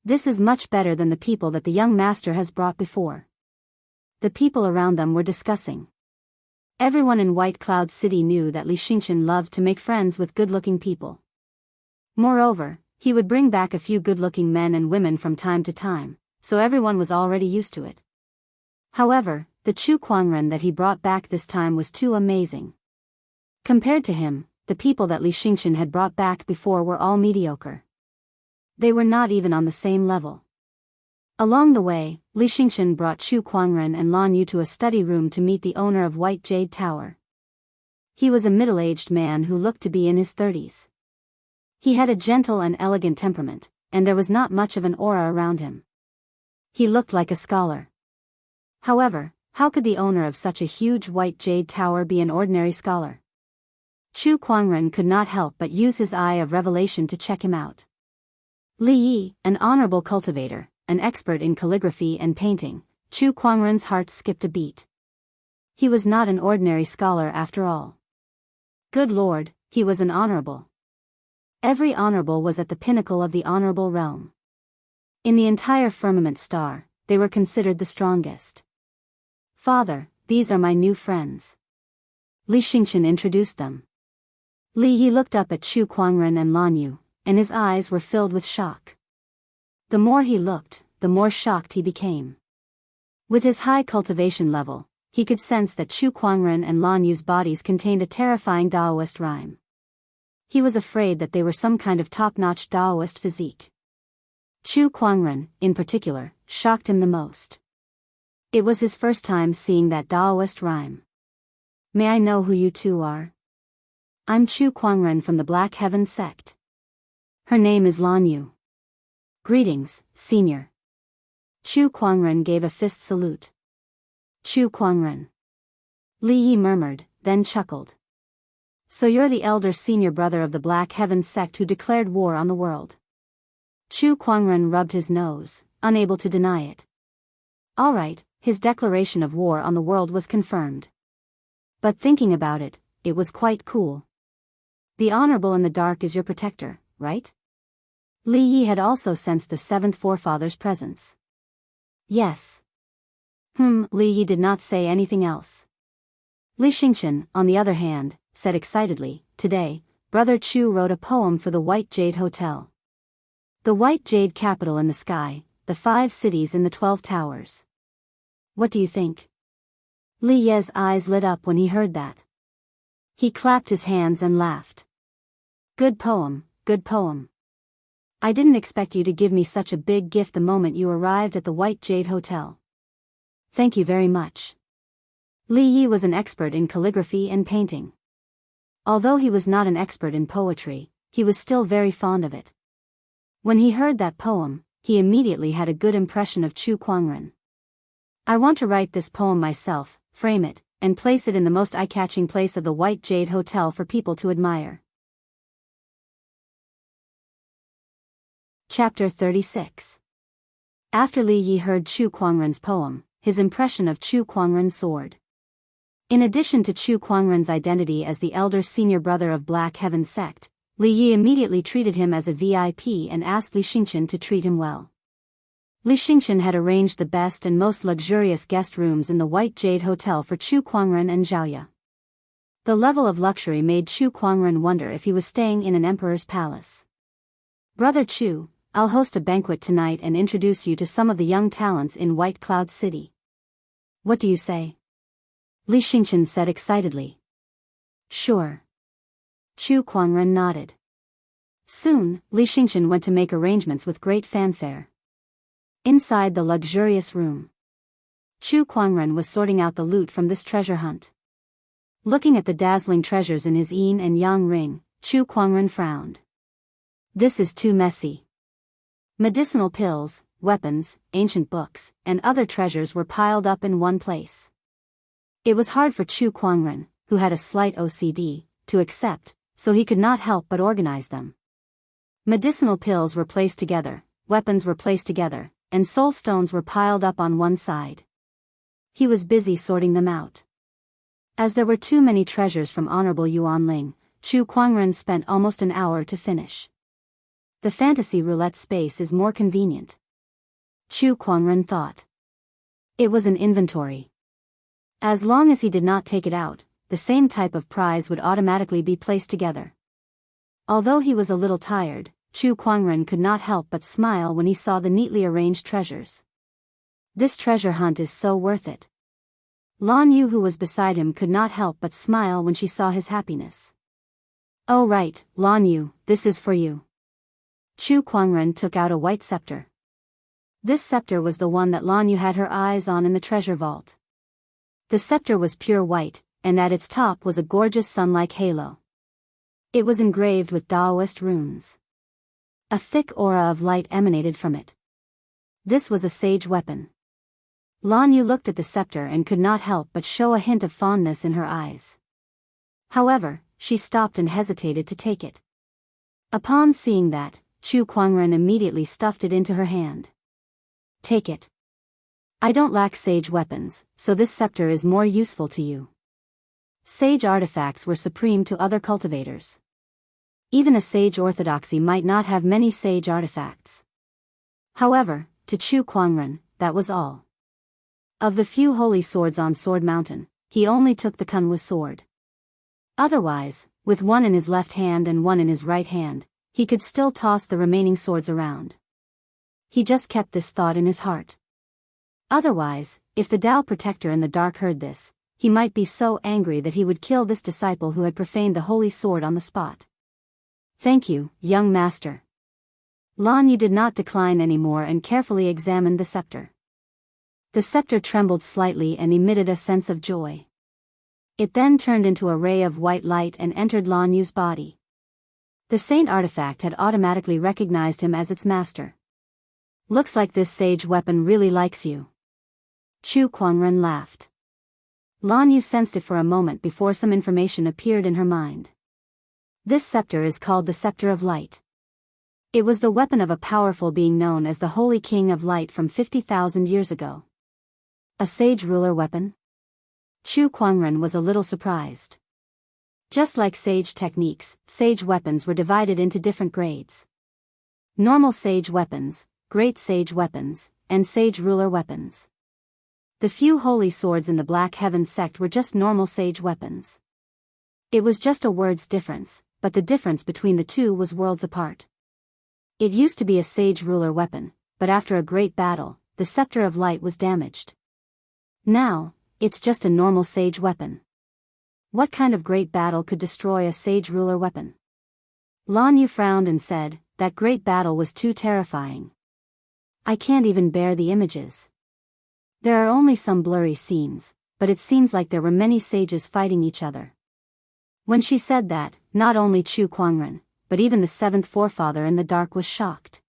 This is much better than the people that the young master has brought before. The people around them were discussing. Everyone in White Cloud City knew that Li Xingqian loved to make friends with good-looking people. Moreover, he would bring back a few good-looking men and women from time to time, so everyone was already used to it. However, the Chu Kuangren that he brought back this time was too amazing. Compared to him, the people that Li Xingqian had brought back before were all mediocre. They were not even on the same level. Along the way, Li Xingqian brought Chu Kuangren and Lan Yu to a study room to meet the owner of White Jade Tower. He was a middle-aged man who looked to be in his 30s. He had a gentle and elegant temperament, and there was not much of an aura around him. He looked like a scholar. However, how could the owner of such a huge White Jade Tower be an ordinary scholar? Chu Kuangren could not help but use his eye of revelation to check him out. Li Yi, an honorable cultivator, an expert in calligraphy and painting, Chu Kuangren's heart skipped a beat. He was not an ordinary scholar after all. Good Lord, he was an honorable. Every honorable was at the pinnacle of the honorable realm. In the entire firmament star, they were considered the strongest. Father, these are my new friends. Li Xingqian introduced them. Li Yi looked up at Chu Kuangren and Lan Yu, and his eyes were filled with shock. The more he looked, the more shocked he became. With his high cultivation level, he could sense that Chu Kuangren and Lan Yu's bodies contained a terrifying Daoist rhyme. He was afraid that they were some kind of top-notch Daoist physique. Chu Kuangren, in particular, shocked him the most. It was his first time seeing that Daoist rhyme. "May I know who you two are?" "I'm Chu Kuangren from the Black Heaven sect." "Her name is Lan Yu." "Greetings, senior." Chu Kuangren gave a fist salute. "Chu Kuangren." Li Yi murmured, then chuckled. "So you're the elder senior brother of the Black Heaven sect who declared war on the world." Chu Kuangren rubbed his nose, unable to deny it. All right, his declaration of war on the world was confirmed. But thinking about it, it was quite cool. The honorable in the dark is your protector, right? Li Yi had also sensed the seventh forefather's presence. Yes. Li Yi did not say anything else. Li Xingqian, on the other hand, said excitedly, "Today, Brother Chu wrote a poem for the White Jade Hotel. The White Jade capital in the sky, the 5 cities in the 12 towers. What do you think?" Li Ye's eyes lit up when he heard that. He clapped his hands and laughed. Good poem, good poem. I didn't expect you to give me such a big gift the moment you arrived at the White Jade Hotel. Thank you very much." Li Yi was an expert in calligraphy and painting. Although he was not an expert in poetry, he was still very fond of it. When he heard that poem, he immediately had a good impression of Chu Kuangren. "I want to write this poem myself, frame it, and place it in the most eye-catching place of the White Jade Hotel for people to admire." Chapter 36. After Li Yi heard Chu Kuangren's poem, his impression of Chu Kuangren soared. In addition to Chu Kuangren's identity as the elder senior brother of Black Heaven sect, Li Yi immediately treated him as a VIP and asked Li Xingqian to treat him well. Li Xingqian had arranged the best and most luxurious guest rooms in the White Jade Hotel for Chu Kuangren and Zhaoya. The level of luxury made Chu Kuangren wonder if he was staying in an emperor's palace. "Brother Chu, I'll host a banquet tonight and introduce you to some of the young talents in White Cloud City. What do you say?" Li Xingqian said excitedly. "Sure." Chu Kuangren nodded. Soon, Li Xingqian went to make arrangements with great fanfare. Inside the luxurious room, Chu Kuangren was sorting out the loot from this treasure hunt. Looking at the dazzling treasures in his yin and yang ring, Chu Kuangren frowned. "This is too messy." Medicinal pills, weapons, ancient books, and other treasures were piled up in one place. It was hard for Chu Kuangren, who had a slight OCD, to accept, so he could not help but organize them. Medicinal pills were placed together, weapons were placed together, and soul stones were piled up on one side. He was busy sorting them out. As there were too many treasures from Honorable Yuan Ling, Chu Kuangren spent almost an hour to finish. The fantasy roulette space is more convenient, Chu Kuangren thought. It was an inventory. As long as he did not take it out, the same type of prize would automatically be placed together. Although he was a little tired, Chu Kuangren could not help but smile when he saw the neatly arranged treasures. This treasure hunt is so worth it. Lan Yu, who was beside him, could not help but smile when she saw his happiness. "Oh right, Lan Yu, this is for you." Chu Kuangren took out a white scepter. This scepter was the one that Lan Yu had her eyes on in the treasure vault. The scepter was pure white, and at its top was a gorgeous sun-like halo. It was engraved with Daoist runes. A thick aura of light emanated from it. This was a sage weapon. Lan Yu looked at the scepter and could not help but show a hint of fondness in her eyes. However, she stopped and hesitated to take it. Upon seeing that, Chu Kuangren immediately stuffed it into her hand. "Take it. I don't lack sage weapons, so this scepter is more useful to you." Sage artifacts were supreme to other cultivators. Even a sage orthodoxy might not have many sage artifacts. However, to Chu Kuangren, that was all. Of the few holy swords on Sword Mountain, he only took the Kunwu sword. Otherwise, with one in his left hand and one in his right hand, he could still toss the remaining swords around. He just kept this thought in his heart. Otherwise, if the Tao protector in the dark heard this, he might be so angry that he would kill this disciple who had profaned the holy sword on the spot. Thank you, young master. Lan Yu did not decline anymore and carefully examined the scepter. The scepter trembled slightly and emitted a sense of joy. It then turned into a ray of white light and entered Lan Yu's body. The saint artifact had automatically recognized him as its master. Looks like this sage weapon really likes you. Chu Kuangren laughed. Lan Yu sensed it for a moment before some information appeared in her mind. This scepter is called the Scepter of Light. It was the weapon of a powerful being known as the Holy King of Light from 50,000 years ago. A sage ruler weapon? Chu Kuangren was a little surprised. Just like sage techniques, sage weapons were divided into different grades. Normal sage weapons, great sage weapons, and sage ruler weapons. The few holy swords in the Black Heaven sect were just normal sage weapons. It was just a word's difference, but the difference between the two was worlds apart. It used to be a sage ruler weapon, but after a great battle, the Scepter of Light was damaged. Now, it's just a normal sage weapon. What kind of great battle could destroy a sage ruler weapon? Lan Yu frowned and said, that great battle was too terrifying. I can't even bear the images. There are only some blurry scenes, but it seems like there were many sages fighting each other. When she said that, not only Chu Kuangren, but even the seventh forefather in the dark was shocked.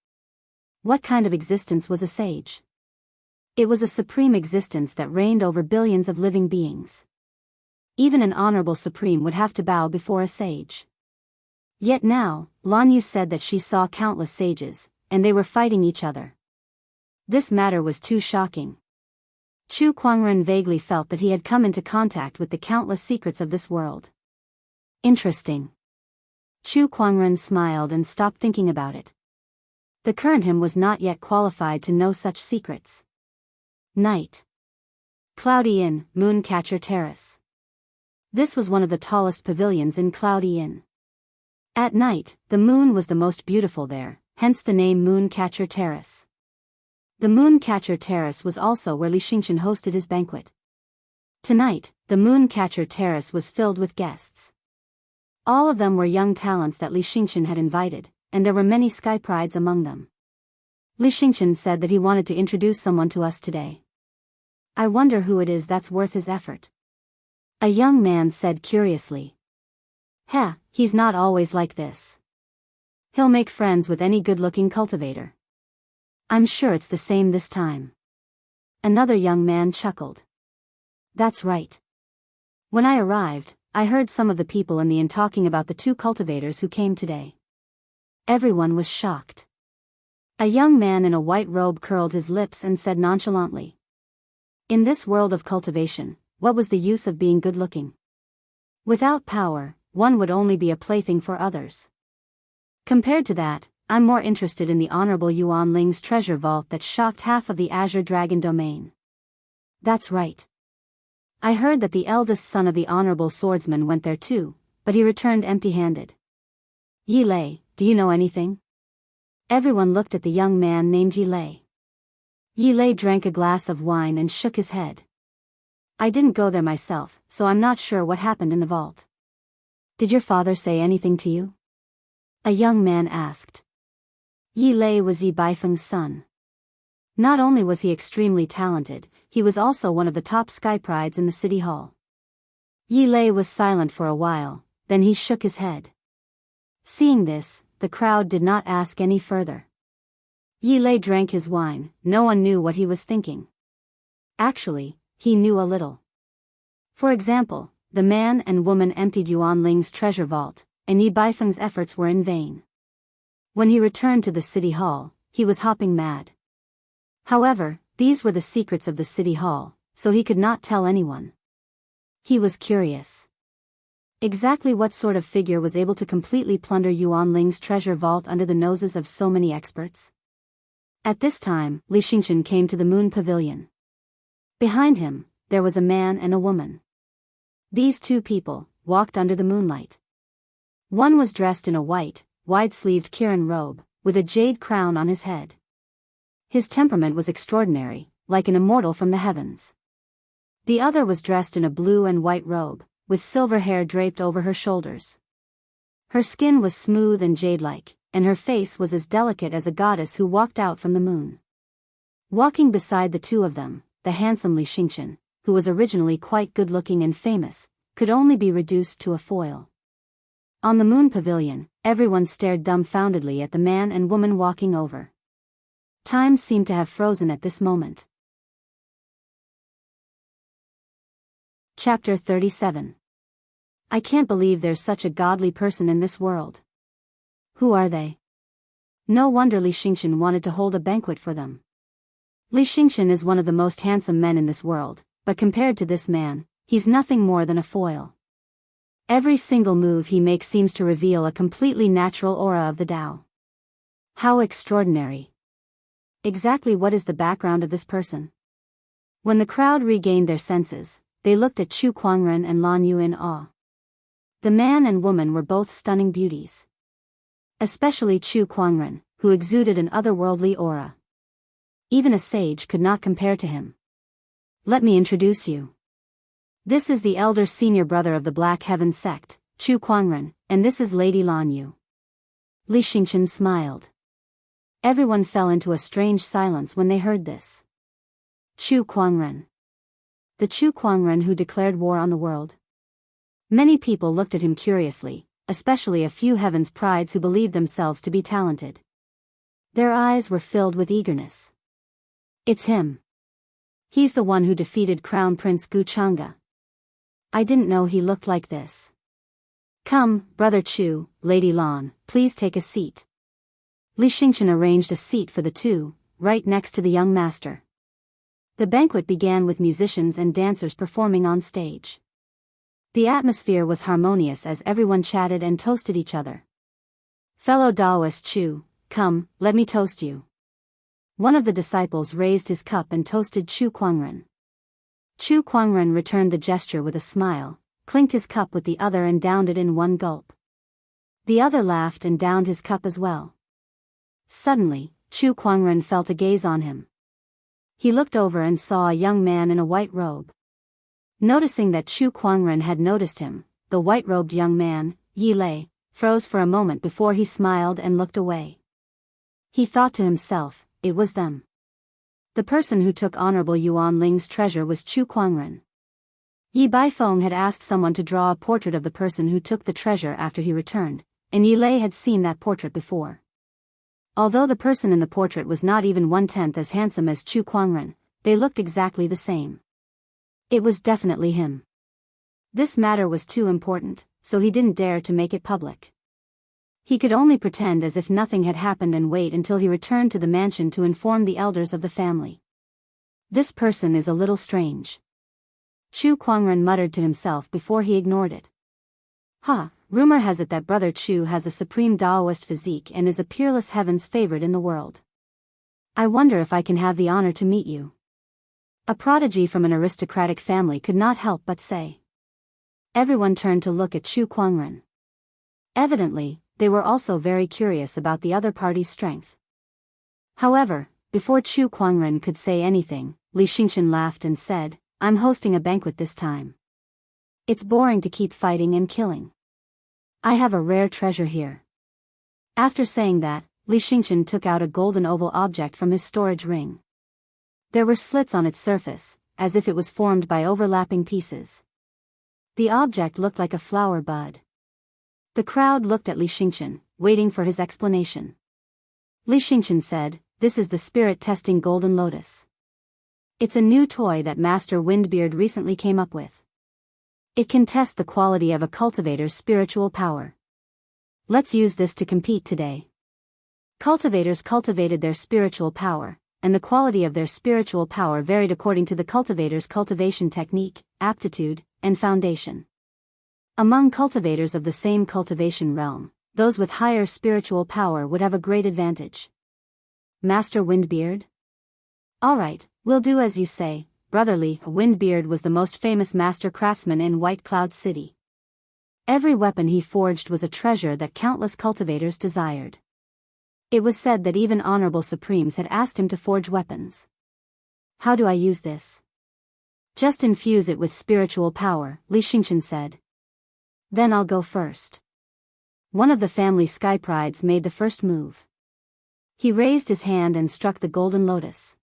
What kind of existence was a sage? It was a supreme existence that reigned over billions of living beings. Even an honorable supreme would have to bow before a sage. Yet now, Lan Yu said that she saw countless sages, and they were fighting each other. This matter was too shocking. Chu Kuangren vaguely felt that he had come into contact with the countless secrets of this world. Interesting. Chu Kuangren smiled and stopped thinking about it. The current him was not yet qualified to know such secrets. Night. Cloudy Inn, Mooncatcher Terrace. This was one of the tallest pavilions in Cloudy Inn. At night, the moon was the most beautiful there, hence the name Mooncatcher Terrace. The Mooncatcher Terrace was also where Li Xingqian hosted his banquet. Tonight, the Mooncatcher Terrace was filled with guests. All of them were young talents that Li Xingqian had invited, and there were many sky prides among them. Li Xingqian said that he wanted to introduce someone to us today. I wonder who it is that's worth his effort. A young man said curiously. He's not always like this. He'll make friends with any good-looking cultivator. I'm sure it's the same this time. Another young man chuckled. That's right. When I arrived, I heard some of the people in the inn talking about the two cultivators who came today. Everyone was shocked. A young man in a white robe curled his lips and said nonchalantly. In this world of cultivation, what was the use of being good-looking? Without power, one would only be a plaything for others. Compared to that, I'm more interested in the Honorable Yuan Ling's treasure vault that shocked half of the Azure Dragon domain. That's right. I heard that the eldest son of the Honorable Swordsman went there too, but he returned empty-handed. Yi Lei, do you know anything? Everyone looked at the young man named Yi Lei. Yi Lei drank a glass of wine and shook his head. I didn't go there myself, so I'm not sure what happened in the vault. Did your father say anything to you? A young man asked. Yi Lei was Yi Baifeng's son. Not only was he extremely talented, he was also one of the top sky prides in the city hall. Yi Lei was silent for a while, then he shook his head. Seeing this, the crowd did not ask any further. Yi Lei drank his wine, no one knew what he was thinking. Actually, he knew a little. For example, the man and woman emptied Yuan Ling's treasure vault, and Yi Baifeng's efforts were in vain. When he returned to the city hall, he was hopping mad. However, these were the secrets of the city hall, so he could not tell anyone. He was curious. Exactly what sort of figure was able to completely plunder Yuan Ling's treasure vault under the noses of so many experts? At this time, Li Xingqian came to the moon pavilion. Behind him, there was a man and a woman. These two people walked under the moonlight. One was dressed in a white, wide-sleeved Kirin robe, with a jade crown on his head. His temperament was extraordinary, like an immortal from the heavens. The other was dressed in a blue and white robe, with silver hair draped over her shoulders. Her skin was smooth and jade-like, and her face was as delicate as a goddess who walked out from the moon. Walking beside the two of them, the handsome Li Xianxia, who was originally quite good-looking and famous, could only be reduced to a foil. On the moon pavilion, everyone stared dumbfoundedly at the man and woman walking over. Time seemed to have frozen at this moment. Chapter 37. I can't believe there's such a godly person in this world. Who are they? No wonder Li Xianxia wanted to hold a banquet for them. Li Xianxia is one of the most handsome men in this world, but compared to this man, he's nothing more than a foil. Every single move he makes seems to reveal a completely natural aura of the Tao. How extraordinary. Exactly what is the background of this person? When the crowd regained their senses, they looked at Chu Kuangren and Lan Yu in awe. The man and woman were both stunning beauties. Especially Chu Kuangren, who exuded an otherworldly aura. Even a sage could not compare to him. Let me introduce you. This is the elder senior brother of the Black Heaven sect, Chu Kuangren, and this is Lady Lan Yu. Li Xianxia smiled. Everyone fell into a strange silence when they heard this. Chu Kuangren. The Chu Kuangren who declared war on the world. Many people looked at him curiously, especially a few heaven's prides who believed themselves to be talented. Their eyes were filled with eagerness. It's him. He's the one who defeated Crown Prince Guchanga. I didn't know he looked like this. Come, Brother Chu, Lady Lan, please take a seat. Li Xianxia arranged a seat for the two, right next to the young master. The banquet began with musicians and dancers performing on stage. The atmosphere was harmonious as everyone chatted and toasted each other. Fellow Daoist Chu, come, let me toast you. One of the disciples raised his cup and toasted Chu Kuangren. Chu Kuangren returned the gesture with a smile, clinked his cup with the other and downed it in one gulp. The other laughed and downed his cup as well. Suddenly, Chu Kuangren felt a gaze on him. He looked over and saw a young man in a white robe. Noticing that Chu Kuangren had noticed him, the white-robed young man, Yi Lei, froze for a moment before he smiled and looked away. He thought to himself, it was them. The person who took Honorable Yuan Ling's treasure was Chu Kuangren. Yi Baifeng had asked someone to draw a portrait of the person who took the treasure after he returned, and Yi Lei had seen that portrait before. Although the person in the portrait was not even 1/10 as handsome as Chu Kuangren, they looked exactly the same. It was definitely him. This matter was too important, so he didn't dare to make it public. He could only pretend as if nothing had happened and wait until he returned to the mansion to inform the elders of the family. This person is a little strange. Chu Kuangren muttered to himself before he ignored it. Rumor has it that Brother Chu has a supreme Daoist physique and is a peerless heaven's favorite in the world. I wonder if I can have the honor to meet you. A prodigy from an aristocratic family could not help but say. Everyone turned to look at Chu Kuangren. Evidently, they were also very curious about the other party's strength. However, before Chu Kuangren could say anything, Li Xianxia laughed and said, I'm hosting a banquet this time. It's boring to keep fighting and killing. I have a rare treasure here. After saying that, Li Xianxia took out a golden oval object from his storage ring. There were slits on its surface, as if it was formed by overlapping pieces. The object looked like a flower bud. The crowd looked at Li Xianxia, waiting for his explanation. Li Xianxia said, this is the spirit-testing golden lotus. It's a new toy that Master Windbeard recently came up with. It can test the quality of a cultivator's spiritual power. Let's use this to compete today. Cultivators cultivated their spiritual power, and the quality of their spiritual power varied according to the cultivator's cultivation technique, aptitude, and foundation. Among cultivators of the same cultivation realm, those with higher spiritual power would have a great advantage. Master Windbeard? Alright, we'll do as you say. Brotherly, Windbeard was the most famous master craftsman in White Cloud City. Every weapon he forged was a treasure that countless cultivators desired. It was said that even honorable supremes had asked him to forge weapons. How do I use this? Just infuse it with spiritual power, Li Xingqian said. Then I'll go first. One of the family sky prides made the first move. He raised his hand and struck the golden lotus.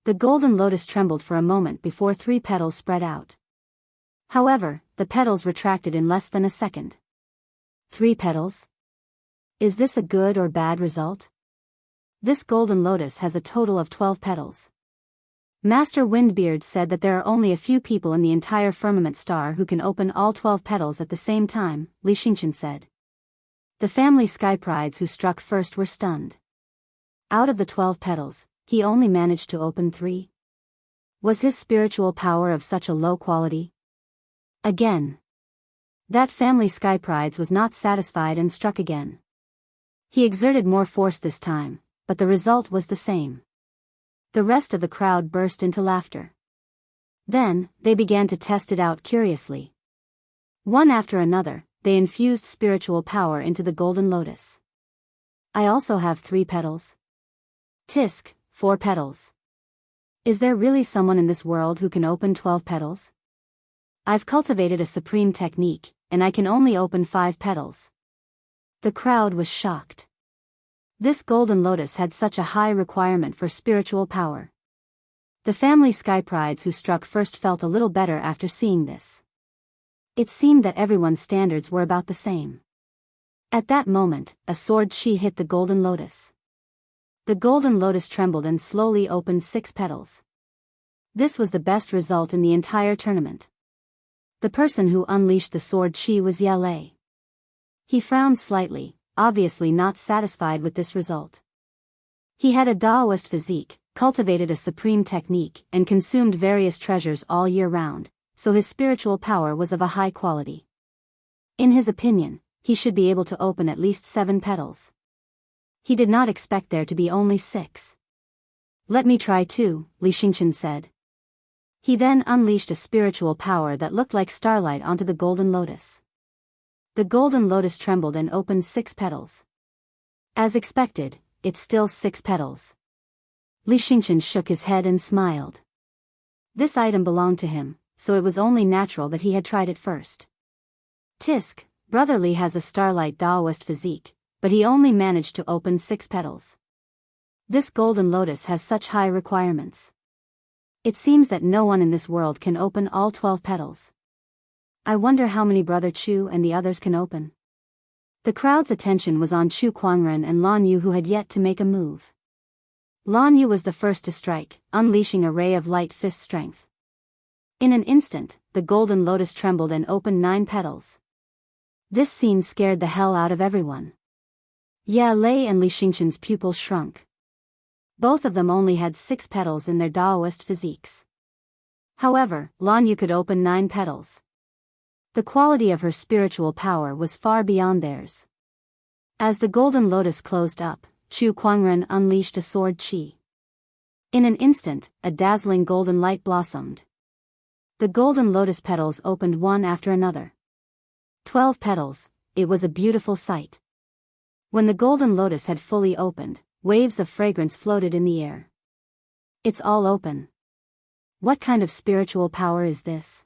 The golden lotus trembled for a moment before 3 petals spread out. However, the petals retracted in less than a second. 3 petals? Is this a good or bad result? This golden lotus has a total of 12 petals. Master Windbeard said that there are only a few people in the entire firmament star who can open all 12 petals at the same time, Li Xingqian said. The family sky prides who struck first were stunned. Out of the 12 petals, he only managed to open 3. Was his spiritual power of such a low quality? Again. That family sky prides was not satisfied and struck again. He exerted more force this time, but the result was the same. The rest of the crowd burst into laughter. Then, they began to test it out curiously. One after another, they infused spiritual power into the golden lotus. I also have 3 petals. Tisk, 4 petals. Is there really someone in this world who can open 12 petals? I've cultivated a supreme technique, and I can only open 5 petals. The crowd was shocked. This golden lotus had such a high requirement for spiritual power. The family sky prides who struck first felt a little better after seeing this. It seemed that everyone's standards were about the same. At that moment, a sword chi hit the golden lotus. The golden lotus trembled and slowly opened 6 petals. This was the best result in the entire tournament. The person who unleashed the sword chi was Ye Lei. He frowned slightly, obviously not satisfied with this result. He had a Daoist physique, cultivated a supreme technique, and consumed various treasures all year round, so his spiritual power was of a high quality. In his opinion, he should be able to open at least 7 petals. He did not expect there to be only 6. Let me try too, Li Xingqian said. He then unleashed a spiritual power that looked like starlight onto the golden lotus. The golden lotus trembled and opened 6 petals. As expected, it's still 6 petals. Li Xingqian shook his head and smiled. This item belonged to him, so it was only natural that he had tried it first. Tisk, Brother Li has a starlight Daoist physique, but he only managed to open 6 petals. This golden lotus has such high requirements. It seems that no one in this world can open all 12 petals. I wonder how many Brother Chu and the others can open. The crowd's attention was on Chu Kuangren and Lan Yu, who had yet to make a move. Lan Yu was the first to strike, unleashing a ray of light fist strength. In an instant, the golden lotus trembled and opened 9 petals. This scene scared the hell out of everyone. Ye Lei and Li Xingqian's pupils shrunk. Both of them only had 6 petals in their Daoist physiques. However, Lan Yu could open 9 petals. The quality of her spiritual power was far beyond theirs. As the golden lotus closed up, Chu Kuangren unleashed a sword chi. In an instant, a dazzling golden light blossomed. The golden lotus petals opened one after another. 12 petals, it was a beautiful sight. When the golden lotus had fully opened, waves of fragrance floated in the air. It's all open. What kind of spiritual power is this?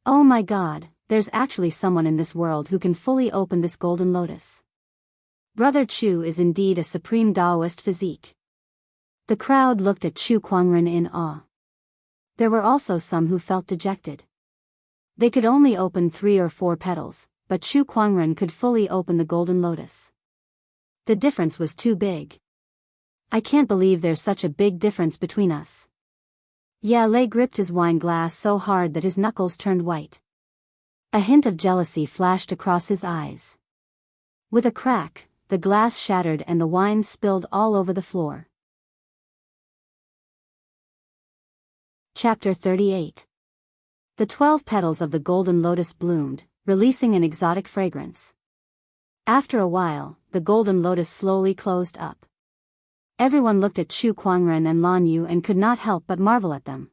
Oh my God, there's actually someone in this world who can fully open this golden lotus. Brother Chu is indeed a supreme Daoist physique. The crowd looked at Chu Kuangren in awe. There were also some who felt dejected. They could only open 3 or 4 petals, but Chu Kuangren could fully open the golden lotus. The difference was too big. I can't believe there's such a big difference between us. Ye Lei gripped his wine glass so hard that his knuckles turned white. A hint of jealousy flashed across his eyes. With a crack, the glass shattered and the wine spilled all over the floor. Chapter 38. The 12 petals of the golden lotus bloomed, releasing an exotic fragrance. After a while, the golden lotus slowly closed up. Everyone looked at Chu Kuangren and Lan Yu and could not help but marvel at them.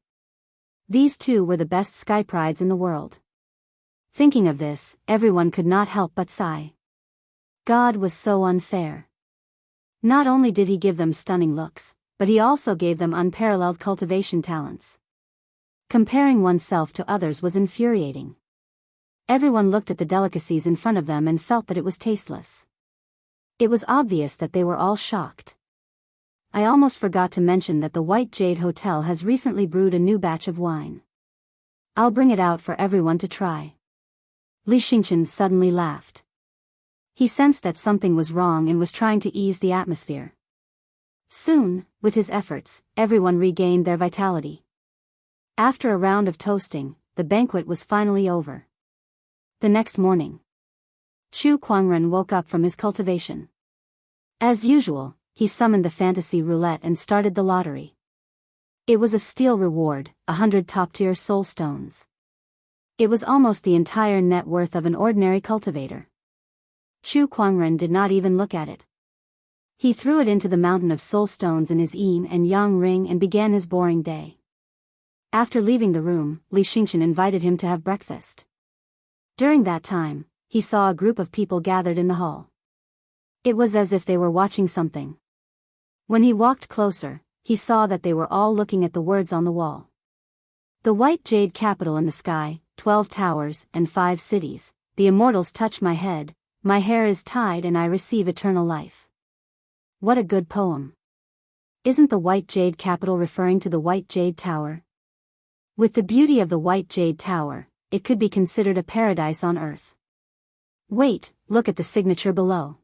These two were the best sky prides in the world. Thinking of this, everyone could not help but sigh. God was so unfair. Not only did he give them stunning looks, but he also gave them unparalleled cultivation talents. Comparing oneself to others was infuriating. Everyone looked at the delicacies in front of them and felt that it was tasteless. It was obvious that they were all shocked. I almost forgot to mention that the White Jade Hotel has recently brewed a new batch of wine. I'll bring it out for everyone to try. Li Xingqian suddenly laughed. He sensed that something was wrong and was trying to ease the atmosphere. Soon, with his efforts, everyone regained their vitality. After a round of toasting, the banquet was finally over. The next morning, Chu Kuangren woke up from his cultivation. As usual, he summoned the fantasy roulette and started the lottery. It was a steal reward, 100 top-tier soul stones. It was almost the entire net worth of an ordinary cultivator. Chu Kuangren did not even look at it. He threw it into the mountain of soul stones in his yin and yang ring and began his boring day. After leaving the room, Li Xingqian invited him to have breakfast. During that time, he saw a group of people gathered in the hall. It was as if they were watching something. When he walked closer, he saw that they were all looking at the words on the wall. The white jade capital in the sky, 12 towers and 5 cities, the immortals touch my head, my hair is tied and I receive eternal life. What a good poem. Isn't the white jade capital referring to the white jade tower? With the beauty of the white jade tower, it could be considered a paradise on earth. Wait, look at the signature below.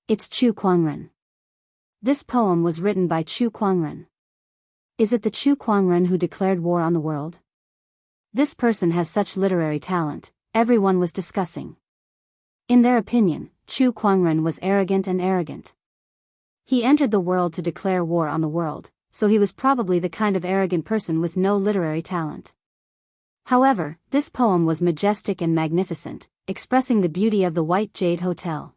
It's Chu Kuangren. This poem was written by Chu Kuangren. Is it the Chu Kuangren who declared war on the world? This person has such literary talent, everyone was discussing. In their opinion, Chu Kuangren was arrogant and arrogant. He entered the world to declare war on the world, so he was probably the kind of arrogant person with no literary talent. However, this poem was majestic and magnificent, expressing the beauty of the White Jade Hotel.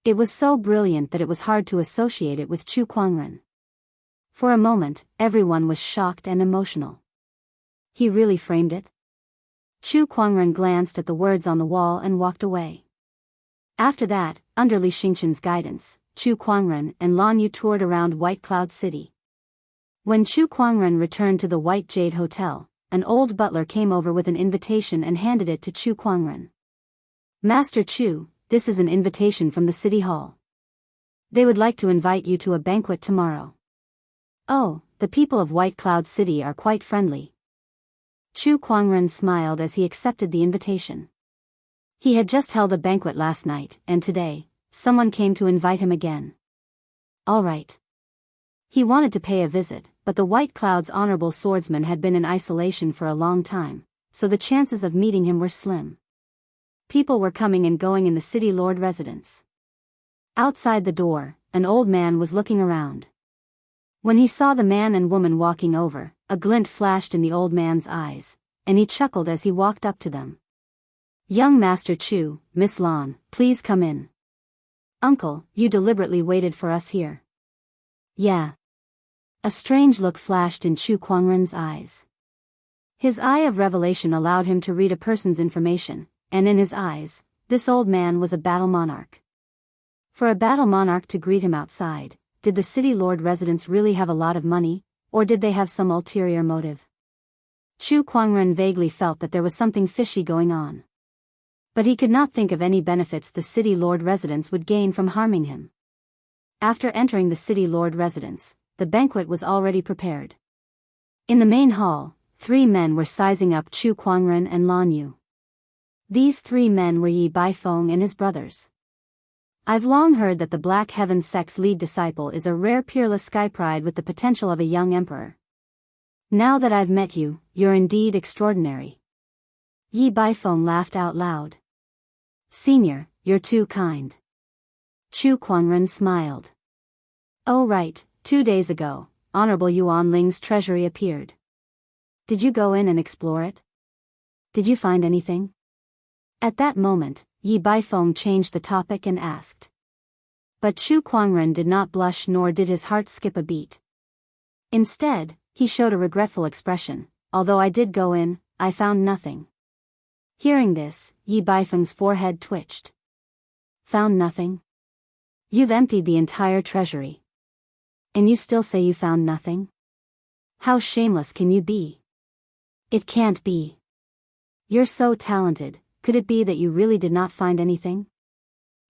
It was so brilliant that it was hard to associate it with Chu Kuangren. For a moment, everyone was shocked and emotional. He really framed it? Chu Kuangren glanced at the words on the wall and walked away. After that, under Li Xingqian's guidance, Chu Kuangren and Lan Yu toured around White Cloud City. When Chu Kuangren returned to the White Jade Hotel, an old butler came over with an invitation and handed it to Chu Kuangren. Master Chu, this is an invitation from the city hall. They would like to invite you to a banquet tomorrow. Oh, the people of White Cloud City are quite friendly. Chu Kuangren smiled as he accepted the invitation. He had just held a banquet last night, and today, someone came to invite him again. All right. He wanted to pay a visit, but the White Cloud's honorable swordsman had been in isolation for a long time, so the chances of meeting him were slim. People were coming and going in the city lord residence. Outside the door, an old man was looking around. When he saw the man and woman walking over, a glint flashed in the old man's eyes, and he chuckled as he walked up to them. Young Master Chu, Miss Lan, please come in. Uncle, you deliberately waited for us here. Yeah. A strange look flashed in Chu Kuangren's eyes. His eye of revelation allowed him to read a person's information, and in his eyes, this old man was a battle monarch. For a battle monarch to greet him outside, did the city lord residents really have a lot of money, or did they have some ulterior motive? Chu Kuangren vaguely felt that there was something fishy going on. But he could not think of any benefits the city lord residents would gain from harming him. After entering the city lord residence, the banquet was already prepared. In the main hall, 3 men were sizing up Chu Kuangren and Lan Yu. These 3 men were Yi Baifeng and his brothers. I've long heard that the Black Heaven sect's lead disciple is a rare peerless sky pride with the potential of a young emperor. Now that I've met you, you're indeed extraordinary. Yi Baifeng laughed out loud. Senior, you're too kind. Chu Kuangren smiled. Oh right, 2 days ago, Honorable Yuan Ling's treasury appeared. Did you go in and explore it? Did you find anything? At that moment, Yi Baifeng changed the topic and asked. But Chu Kuangren did not blush nor did his heart skip a beat. Instead, he showed a regretful expression. Although I did go in, I found nothing. Hearing this, Yi Baifeng's forehead twitched. Found nothing? You've emptied the entire treasury. And you still say you found nothing? How shameless can you be? It can't be. You're so talented, could it be that you really did not find anything?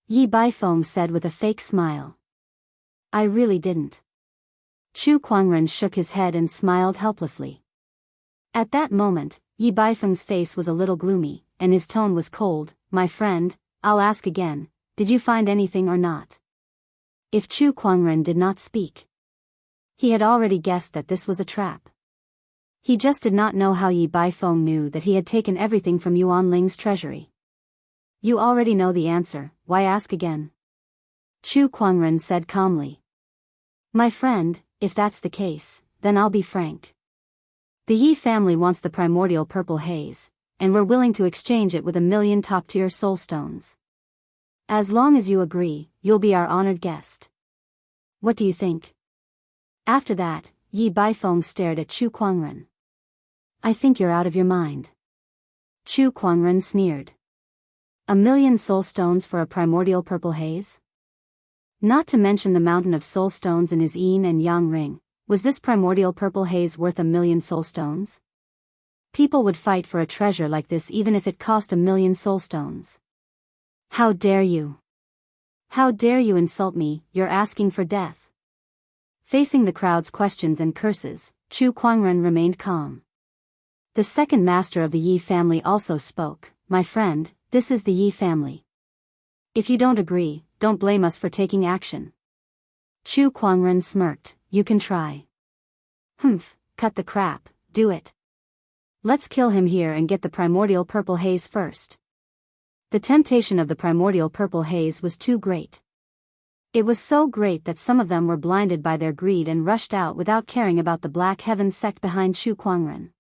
Yi Baifeng said with a fake smile. I really didn't. Chu Kuangren shook his head and smiled helplessly. At that moment, Yi Baifeng's face was a little gloomy, and his tone was cold. My friend, I'll ask again, did you find anything or not? If Chu Kuangren did not speak, he had already guessed that this was a trap. He just did not know how Yi Baifeng knew that he had taken everything from Yuan Ling's treasury. You already know the answer, why ask again? Chu Kuangren said calmly. My friend, if that's the case, then I'll be frank. The Yi family wants the primordial purple haze, and we're willing to exchange it with 1,000,000 top-tier soul stones. As long as you agree, you'll be our honored guest. What do you think? After that, Yi Baifeng stared at Chu Kuangren. I think you're out of your mind. Chu Kuangren sneered. 1,000,000 soul stones for a primordial purple haze? Not to mention the mountain of soul stones in his yin and yang ring, was this primordial purple haze worth 1,000,000 soul stones? People would fight for a treasure like this even if it cost 1,000,000 soul stones. How dare you? How dare you insult me, you're asking for death. Facing the crowd's questions and curses, Chu Kuangren remained calm. The second master of the Yi family also spoke, my friend, this is the Yi family. If you don't agree, don't blame us for taking action. Chu Kuangren smirked, you can try. Humph, cut the crap, do it. Let's kill him here and get the primordial purple haze first. The temptation of the primordial purple haze was too great. It was so great that some of them were blinded by their greed and rushed out without caring about the Black Heaven sect behind Chu Kuangren.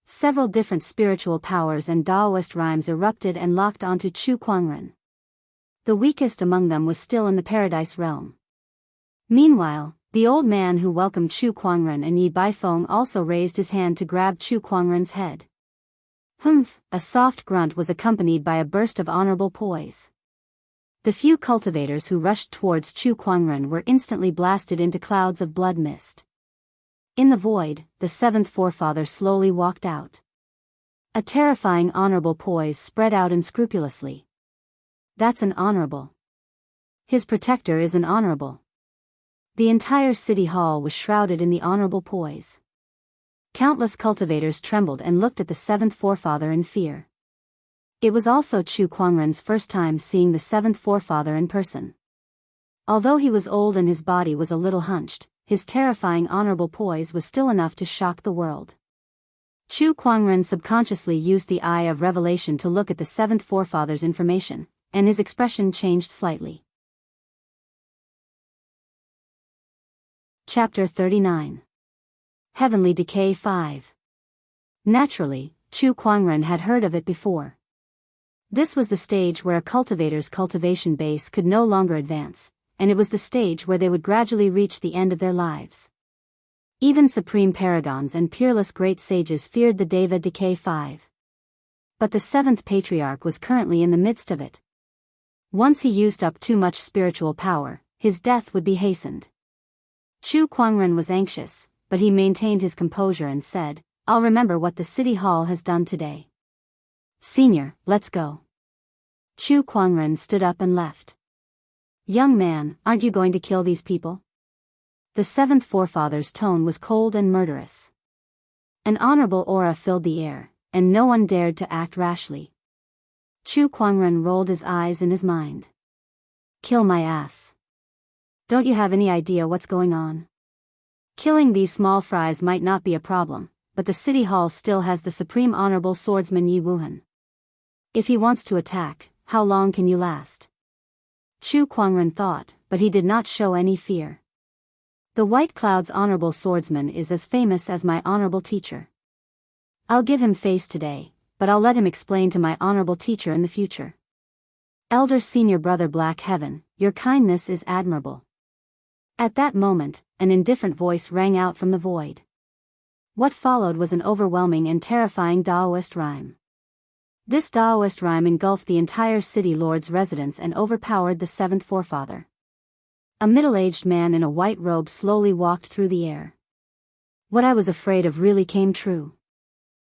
Several different spiritual powers and Daoist rhymes erupted and locked onto Chu Kuangren. The weakest among them was still in the paradise realm. Meanwhile, the old man who welcomed Chu Kuangren and Yi Baifeng also raised his hand to grab Chu Kuangren's head. Humph, a soft grunt was accompanied by a burst of honorable poise. The few cultivators who rushed towards Chu Kuangren were instantly blasted into clouds of blood mist. In the void, the seventh forefather slowly walked out. A terrifying honorable poise spread out unscrupulously. That's an honorable. His protector is an honorable. The entire city hall was shrouded in the honorable poise. Countless cultivators trembled and looked at the seventh forefather in fear. It was also Chu Kuangren's first time seeing the seventh forefather in person. Although he was old and his body was a little hunched, his terrifying honorable poise was still enough to shock the world. Chu Kuangren subconsciously used the eye of revelation to look at the seventh forefather's information, and his expression changed slightly. Chapter 39. Heavenly Decay 5. Naturally, Chu Kuangren had heard of it before. This was the stage where a cultivator's cultivation base could no longer advance, and it was the stage where they would gradually reach the end of their lives. Even supreme paragons and peerless great sages feared the Deva Decay 5. But the seventh patriarch was currently in the midst of it. Once he used up too much spiritual power, his death would be hastened. Chu Kuangren was anxious, but he maintained his composure and said, I'll remember what the city hall has done today. Senior, let's go. Chu Kuangren stood up and left. Young man, aren't you going to kill these people? The seventh forefather's tone was cold and murderous. An honorable aura filled the air, and no one dared to act rashly. Chu Kuangren rolled his eyes in his mind. Kill my ass. Don't you have any idea what's going on? Killing these small fries might not be a problem, but the city hall still has the supreme honorable swordsman Yi Wuhan. If he wants to attack, how long can you last? Chu Kuangren thought, but he did not show any fear. The White Cloud's honorable swordsman is as famous as my honorable teacher. I'll give him face today, but I'll let him explain to my honorable teacher in the future. Elder senior brother Black Heaven, your kindness is admirable. At that moment, an indifferent voice rang out from the void. What followed was an overwhelming and terrifying Daoist rhyme. This Daoist rhyme engulfed the entire city lord's residence and overpowered the seventh forefather. A middle-aged man in a white robe slowly walked through the air. What I was afraid of really came true.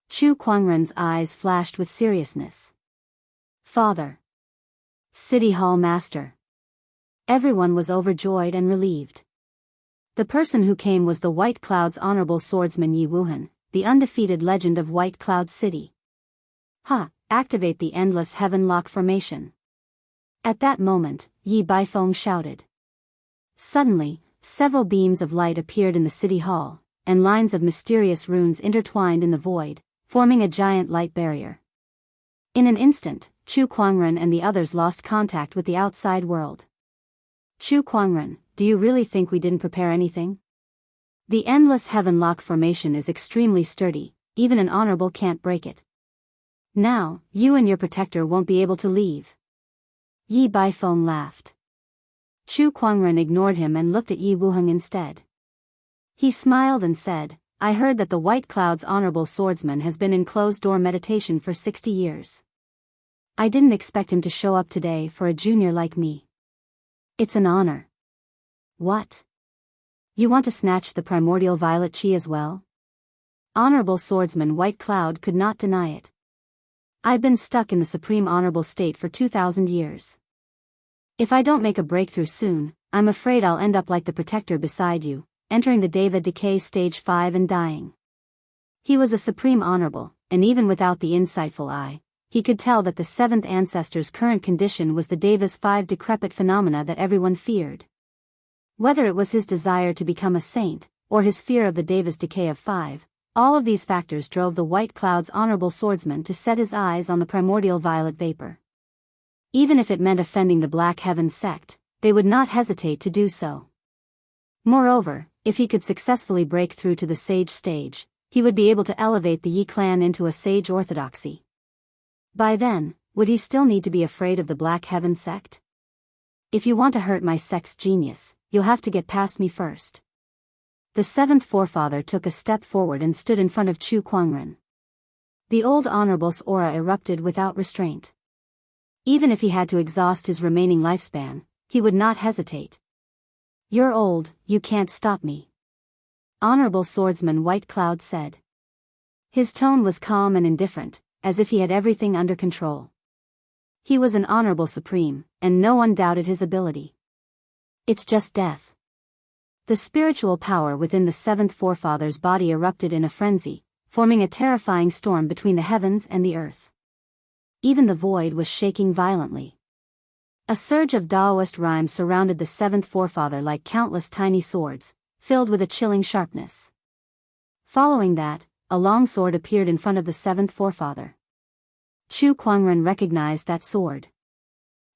Chu Kuangren's eyes flashed with seriousness. Father. City Hall Master. Everyone was overjoyed and relieved. The person who came was the White Cloud's honorable swordsman Yi Wuhan, the undefeated legend of White Cloud City. Activate the endless heaven lock formation. At that moment, Yi Baifeng shouted. Suddenly, several beams of light appeared in the city hall, and lines of mysterious runes intertwined in the void, forming a giant light barrier. In an instant, Chu Kuangren and the others lost contact with the outside world. Chu Kuangren, do you really think we didn't prepare anything? The endless heaven lock formation is extremely sturdy, even an honorable can't break it. Now, you and your protector won't be able to leave. Yi Baifeng laughed. Chu Kuangren ignored him and looked at Yi Wuheng instead. He smiled and said, I heard that the White Cloud's honorable swordsman has been in closed-door meditation for 60 years. I didn't expect him to show up today for a junior like me. It's an honor. What? You want to snatch the primordial violet chi as well? Honorable swordsman White Cloud could not deny it. I've been stuck in the supreme honorable state for 2,000 years. If I don't make a breakthrough soon, I'm afraid I'll end up like the protector beside you, entering the Deva decay stage 5 and dying. He was a supreme honorable, and even without the insightful eye, he could tell that the seventh ancestor's current condition was the Deva's 5 decrepit phenomena that everyone feared. Whether it was his desire to become a saint, or his fear of the Deva's decay of 5, all of these factors drove the White Cloud's honorable swordsman to set his eyes on the primordial violet vapor. Even if it meant offending the Black Heaven sect, they would not hesitate to do so. Moreover, if he could successfully break through to the sage stage, he would be able to elevate the Yi clan into a sage orthodoxy. By then, would he still need to be afraid of the Black Heaven sect? If you want to hurt my sect's genius, you'll have to get past me first. The seventh forefather took a step forward and stood in front of Chu Kuangren. The old honorable's aura erupted without restraint. Even if he had to exhaust his remaining lifespan, he would not hesitate. You're old, you can't stop me. Honorable swordsman White Cloud said. His tone was calm and indifferent, as if he had everything under control. He was an honorable supreme, and no one doubted his ability. It's just death. The spiritual power within the seventh forefather's body erupted in a frenzy, forming a terrifying storm between the heavens and the earth. Even the void was shaking violently. A surge of Daoist rhyme surrounded the seventh forefather like countless tiny swords, filled with a chilling sharpness. Following that, a long sword appeared in front of the seventh forefather. Chu Kuangren recognized that sword.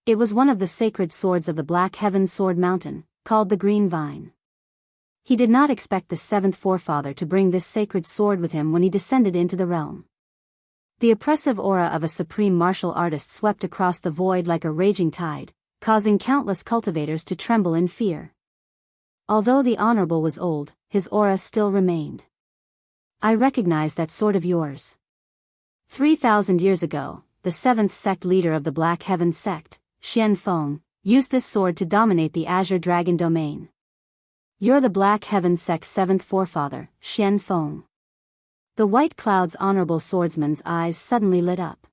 It was one of the sacred swords of the Black Heaven Sword Mountain, called the Green Vine. He did not expect the seventh forefather to bring this sacred sword with him when he descended into the realm. The oppressive aura of a supreme martial artist swept across the void like a raging tide, causing countless cultivators to tremble in fear. Although the honorable was old, his aura still remained. I recognize that sword of yours. 3,000 years ago, the seventh sect leader of the Black Heaven sect, Xian Feng, used this sword to dominate the Azure Dragon domain. You're the Black Heaven sect's seventh forefather, Xian Feng. The White Cloud's honorable swordsman's eyes suddenly lit up.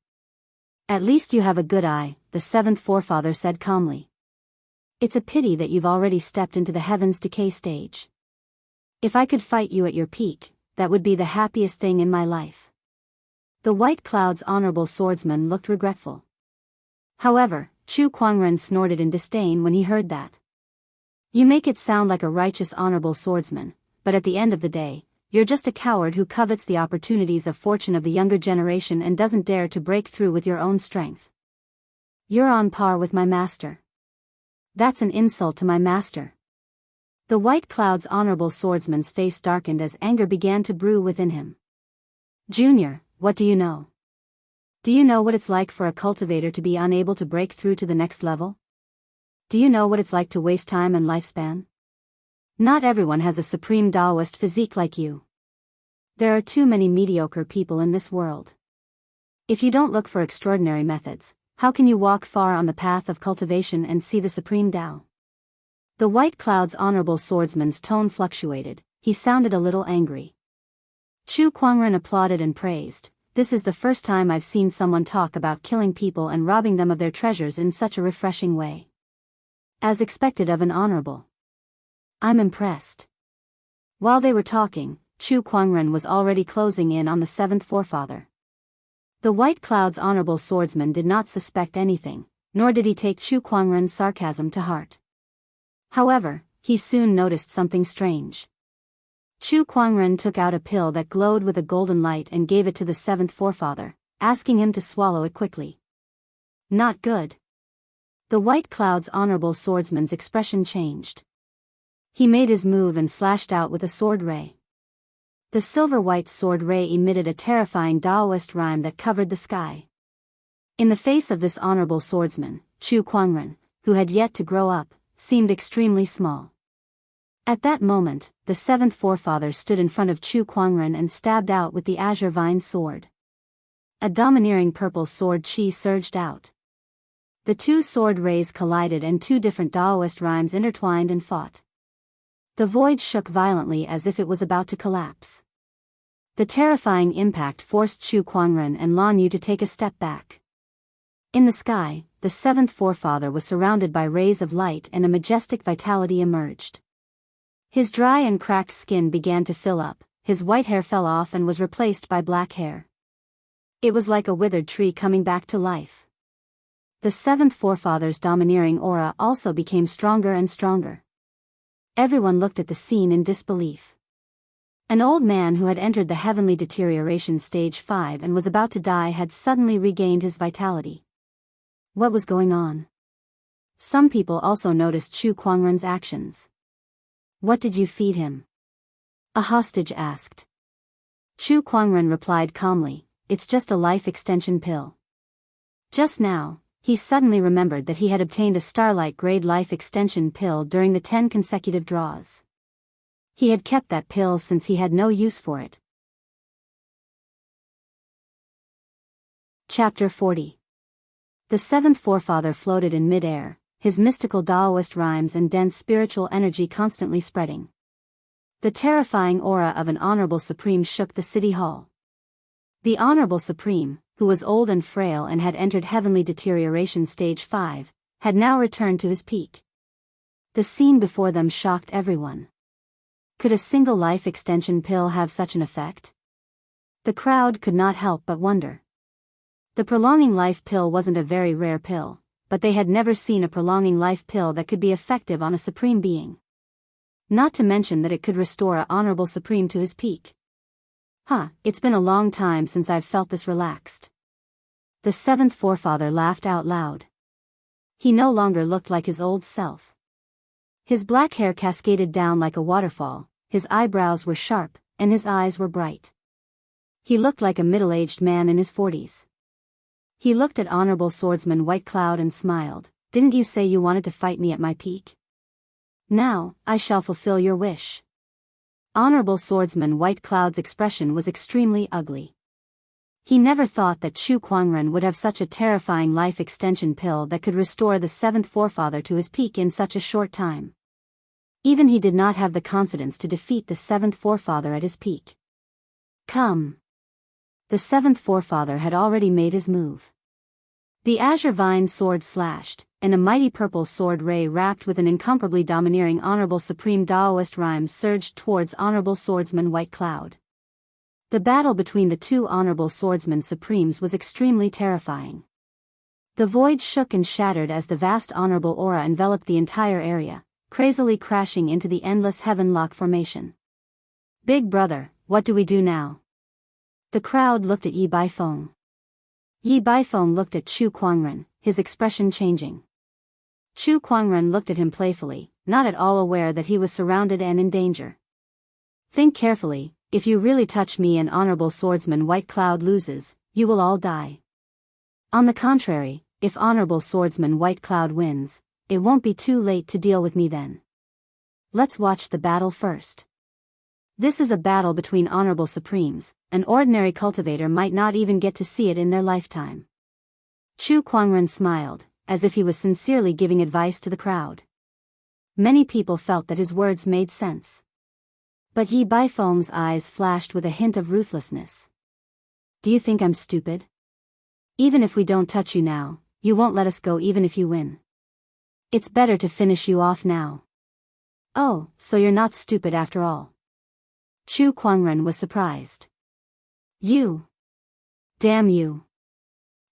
At least you have a good eye, the seventh forefather said calmly. It's a pity that you've already stepped into the heaven's decay stage. If I could fight you at your peak, that would be the happiest thing in my life. The White Cloud's honorable swordsman looked regretful. However, Chu Kuangren snorted in disdain when he heard that. You make it sound like a righteous honorable swordsman, but at the end of the day, you're just a coward who covets the opportunities of fortune of the younger generation and doesn't dare to break through with your own strength. You're on par with my master. That's an insult to my master. The White Cloud's honorable swordsman's face darkened as anger began to brew within him. Junior, what do you know? Do you know what it's like for a cultivator to be unable to break through to the next level? Do you know what it's like to waste time and lifespan? Not everyone has a supreme Daoist physique like you. There are too many mediocre people in this world. If you don't look for extraordinary methods, how can you walk far on the path of cultivation and see the supreme Tao? The White Cloud's honorable swordsman's tone fluctuated, he sounded a little angry. Chu Kuangren applauded and praised, "This is the first time I've seen someone talk about killing people and robbing them of their treasures in such a refreshing way. As expected of an honorable. I'm impressed." While they were talking, Chu Kuangren was already closing in on the seventh forefather. The White Cloud's honorable swordsman did not suspect anything, nor did he take Chu Kuangren's sarcasm to heart. However, he soon noticed something strange. Chu Kuangren took out a pill that glowed with a golden light and gave it to the seventh forefather, asking him to swallow it quickly. Not good. The White Cloud's honorable swordsman's expression changed. He made his move and slashed out with a sword ray. The silver-white sword ray emitted a terrifying Daoist rhyme that covered the sky. In the face of this honorable swordsman, Chu Kuangren, who had yet to grow up, seemed extremely small. At that moment, the seventh forefather stood in front of Chu Kuangren and stabbed out with the azure vine sword. A domineering purple sword chi surged out. The two sword rays collided and two different Daoist rhymes intertwined and fought. The void shook violently as if it was about to collapse. The terrifying impact forced Chu Kuangren and Lan Yu to take a step back. In the sky, the seventh forefather was surrounded by rays of light and a majestic vitality emerged. His dry and cracked skin began to fill up, his white hair fell off and was replaced by black hair. It was like a withered tree coming back to life. The seventh forefather's domineering aura also became stronger and stronger. Everyone looked at the scene in disbelief. An old man who had entered the heavenly deterioration stage 5 and was about to die had suddenly regained his vitality. What was going on? Some people also noticed Chu Kuangren's actions. What did you feed him? A hostage asked. Chu Kuangren replied calmly, "It's just a life extension pill." Just now, he suddenly remembered that he had obtained a Starlight grade life extension pill during the 10 consecutive draws. He had kept that pill since he had no use for it. Chapter 40. The seventh forefather floated in mid-air, his mystical Daoist rhymes and dense spiritual energy constantly spreading. The terrifying aura of an honorable supreme shook the city hall. The honorable supreme, who was old and frail and had entered heavenly deterioration stage 5, had now returned to his peak. The scene before them shocked everyone. Could a single life extension pill have such an effect? The crowd could not help but wonder. The prolonging life pill wasn't a very rare pill, but they had never seen a prolonging life pill that could be effective on a supreme being. Not to mention that it could restore an honorable supreme to his peak. It's been a long time since I've felt this relaxed. The seventh forefather laughed out loud. He no longer looked like his old self. His black hair cascaded down like a waterfall, his eyebrows were sharp, and his eyes were bright. He looked like a middle-aged man in his 40s. He looked at Honorable Swordsman White Cloud and smiled. "Didn't you say you wanted to fight me at my peak? Now, I shall fulfill your wish." Honorable Swordsman White Cloud's expression was extremely ugly. He never thought that Chu Kuangren would have such a terrifying life extension pill that could restore the seventh forefather to his peak in such a short time. Even he did not have the confidence to defeat the seventh forefather at his peak. Come. The seventh forefather had already made his move. The azure vine sword slashed, and a mighty purple sword ray wrapped with an incomparably domineering Honorable Supreme Daoist rhyme surged towards Honorable Swordsman White Cloud. The battle between the two Honorable Swordsman Supremes was extremely terrifying. The void shook and shattered as the vast Honorable Aura enveloped the entire area, crazily crashing into the endless Heavenlock formation. "Big brother, what do we do now?" The crowd looked at Yi Baifeng. Yi Baifeng looked at Chu Kuangren, his expression changing. Chu Kuangren looked at him playfully, not at all aware that he was surrounded and in danger. "Think carefully, if you really touch me and Honorable Swordsman White Cloud loses, you will all die. On the contrary, if Honorable Swordsman White Cloud wins, it won't be too late to deal with me then. Let's watch the battle first. This is a battle between Honorable Supremes, an ordinary cultivator might not even get to see it in their lifetime." Chu Kuangren smiled, as if he was sincerely giving advice to the crowd. Many people felt that his words made sense. But Yi Baifeng's eyes flashed with a hint of ruthlessness. Do you think I'm stupid? Even if we don't touch you now, you won't let us go even if you win. It's better to finish you off now. Oh, so you're not stupid after all. Chu Kuangren was surprised. You. Damn you.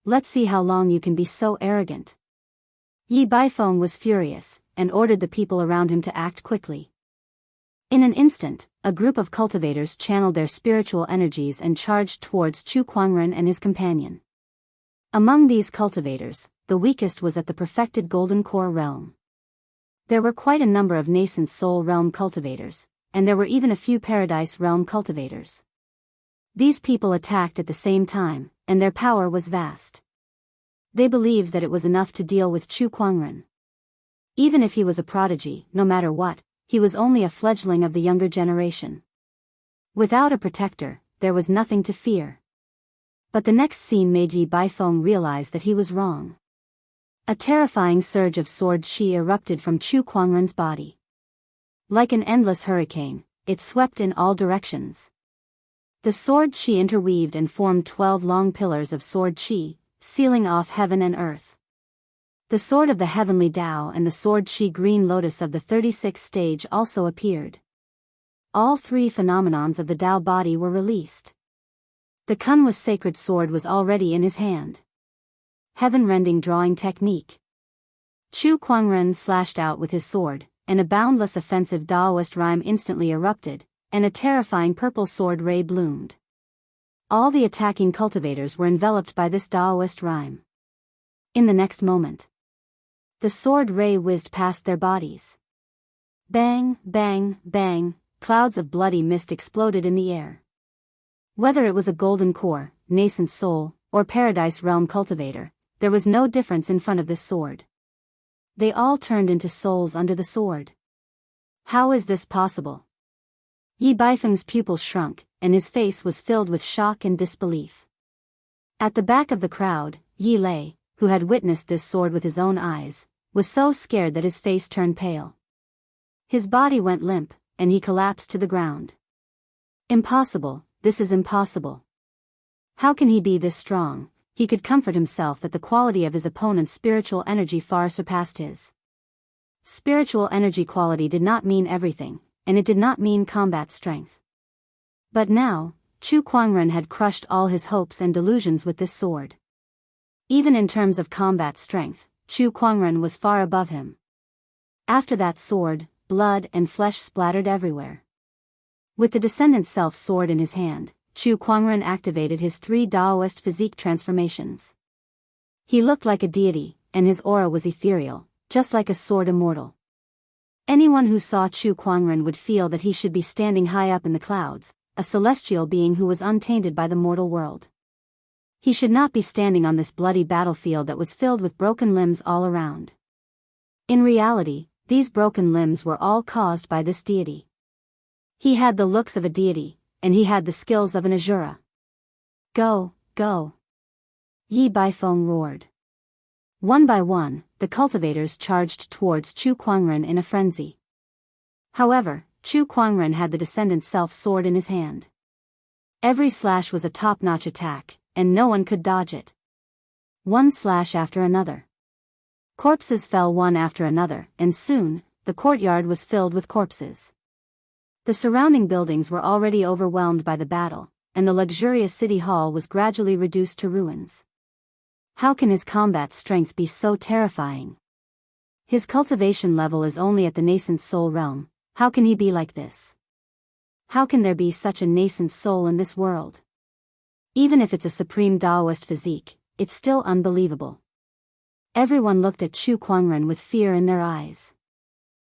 Let's see how long you can be so arrogant. Yi Baifeng was furious, and ordered the people around him to act quickly. In an instant, a group of cultivators channeled their spiritual energies and charged towards Chu Kuangren and his companion. Among these cultivators, the weakest was at the perfected Golden Core realm. There were quite a number of nascent Soul Realm cultivators, and there were even a few Paradise Realm cultivators. These people attacked at the same time, and their power was vast. They believed that it was enough to deal with Chu Kuangren. Even if he was a prodigy, no matter what, he was only a fledgling of the younger generation. Without a protector, there was nothing to fear. But the next scene made Yi Baifeng realize that he was wrong. A terrifying surge of sword qi erupted from Chu Kuangren's body. Like an endless hurricane, it swept in all directions. The sword qi interweaved and formed 12 long pillars of sword qi, sealing off heaven and earth. The sword of the heavenly Tao and the sword qi green lotus of the 36th stage also appeared. All three phenomenons of the Tao body were released. The Kunwa's sacred sword was already in his hand. Heaven-rending drawing technique. Chu Kuangren slashed out with his sword, and a boundless offensive Daoist rhyme instantly erupted, and a terrifying purple sword ray bloomed. All the attacking cultivators were enveloped by this Daoist rhyme. In the next moment, the sword ray whizzed past their bodies. Bang, bang, bang, clouds of bloody mist exploded in the air. Whether it was a golden core, nascent soul, or paradise realm cultivator, there was no difference in front of this sword. They all turned into souls under the sword. How is this possible? Yi Baifeng's pupils shrunk, and his face was filled with shock and disbelief. At the back of the crowd, Yi Lei, who had witnessed this sword with his own eyes, was so scared that his face turned pale. His body went limp, and he collapsed to the ground. Impossible, this is impossible. How can he be this strong? He could comfort himself that the quality of his opponent's spiritual energy far surpassed his. Spiritual energy quality did not mean everything, and it did not mean combat strength. But now, Chu Kuangren had crushed all his hopes and delusions with this sword. Even in terms of combat strength, Chu Kuangren was far above him. After that sword, blood and flesh splattered everywhere. With the Descendant Self sword in his hand, Chu Kuangren activated his 3 Daoist physique transformations. He looked like a deity, and his aura was ethereal, just like a sword immortal. Anyone who saw Chu Kuangren would feel that he should be standing high up in the clouds, a celestial being who was untainted by the mortal world. He should not be standing on this bloody battlefield that was filled with broken limbs all around. In reality, these broken limbs were all caused by this deity. He had the looks of a deity, and he had the skills of an Asura. Go, go! Yi Baifeng roared. One by one, the cultivators charged towards Chu Kuangren in a frenzy. However, Chu Kuangren had the Descendant Self sword in his hand. Every slash was a top-notch attack, and no one could dodge it. One slash after another. Corpses fell one after another, and soon, the courtyard was filled with corpses. The surrounding buildings were already overwhelmed by the battle, and the luxurious city hall was gradually reduced to ruins. How can his combat strength be so terrifying? His cultivation level is only at the nascent soul realm. How can he be like this? How can there be such a nascent soul in this world? Even if it's a supreme Daoist physique, it's still unbelievable. Everyone looked at Chu Kuangren with fear in their eyes.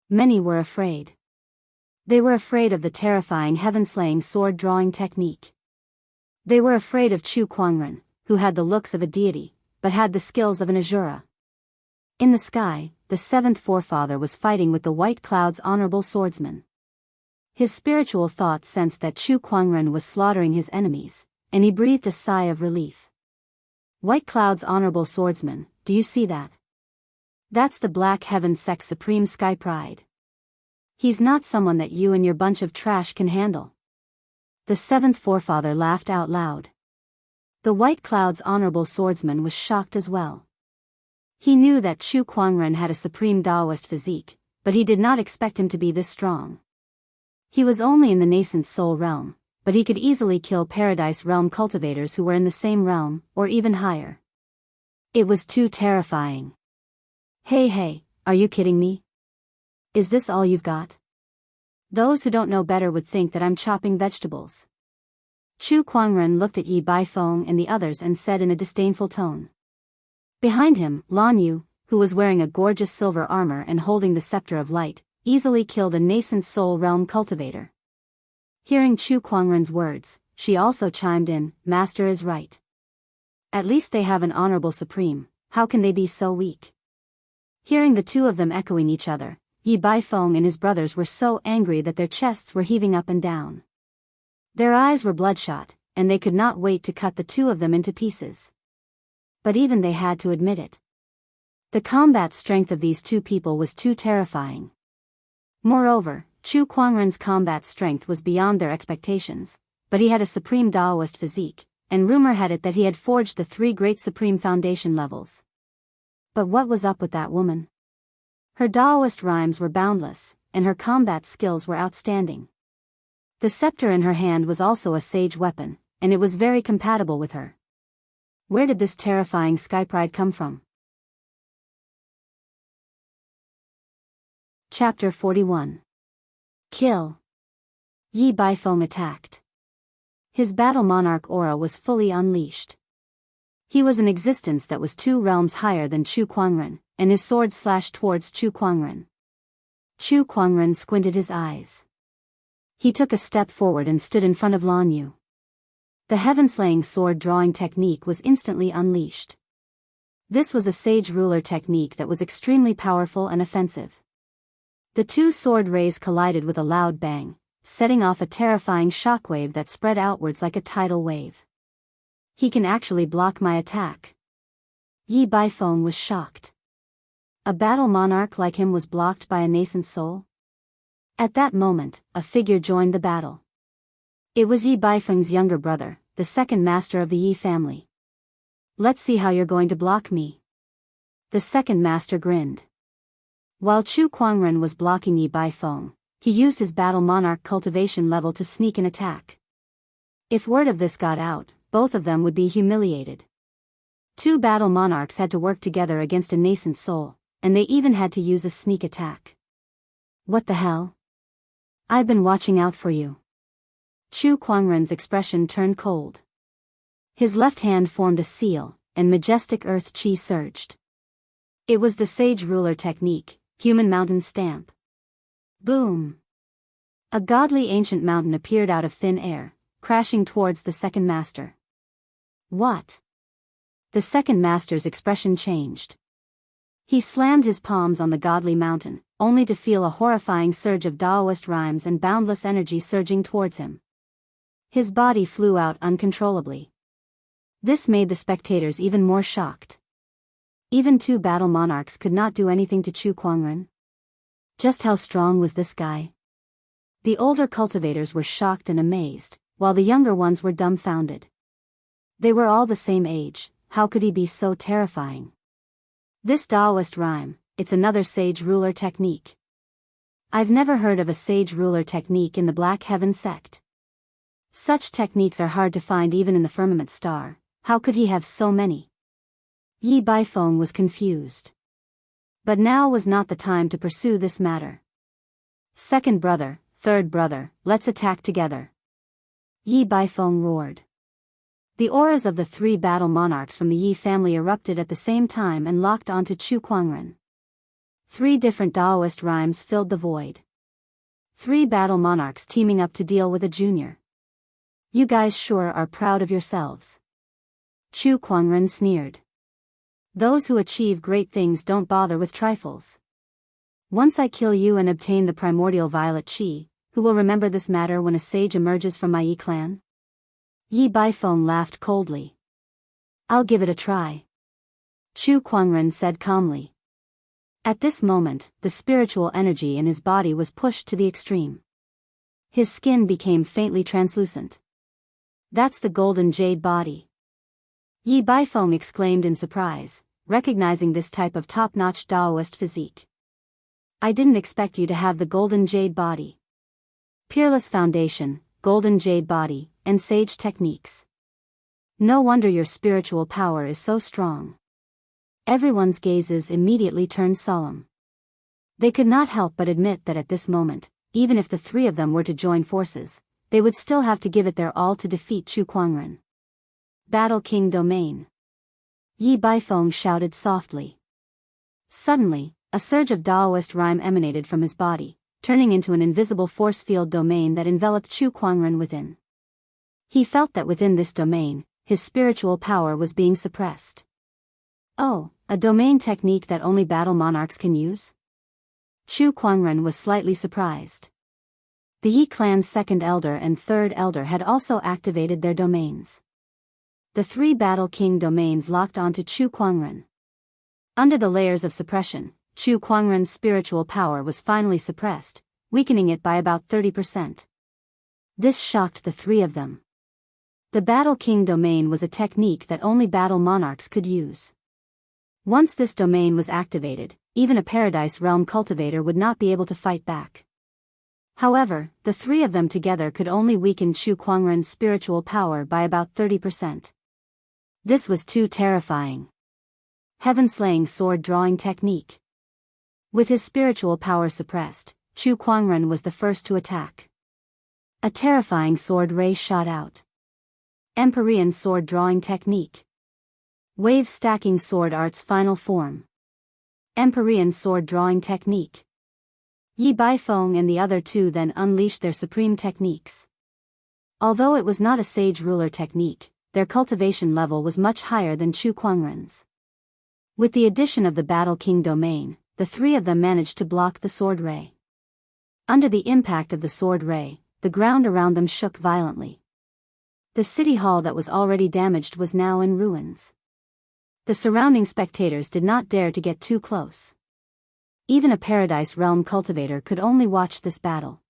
Many were afraid. They were afraid of the terrifying heaven-slaying sword-drawing technique. They were afraid of Chu Kuangren, who had the looks of a deity, but had the skills of an Asura. In the sky, the 7th forefather was fighting with the White Cloud's honorable swordsman. His spiritual thoughts sensed that Chu Kuangren was slaughtering his enemies, and he breathed a sigh of relief. White Cloud's honorable swordsman, do you see that? That's the Black Heaven Sect's supreme sky pride. He's not someone that you and your bunch of trash can handle. The seventh forefather laughed out loud. The White Cloud's honorable swordsman was shocked as well. He knew that Chu Kuangren had a supreme Daoist physique, but he did not expect him to be this strong. He was only in the nascent soul realm, but he could easily kill Paradise Realm cultivators who were in the same realm, or even higher. It was too terrifying. Hey, are you kidding me? Is this all you've got? Those who don't know better would think that I'm chopping vegetables. Chu Kuangren looked at Yi Baifeng and the others and said in a disdainful tone. Behind him, Lan Yu, who was wearing a gorgeous silver armor and holding the scepter of light, easily killed a nascent soul realm cultivator. Hearing Chu Kuangren's words, she also chimed in, Master is right. At least they have an honorable supreme, how can they be so weak? Hearing the two of them echoing each other, Yi Baifeng and his brothers were so angry that their chests were heaving up and down. Their eyes were bloodshot, and they could not wait to cut the two of them into pieces. But even they had to admit it. The combat strength of these two people was too terrifying. Moreover, Chu Kuangren's combat strength was beyond their expectations, but he had a supreme Daoist physique, and rumor had it that he had forged the 3 great supreme foundation levels. But what was up with that woman? Her Daoist rhymes were boundless, and her combat skills were outstanding. The scepter in her hand was also a sage weapon, and it was very compatible with her. Where did this terrifying skypride come from? Chapter 41. Kill. Yi Baifeng attacked. His battle monarch aura was fully unleashed. He was an existence that was 2 realms higher than Chu Kuangren, and his sword slashed towards Chu Kuangren. Chu Kuangren squinted his eyes. He took a step forward and stood in front of Lan Yu. The heaven-slaying sword-drawing technique was instantly unleashed. This was a sage ruler technique that was extremely powerful and offensive. The 2 sword rays collided with a loud bang, setting off a terrifying shockwave that spread outwards like a tidal wave. He can actually block my attack. Yi Baifeng was shocked. A battle monarch like him was blocked by a nascent soul? At that moment, a figure joined the battle. It was Yi Baifeng's younger brother, the second master of the Yi family. Let's see how you're going to block me. The second master grinned. While Chu Kuangren was blocking Yi Baifeng, he used his battle monarch cultivation level to sneak an attack. If word of this got out, both of them would be humiliated. 2 battle monarchs had to work together against a nascent soul, and they even had to use a sneak attack. What the hell? I've been watching out for you. Chu Kuangren's expression turned cold. His left hand formed a seal, and majestic earth chi surged. It was the sage ruler technique, human mountain stamp. Boom! A godly ancient mountain appeared out of thin air, crashing towards the second master. What? The second master's expression changed. He slammed his palms on the godly mountain, only to feel a horrifying surge of Daoist rhymes and boundless energy surging towards him. His body flew out uncontrollably. This made the spectators even more shocked. Even 2 battle monarchs could not do anything to Chu Kuangren. Just how strong was this guy? The older cultivators were shocked and amazed, while the younger ones were dumbfounded. They were all the same age, how could he be so terrifying? This Daoist rhyme, it's another sage ruler technique. I've never heard of a sage ruler technique in the Black Heaven sect. Such techniques are hard to find even in the firmament star, how could he have so many? Yi Baifeng was confused. But now was not the time to pursue this matter. Second brother, third brother, let's attack together. Yi Baifeng roared. The auras of the 3 battle monarchs from the Yi family erupted at the same time and locked onto Chu Kuangren. 3 different Daoist rhymes filled the void. 3 battle monarchs teaming up to deal with a junior. You guys sure are proud of yourselves. Chu Kuangren sneered. Those who achieve great things don't bother with trifles. Once I kill you and obtain the primordial violet chi, who will remember this matter when a sage emerges from my Yi clan? Yi Baifeng laughed coldly. I'll give it a try. Chu Kuangren said calmly. At this moment, the spiritual energy in his body was pushed to the extreme. His skin became faintly translucent. That's the golden jade body. Yi Baifeng exclaimed in surprise, recognizing this type of top-notch Daoist physique. I didn't expect you to have the golden jade body. Peerless foundation, golden jade body, and sage techniques. No wonder your spiritual power is so strong. Everyone's gazes immediately turned solemn. They could not help but admit that at this moment, even if the three of them were to join forces, they would still have to give it their all to defeat Chu Kuangren. Battle King Domain. Yi Baifeng shouted softly. Suddenly, a surge of Daoist rhyme emanated from his body, turning into an invisible force field domain that enveloped Chu Kuangren within. He felt that within this domain, his spiritual power was being suppressed. Oh, a domain technique that only battle monarchs can use? Chu Kuangren was slightly surprised. The Yi clan's second elder and third elder had also activated their domains. The three Battle King domains locked onto Chu Kuangren. Under the layers of suppression, Chu Kuangren's spiritual power was finally suppressed, weakening it by about 30%. This shocked the three of them. The Battle King domain was a technique that only battle monarchs could use. Once this domain was activated, even a Paradise Realm cultivator would not be able to fight back. However, the three of them together could only weaken Chu Kuangren's spiritual power by about 30%. This was too terrifying. Heaven-slaying sword-drawing technique. With his spiritual power suppressed, Chu Kuangren was the first to attack. A terrifying sword ray shot out. Empyrean sword-drawing technique. Wave-stacking sword art's final form. Empyrean sword-drawing technique. Yi Baifeng and the other two then unleashed their supreme techniques. Although it was not a sage ruler technique, their cultivation level was much higher than Chu Kuangren's. With the addition of the Battle King domain, the three of them managed to block the sword ray. Under the impact of the sword ray, the ground around them shook violently. The city hall that was already damaged was now in ruins. The surrounding spectators did not dare to get too close. Even a Paradise Realm cultivator could only watch this battle.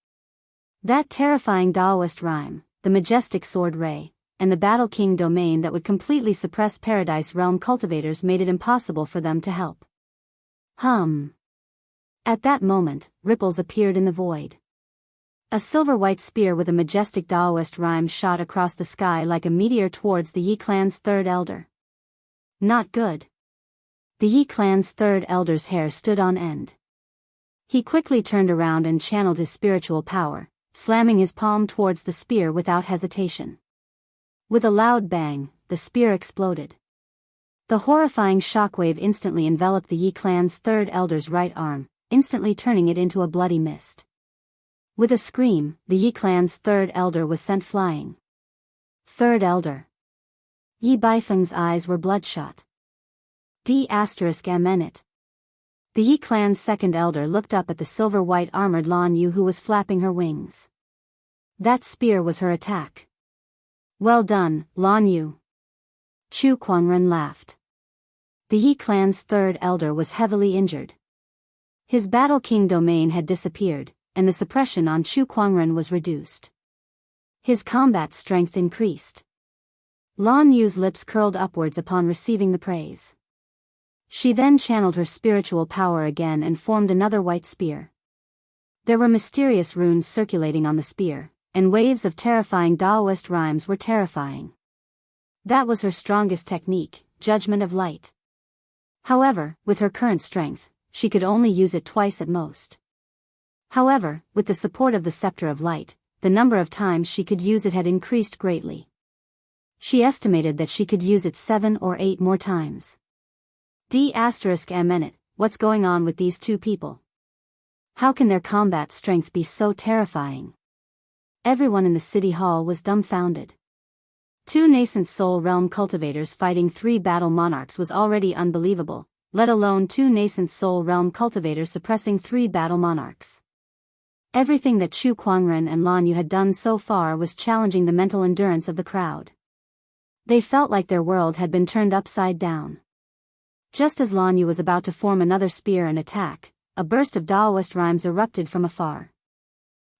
That terrifying Daoist rhyme, the majestic sword ray, and the Battle King domain that would completely suppress Paradise Realm cultivators made it impossible for them to help. At that moment, ripples appeared in the void. A silver-white spear with a majestic Daoist rhyme shot across the sky like a meteor towards the Yi clan's third elder. Not good. The Yi clan's third elder's hair stood on end. He quickly turned around and channeled his spiritual power, slamming his palm towards the spear without hesitation. With a loud bang, the spear exploded. The horrifying shockwave instantly enveloped the Yi clan's third elder's right arm, instantly turning it into a bloody mist. With a scream, the Yi clan's third elder was sent flying. Third elder. Yi Baifeng's eyes were bloodshot. D****. The Yi clan's second elder looked up at the silver-white armored Lan Yu who was flapping her wings. That spear was her attack. Well done, Lan Yu. Chu Kuangren laughed. The Yi clan's third elder was heavily injured. His Battle King domain had disappeared, and the suppression on Chu Kuangren was reduced. His combat strength increased. Lan Yu's lips curled upwards upon receiving the praise. She then channeled her spiritual power again and formed another white spear. There were mysterious runes circulating on the spear, and waves of terrifying Daoist rhymes were terrifying. That was her strongest technique, Judgment of Light. However, with her current strength, she could only use it twice at most. However, with the support of the Scepter of Light, the number of times she could use it had increased greatly. She estimated that she could use it 7 or 8 more times. D****, what's going on with these two people? How can their combat strength be so terrifying? Everyone in the city hall was dumbfounded. 2 nascent soul realm cultivators fighting 3 battle monarchs was already unbelievable, let alone 2 nascent soul realm cultivators suppressing 3 battle monarchs. Everything that Chu Kuangren and Lan Yu had done so far was challenging the mental endurance of the crowd. They felt like their world had been turned upside down. Just as Lan Yu was about to form another spear and attack, a burst of Daoist rhymes erupted from afar.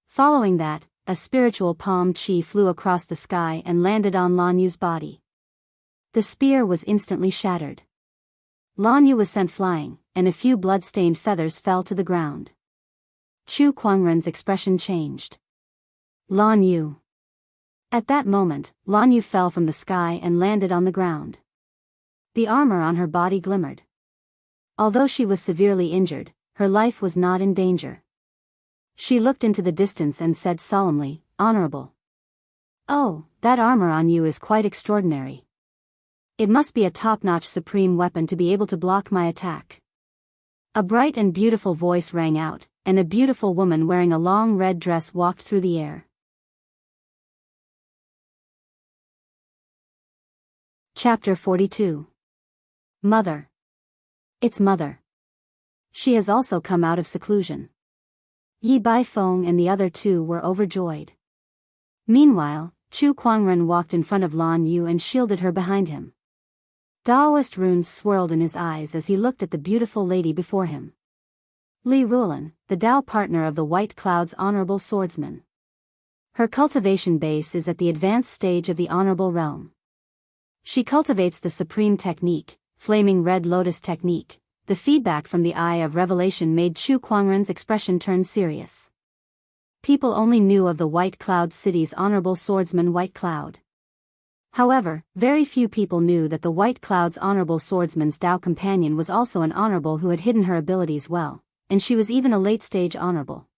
Following that, a spiritual palm chi flew across the sky and landed on Lan Yu's body. The spear was instantly shattered. Lan Yu was sent flying, and a few blood-stained feathers fell to the ground. Chu Kuangren's expression changed. Lan Yu. At that moment, Lan Yu fell from the sky and landed on the ground. The armor on her body glimmered. Although she was severely injured, her life was not in danger. She looked into the distance and said solemnly, "Honorable. Oh, that armor on you is quite extraordinary. It must be a top-notch supreme weapon to be able to block my attack." A bright and beautiful voice rang out, and a beautiful woman wearing a long red dress walked through the air. Chapter 42. Mother. It's Mother. She has also come out of seclusion. Yi Baifeng and the other two were overjoyed. Meanwhile, Chu Kuangren walked in front of Lan Yu and shielded her behind him. Daoist runes swirled in his eyes as he looked at the beautiful lady before him. Li Rulan, the Dao partner of the White Cloud's honorable swordsman. Her cultivation base is at the advanced stage of the honorable realm. She cultivates the supreme technique, Flaming Red Lotus technique. The feedback from the Eye of Revelation made Chu Kuangren's expression turn serious. People only knew of the White Cloud City's honorable swordsman White Cloud. However, very few people knew that the White Cloud's honorable swordsman's Dao companion was also an honorable who had hidden her abilities well, and she was even a late-stage honorable.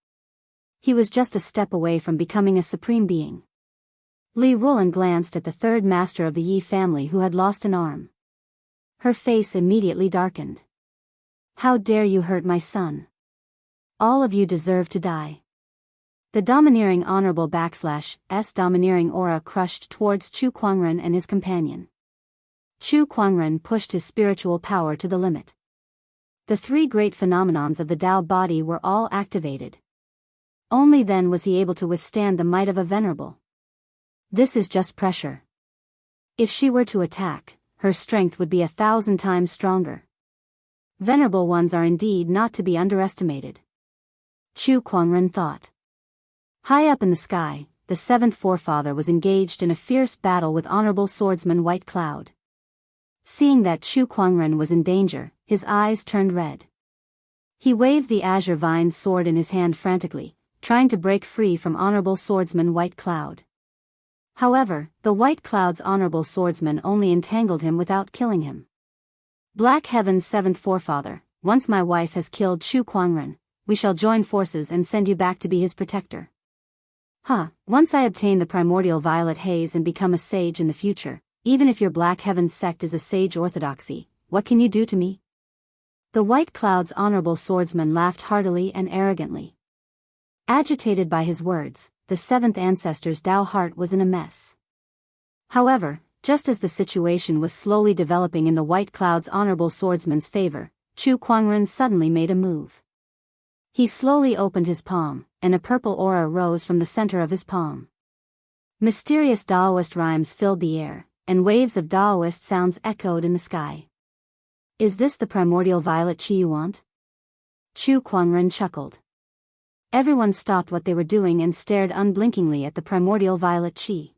He was just a step away from becoming a supreme being. Li Rulan glanced at the third master of the Yi family who had lost an arm. Her face immediately darkened. "How dare you hurt my son? All of you deserve to die." The domineering honorable /S domineering aura crushed towards Chu Kuangren and his companion. Chu Kuangren pushed his spiritual power to the limit. The three great phenomenons of the Dao body were all activated. Only then was he able to withstand the might of a venerable. This is just pressure. If she were to attack, her strength would be 1,000 times stronger. Venerable ones are indeed not to be underestimated. Chu Kuangren thought. High up in the sky, the seventh forefather was engaged in a fierce battle with honorable swordsman White Cloud. Seeing that Chu Kuangren was in danger, his eyes turned red. He waved the azure vine sword in his hand frantically, trying to break free from honorable swordsman White Cloud. However, the White Cloud's honorable swordsman only entangled him without killing him. Black Heaven's seventh forefather, once my wife has killed Chu Kuangren, we shall join forces and send you back to be his protector. Once I obtain the primordial violet haze and become a sage in the future, even if your Black Heaven's sect is a sage orthodoxy, what can you do to me? The White Cloud's honorable swordsman laughed heartily and arrogantly. Agitated by his words, the seventh ancestor's Dao heart was in a mess. However, just as the situation was slowly developing in the White Cloud's honorable swordsman's favor, Chu Kuangren suddenly made a move. He slowly opened his palm, and a purple aura rose from the center of his palm. Mysterious Daoist rhymes filled the air, and waves of Daoist sounds echoed in the sky. Is this the primordial violet chi you want? Chu Kuangren chuckled. Everyone stopped what they were doing and stared unblinkingly at the primordial violet chi.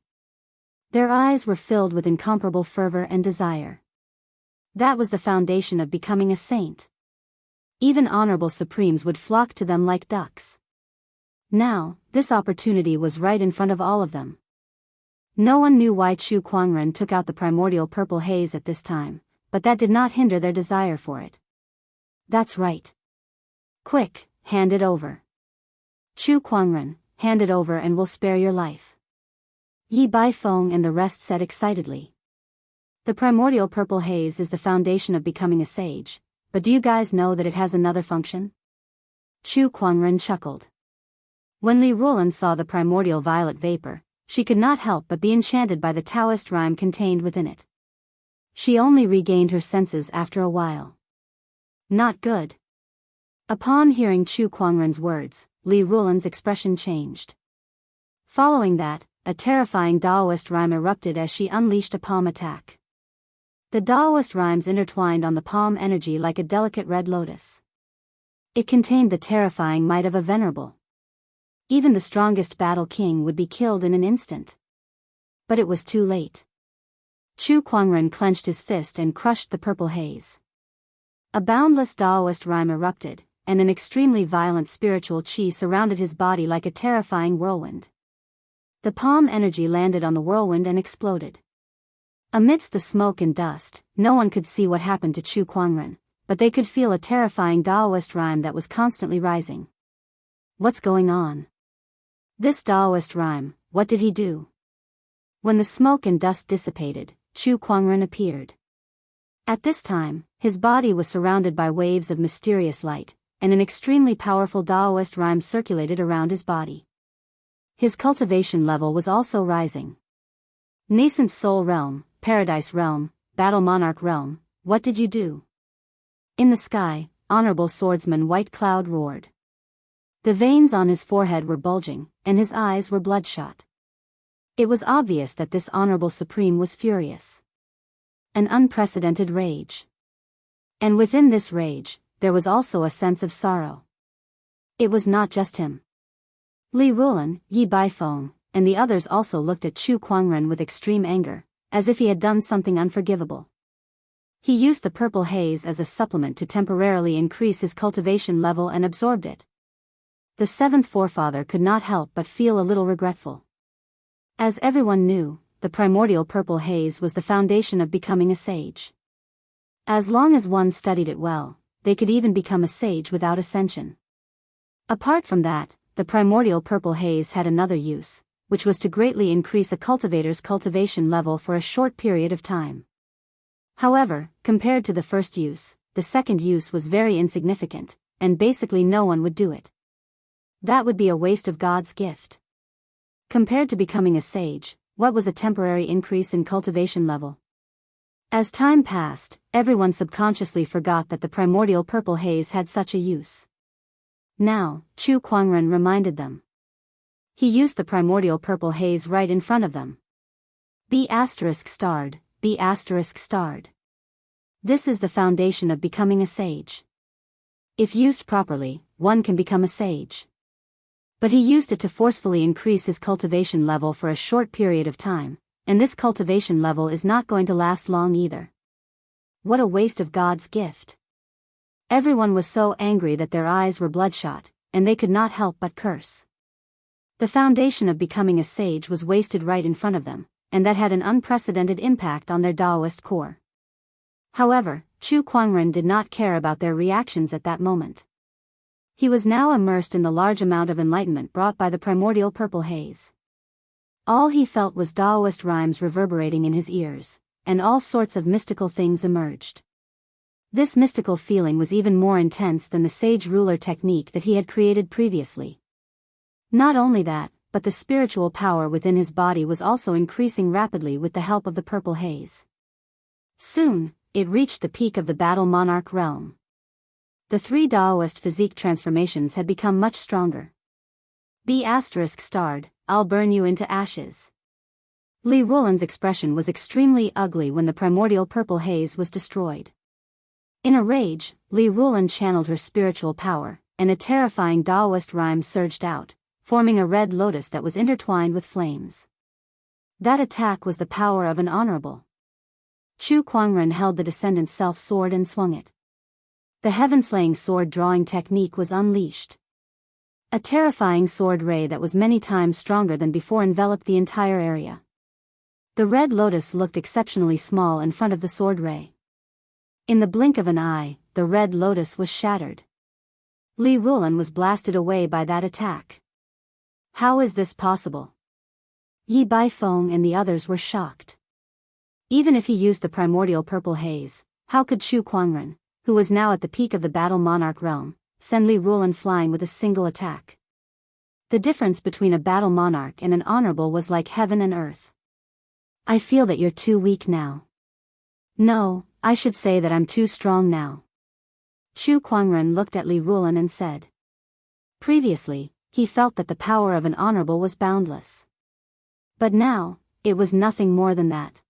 Their eyes were filled with incomparable fervor and desire. That was the foundation of becoming a saint. Even honorable supremes would flock to them like ducks. Now, this opportunity was right in front of all of them. No one knew why Chu Kuangren took out the primordial purple haze at this time, but that did not hinder their desire for it. That's right. Quick, hand it over. Chu Kuangren, hand it over and we'll spare your life. Yi Baifeng and the rest said excitedly. The primordial purple haze is the foundation of becoming a sage, but do you guys know that it has another function? Chu Kuangren chuckled. When Li Rulan saw the primordial violet vapor, she could not help but be enchanted by the Taoist rhyme contained within it. She only regained her senses after a while. Not good. Upon hearing Chu Kuangren's words, Li Rulan's expression changed. Following that, a terrifying Daoist rhyme erupted as she unleashed a palm attack. The Daoist rhymes intertwined on the palm energy like a delicate red lotus. It contained the terrifying might of a venerable. Even the strongest battle king would be killed in an instant. But it was too late. Chu Kuangren clenched his fist and crushed the purple haze. A boundless Daoist rhyme erupted, and an extremely violent spiritual qi surrounded his body like a terrifying whirlwind. The palm energy landed on the whirlwind and exploded. Amidst the smoke and dust, no one could see what happened to Chu Kuangren, but they could feel a terrifying Daoist rhyme that was constantly rising. What's going on? This Daoist rhyme, what did he do? When the smoke and dust dissipated, Chu Kuangren appeared. At this time, his body was surrounded by waves of mysterious light, and an extremely powerful Daoist rhyme circulated around his body. His cultivation level was also rising. Nascent Soul Realm, Paradise Realm, Battle Monarch Realm, what did you do? In the sky, Honorable Swordsman White Cloud roared. The veins on his forehead were bulging, and his eyes were bloodshot. It was obvious that this Honorable Supreme was furious. An unprecedented rage. And within this rage, there was also a sense of sorrow. It was not just him. Li Rulan, Yi Baifeng, and the others also looked at Chu Kuangren with extreme anger, as if he had done something unforgivable. He used the purple haze as a supplement to temporarily increase his cultivation level and absorbed it. The seventh forefather could not help but feel a little regretful. As everyone knew, the primordial purple haze was the foundation of becoming a sage. As long as one studied it well, they could even become a sage without ascension. Apart from that, the primordial purple haze had another use, which was to greatly increase a cultivator's cultivation level for a short period of time. However, compared to the first use, the second use was very insignificant, and basically no one would do it. That would be a waste of God's gift. Compared to becoming a sage, what was a temporary increase in cultivation level? As time passed, everyone subconsciously forgot that the primordial purple haze had such a use. Now, Chu Kuangren reminded them. He used the primordial purple haze right in front of them. Be ****. This is the foundation of becoming a sage. If used properly, one can become a sage. But he used it to forcefully increase his cultivation level for a short period of time, and this cultivation level is not going to last long either. What a waste of God's gift. Everyone was so angry that their eyes were bloodshot, and they could not help but curse. The foundation of becoming a sage was wasted right in front of them, and that had an unprecedented impact on their Daoist core. However, Chu Kuangren did not care about their reactions at that moment. He was now immersed in the large amount of enlightenment brought by the primordial purple haze. All he felt was Daoist rhymes reverberating in his ears, and all sorts of mystical things emerged. This mystical feeling was even more intense than the sage ruler technique that he had created previously. Not only that, but the spiritual power within his body was also increasing rapidly with the help of the purple haze. Soon, it reached the peak of the Battle Monarch realm. The three Daoist physique transformations had become much stronger. Be ****, I'll burn you into ashes. Li Rulan's expression was extremely ugly when the primordial purple haze was destroyed. In a rage, Li Rulan channeled her spiritual power, and a terrifying Daoist rhyme surged out, forming a red lotus that was intertwined with flames. That attack was the power of an honorable. Chu Kuangren held the descendant's self-sword and swung it. The heaven-slaying sword-drawing technique was unleashed. A terrifying sword ray that was many times stronger than before enveloped the entire area. The red lotus looked exceptionally small in front of the sword ray. In the blink of an eye, the red lotus was shattered. Li Rulan was blasted away by that attack. How is this possible? Yi Baifeng and the others were shocked. Even if he used the primordial purple haze, how could Chu Kuangren, who was now at the peak of the Battle Monarch realm, send Li Rulan flying with a single attack? The difference between a Battle Monarch and an honorable was like heaven and earth. I feel that you're too weak now. No, I should say that I'm too strong now. Chu Kuangren looked at Li Rulan and said. Previously, he felt that the power of an honorable was boundless. But now, it was nothing more than that.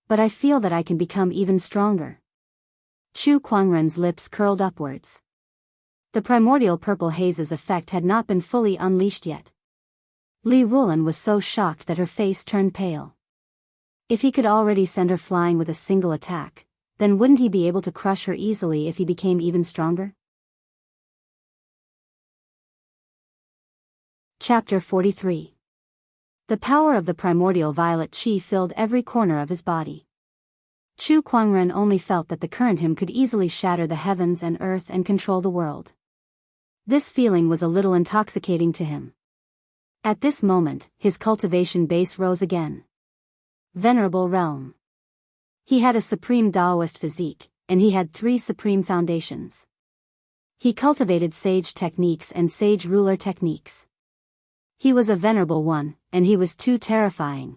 But I feel that I can become even stronger. Chu Kuangren's lips curled upwards. The primordial purple haze's effect had not been fully unleashed yet. Li Rulan was so shocked that her face turned pale. If he could already send her flying with a single attack, then wouldn't he be able to crush her easily if he became even stronger? Chapter 43. The power of the primordial violet qi filled every corner of his body. Chu Kuangren only felt that the current him could easily shatter the heavens and earth and control the world. This feeling was a little intoxicating to him. At this moment, his cultivation base rose again. Venerable realm. He had a supreme Daoist physique, and he had 3 supreme foundations. He cultivated sage techniques and sage ruler techniques. He was a venerable one, and he was too terrifying.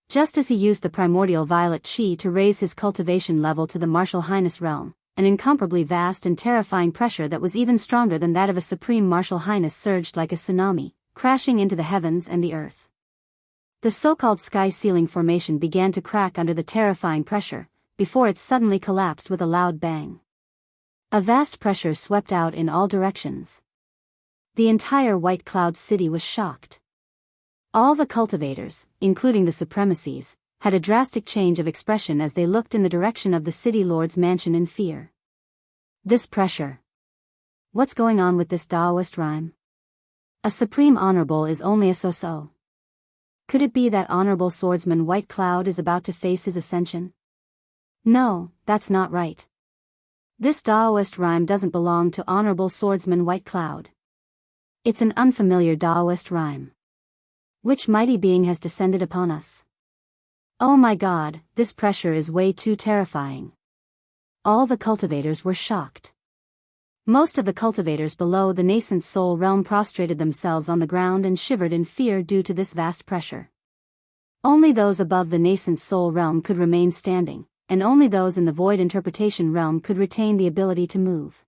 Just as he used the primordial violet qi to raise his cultivation level to the martial highness realm, an incomparably vast and terrifying pressure that was even stronger than that of a supreme martial highness surged like a tsunami, crashing into the heavens and the earth. The so-called sky ceiling formation began to crack under the terrifying pressure, before it suddenly collapsed with a loud bang. A vast pressure swept out in all directions. The entire White Cloud City was shocked. All the cultivators, including the supremacies, had a drastic change of expression as they looked in the direction of the city lord's mansion in fear. This pressure. What's going on with this Daoist rhyme? A supreme honorable is only a so-so. Could it be that honorable swordsman White Cloud is about to face his ascension? No, that's not right. This Daoist rhyme doesn't belong to honorable swordsman White Cloud. It's an unfamiliar Daoist rhyme. Which mighty being has descended upon us? Oh my God, this pressure is way too terrifying. All the cultivators were shocked. Most of the cultivators below the nascent soul realm prostrated themselves on the ground and shivered in fear due to this vast pressure. Only those above the nascent soul realm could remain standing, and only those in the void interpretation realm could retain the ability to move.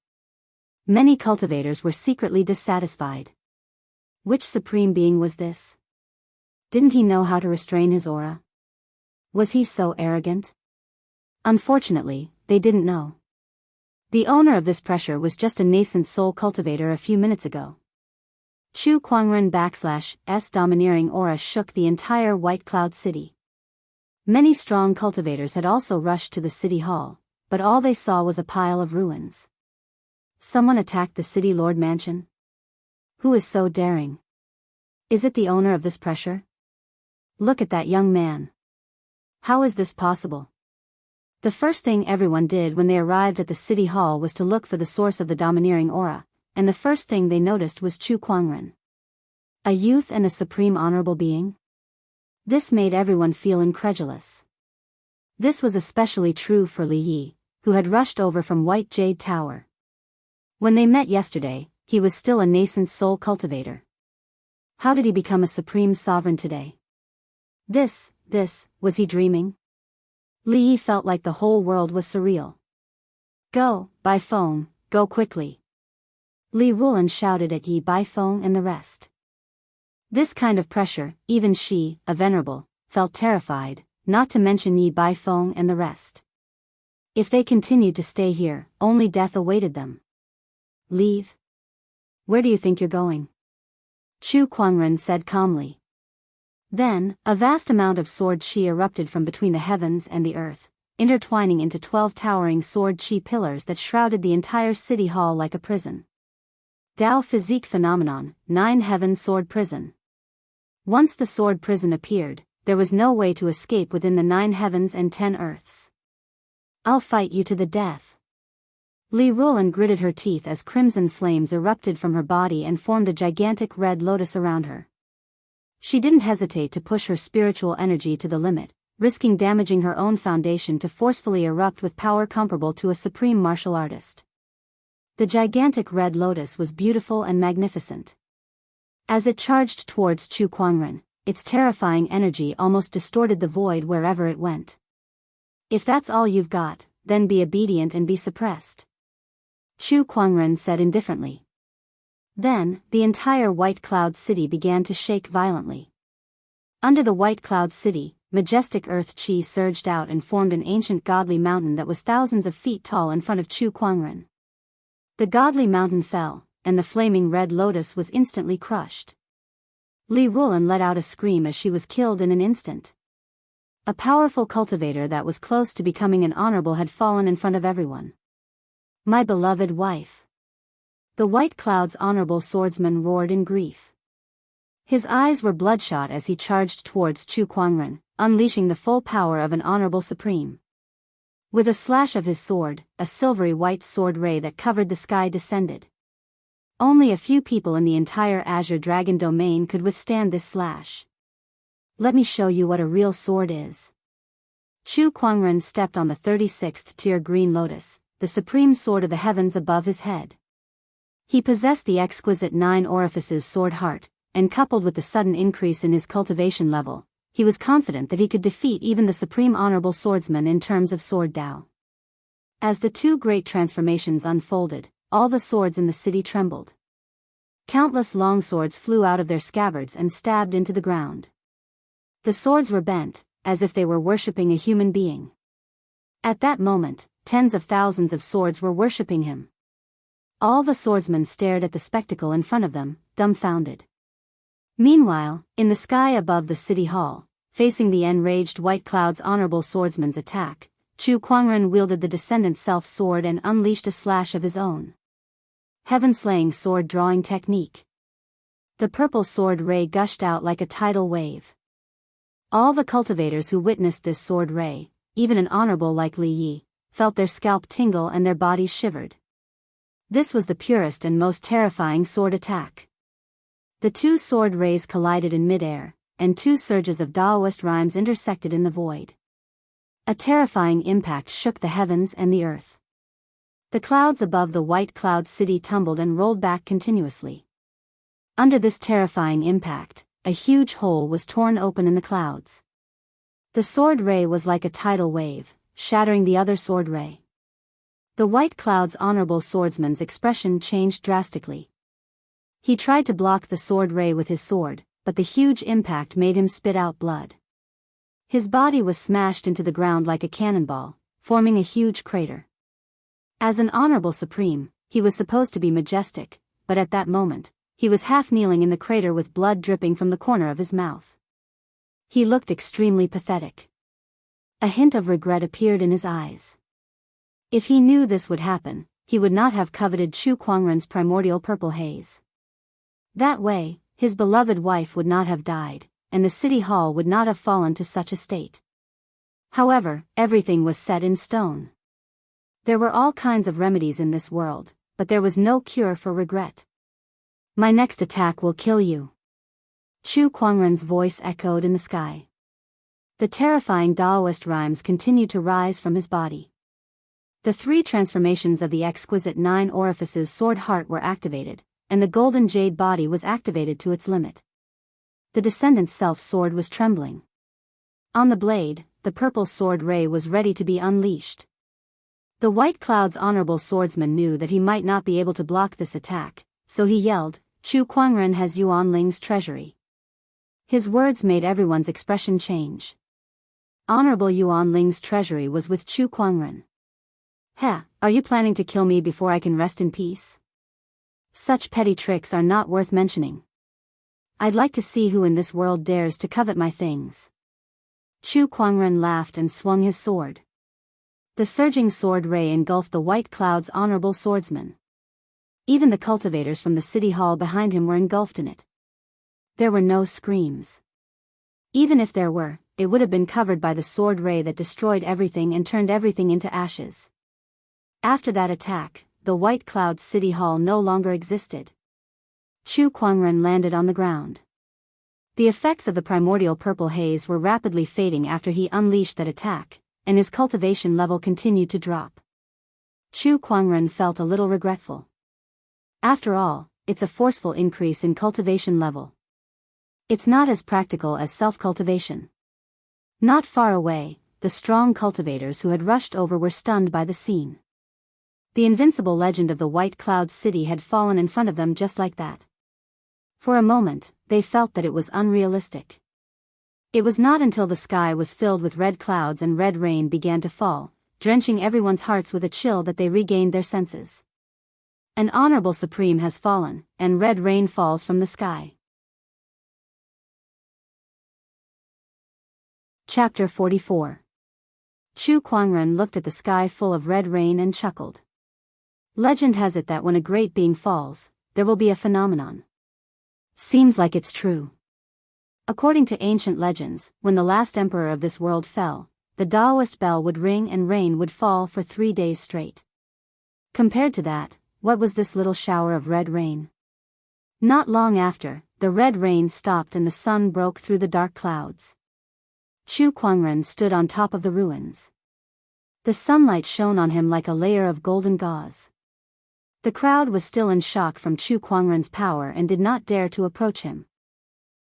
Many cultivators were secretly dissatisfied. Which supreme being was this? Didn't he know how to restrain his aura? Was he so arrogant? Unfortunately, they didn't know. The owner of this pressure was just a nascent soul cultivator a few minutes ago. Chu Kuangren /S domineering aura shook the entire White Cloud City. Many strong cultivators had also rushed to the city hall, but all they saw was a pile of ruins. Someone attacked the city lord mansion? Who is so daring? Is it the owner of this pressure? Look at that young man. How is this possible? The first thing everyone did when they arrived at the city hall was to look for the source of the domineering aura, and the first thing they noticed was Chu Kuangren. A youth and a supreme honorable being? This made everyone feel incredulous. This was especially true for Li Yi, who had rushed over from White Jade Tower. When they met yesterday, he was still a nascent soul cultivator. How did he become a supreme sovereign today? Was he dreaming? Li Yi felt like the whole world was surreal. Go, Bai Feng, go quickly. Li Rulan shouted at Yi Bai Feng and the rest. This kind of pressure, even she, a venerable, felt terrified, not to mention Yi Bai Feng and the rest. If they continued to stay here, only death awaited them. Leave? Where do you think you're going? Chu Kuangren said calmly. Then, a vast amount of sword qi erupted from between the heavens and the earth, intertwining into 12 towering sword qi pillars that shrouded the entire city hall like a prison. Dao Physique Phenomenon, 9 Heaven Sword Prison. Once the sword prison appeared, there was no way to escape within the 9 heavens and 10 earths. I'll fight you to the death. Li Rulan gritted her teeth as crimson flames erupted from her body and formed a gigantic red lotus around her. She didn't hesitate to push her spiritual energy to the limit, risking damaging her own foundation to forcefully erupt with power comparable to a supreme martial artist. The gigantic red lotus was beautiful and magnificent. As it charged towards Chu Kuangren, its terrifying energy almost distorted the void wherever it went. If that's all you've got, then be obedient and be suppressed. Chu Kuangren said indifferently. Then, the entire White Cloud City began to shake violently. Under the White Cloud City, majestic earth chi surged out and formed an ancient godly mountain that was thousands of feet tall in front of Chu Kuangren. The godly mountain fell, and the flaming red lotus was instantly crushed. Li Rulan let out a scream as she was killed in an instant. A powerful cultivator that was close to becoming an honorable had fallen in front of everyone. My beloved wife. The White Cloud's honorable swordsman roared in grief. His eyes were bloodshot as he charged towards Chu Kuangren, unleashing the full power of an honorable supreme. With a slash of his sword, a silvery white sword ray that covered the sky descended. Only a few people in the entire Azure Dragon domain could withstand this slash. Let me show you what a real sword is. Chu Kuangren stepped on the 36th tier green lotus, the supreme sword of the heavens above his head. He possessed the exquisite 9 orifices sword heart, and coupled with the sudden increase in his cultivation level, he was confident that he could defeat even the supreme honorable swordsman in terms of sword Dao. As the two great transformations unfolded, all the swords in the city trembled. Countless long swords flew out of their scabbards and stabbed into the ground. The swords were bent, as if they were worshipping a human being. At that moment, tens of thousands of swords were worshipping him. All the swordsmen stared at the spectacle in front of them, dumbfounded. Meanwhile, in the sky above the city hall, facing the enraged White Cloud's honorable swordsman's attack, Chu Kuangren wielded the descendant self-sword and unleashed a slash of his own. Heaven-slaying sword-drawing technique. The purple sword ray gushed out like a tidal wave. All the cultivators who witnessed this sword ray, even an honorable like Li Yi, felt their scalp tingle and their bodies shivered. This was the purest and most terrifying sword attack. The two sword rays collided in midair, and two surges of Daoist rhymes intersected in the void. A terrifying impact shook the heavens and the earth. The clouds above the White Cloud city tumbled and rolled back continuously. Under this terrifying impact, a huge hole was torn open in the clouds. The sword ray was like a tidal wave, shattering the other sword ray. The White Cloud's honorable swordsman's expression changed drastically. He tried to block the sword ray with his sword, but the huge impact made him spit out blood. His body was smashed into the ground like a cannonball, forming a huge crater. As an honorable supreme, he was supposed to be majestic, but at that moment, he was half kneeling in the crater with blood dripping from the corner of his mouth. He looked extremely pathetic. A hint of regret appeared in his eyes. If he knew this would happen, he would not have coveted Chu Kuangren's primordial purple haze. That way, his beloved wife would not have died, and the city hall would not have fallen to such a state. However, everything was set in stone. There were all kinds of remedies in this world, but there was no cure for regret. My next attack will kill you. Chu Kuangren's voice echoed in the sky. The terrifying Daoist rhymes continued to rise from his body. The 3 transformations of the exquisite 9 orifices sword heart were activated, and the golden jade body was activated to its limit. The descendant's self-sword was trembling. On the blade, the purple sword ray was ready to be unleashed. The White Cloud's honorable swordsman knew that he might not be able to block this attack, so he yelled, Chu Kuangren has Yuan Ling's treasury. His words made everyone's expression change. Honorable Yuan Ling's treasury was with Chu Kuangren. Are you planning to kill me before I can rest in peace? Such petty tricks are not worth mentioning. I'd like to see who in this world dares to covet my things. Chu Kuangren laughed and swung his sword. The surging sword ray engulfed the White Cloud's honorable swordsman. Even the cultivators from the city hall behind him were engulfed in it. There were no screams. Even if there were, it would have been covered by the sword ray that destroyed everything and turned everything into ashes. After that attack, the White Cloud city hall no longer existed. Chu Kuangren landed on the ground. The effects of the primordial purple haze were rapidly fading after he unleashed that attack, and his cultivation level continued to drop. Chu Kuangren felt a little regretful. After all, it's a forceful increase in cultivation level. It's not as practical as self-cultivation. Not far away, the strong cultivators who had rushed over were stunned by the scene. The invincible legend of the White Cloud city had fallen in front of them just like that. For a moment, they felt that it was unrealistic. It was not until the sky was filled with red clouds and red rain began to fall, drenching everyone's hearts with a chill, that they regained their senses. An honorable supreme has fallen, and red rain falls from the sky. Chapter 44. Chu Kuangren looked at the sky full of red rain and chuckled. Legend has it that when a great being falls, there will be a phenomenon. Seems like it's true. According to ancient legends, when the last emperor of this world fell, the Daoist bell would ring and rain would fall for 3 days straight. Compared to that, what was this little shower of red rain? Not long after, the red rain stopped and the sun broke through the dark clouds. Chu Kuangren stood on top of the ruins. The sunlight shone on him like a layer of golden gauze. The crowd was still in shock from Chu Kuangren's power and did not dare to approach him.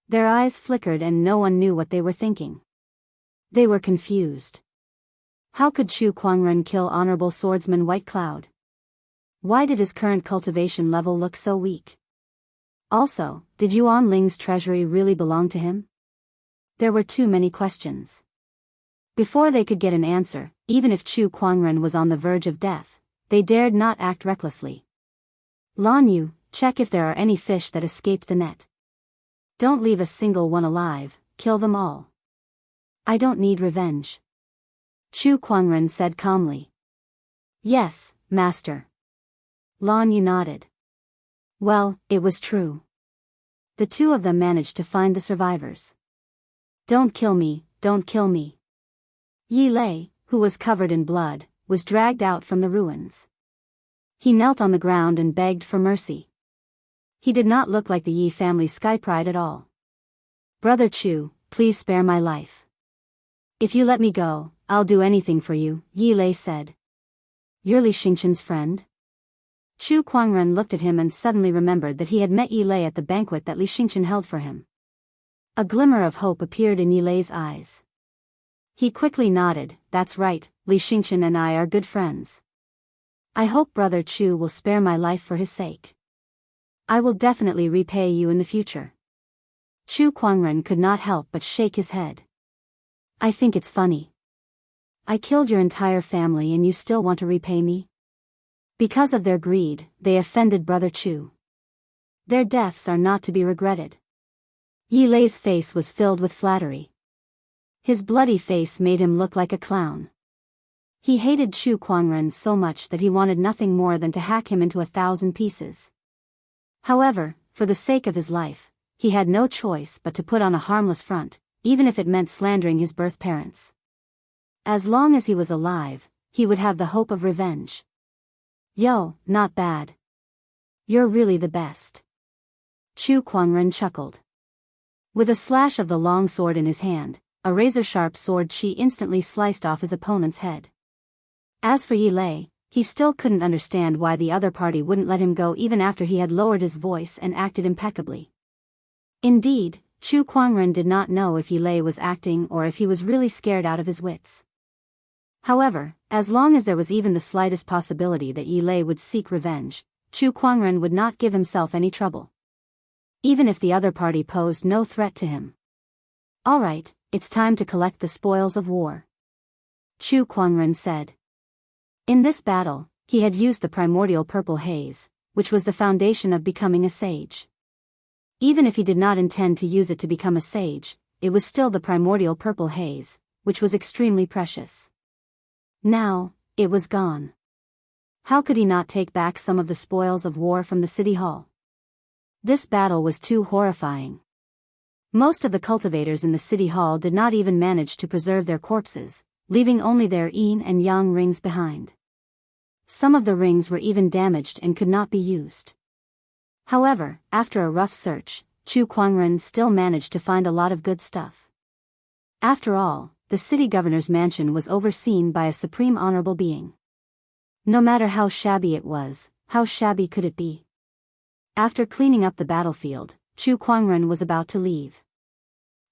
Their eyes flickered and no one knew what they were thinking. They were confused. How could Chu Kuangren kill Honorable Swordsman White Cloud? Why did his current cultivation level look so weak? Also, did Yuan Ling's treasury really belong to him? There were too many questions. Before they could get an answer, even if Chu Kuangren was on the verge of death, they dared not act recklessly. Lan Yu, check if there are any fish that escaped the net. Don't leave a single one alive, kill them all. I don't need revenge. Chu Kuangren said calmly. Yes, master. Lan Yu nodded. Well, it was true. The two of them managed to find the survivors. Don't kill me, don't kill me. Yi Lei, who was covered in blood, was dragged out from the ruins. He knelt on the ground and begged for mercy. He did not look like the Yi family's sky pride at all. Brother Chu, please spare my life. If you let me go, I'll do anything for you, Yi Lei said. You're Li Xingqian's friend? Chu Kuangren looked at him and suddenly remembered that he had met Yi Lei at the banquet that Li Xingqian held for him. A glimmer of hope appeared in Yi Lei's eyes. He quickly nodded, that's right, Li Xingqian and I are good friends. I hope Brother Chu will spare my life for his sake. I will definitely repay you in the future. Chu Kuangren could not help but shake his head. I think it's funny. I killed your entire family and you still want to repay me? Because of their greed, they offended Brother Chu. Their deaths are not to be regretted. Yi Lei's face was filled with flattery. His bloody face made him look like a clown. He hated Chu Kuangren so much that he wanted nothing more than to hack him into 1,000 pieces. However, for the sake of his life, he had no choice but to put on a harmless front, even if it meant slandering his birth parents. As long as he was alive, he would have the hope of revenge. Yo, not bad. You're really the best. Chu Kuangren chuckled. With a slash of the long sword in his hand, a razor-sharp sword chi instantly sliced off his opponent's head. As for Yi Lei, he still couldn't understand why the other party wouldn't let him go even after he had lowered his voice and acted impeccably. Indeed, Chu Kuangren did not know if Yi Lei was acting or if he was really scared out of his wits. However, as long as there was even the slightest possibility that Yi Lei would seek revenge, Chu Kuangren would not give himself any trouble. Even if the other party posed no threat to him. All right, it's time to collect the spoils of war. Chu Kuangren said. In this battle, he had used the primordial purple haze, which was the foundation of becoming a sage. Even if he did not intend to use it to become a sage, it was still the primordial purple haze, which was extremely precious. Now, it was gone. How could he not take back some of the spoils of war from the city hall? This battle was too horrifying. Most of the cultivators in the city hall did not even manage to preserve their corpses, leaving only their yin and yang rings behind. Some of the rings were even damaged and could not be used. However, after a rough search, Chu Kuangren still managed to find a lot of good stuff. After all, the city governor's mansion was overseen by a supreme honorable being. No matter how shabby it was, how shabby could it be? After cleaning up the battlefield, Chu Kuangren was about to leave.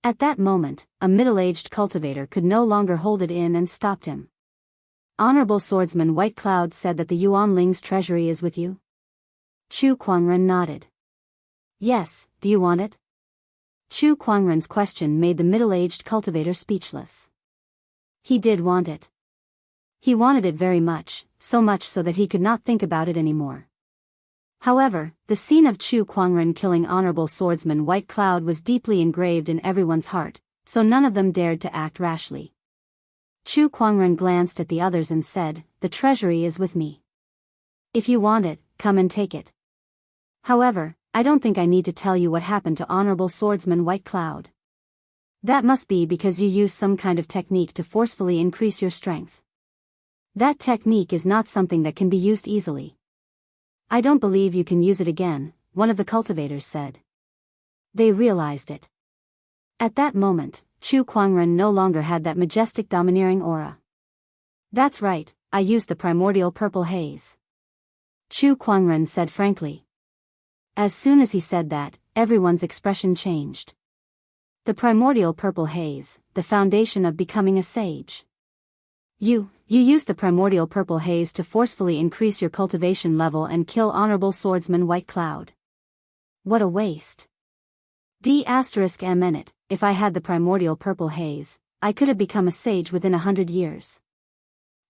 At that moment, a middle-aged cultivator could no longer hold it in and stopped him. Honorable Swordsman White Cloud said that the Yuan Ling's treasury is with you? Chu Kuangren nodded. Yes, do you want it? Chu Kuangren's question made the middle-aged cultivator speechless. He did want it. He wanted it very much, so much so that he could not think about it anymore. However, the scene of Chu Kuangren killing honorable swordsman White Cloud was deeply engraved in everyone's heart, so none of them dared to act rashly. Chu Kuangren glanced at the others and said, "The treasury is with me. If you want it, come and take it. However, I don't think I need to tell you what happened to honorable swordsman White Cloud. That must be because you used some kind of technique to forcefully increase your strength. That technique is not something that can be used easily. I don't believe you can use it again," one of the cultivators said. They realized it. At that moment, Chu Kuangren no longer had that majestic domineering aura. "That's right, I used the primordial purple haze," Chu Kuangren said frankly. As soon as he said that, everyone's expression changed. The primordial purple haze, the foundation of becoming a sage. You used the primordial purple haze to forcefully increase your cultivation level and kill honorable swordsman White Cloud. What a waste. D****, if I had the primordial purple haze, I could have become a sage within 100 years.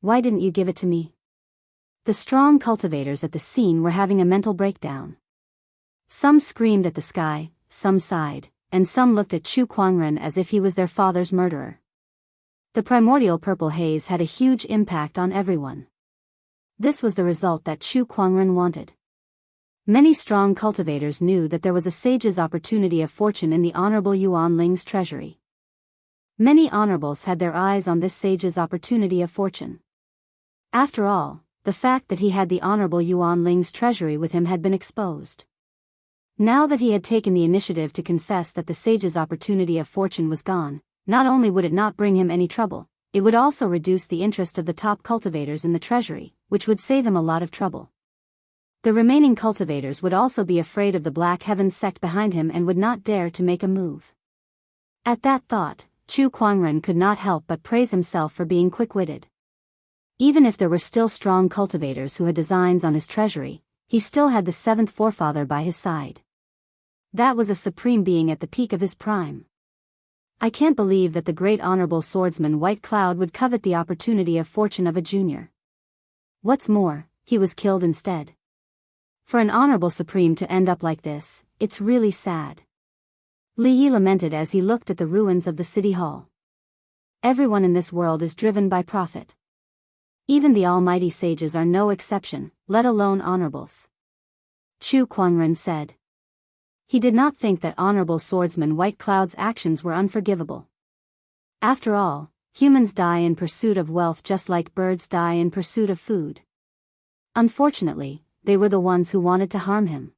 Why didn't you give it to me? The strong cultivators at the scene were having a mental breakdown. Some screamed at the sky, some sighed, and some looked at Chu Kuangren as if he was their father's murderer. The primordial purple haze had a huge impact on everyone. This was the result that Chu Kuangren wanted. Many strong cultivators knew that there was a sage's opportunity of fortune in the Honorable Yuan Ling's treasury. Many honorables had their eyes on this sage's opportunity of fortune. After all, the fact that he had the Honorable Yuan Ling's treasury with him had been exposed. Now that he had taken the initiative to confess that the sage's opportunity of fortune was gone, not only would it not bring him any trouble, it would also reduce the interest of the top cultivators in the treasury, which would save him a lot of trouble. The remaining cultivators would also be afraid of the Black Heavens sect behind him and would not dare to make a move. At that thought, Chu Kuangren could not help but praise himself for being quick-witted. Even if there were still strong cultivators who had designs on his treasury, he still had the seventh forefather by his side. That was a supreme being at the peak of his prime. I can't believe that the great honorable swordsman White Cloud would covet the opportunity of fortune of a junior. What's more, he was killed instead. For an honorable supreme to end up like this, it's really sad. Li Yi lamented as he looked at the ruins of the city hall. Everyone in this world is driven by profit. Even the almighty sages are no exception, let alone honorables. Chu Kuangren said. He did not think that honorable swordsman White Cloud's actions were unforgivable. After all, humans die in pursuit of wealth just like birds die in pursuit of food. Unfortunately, they were the ones who wanted to harm him.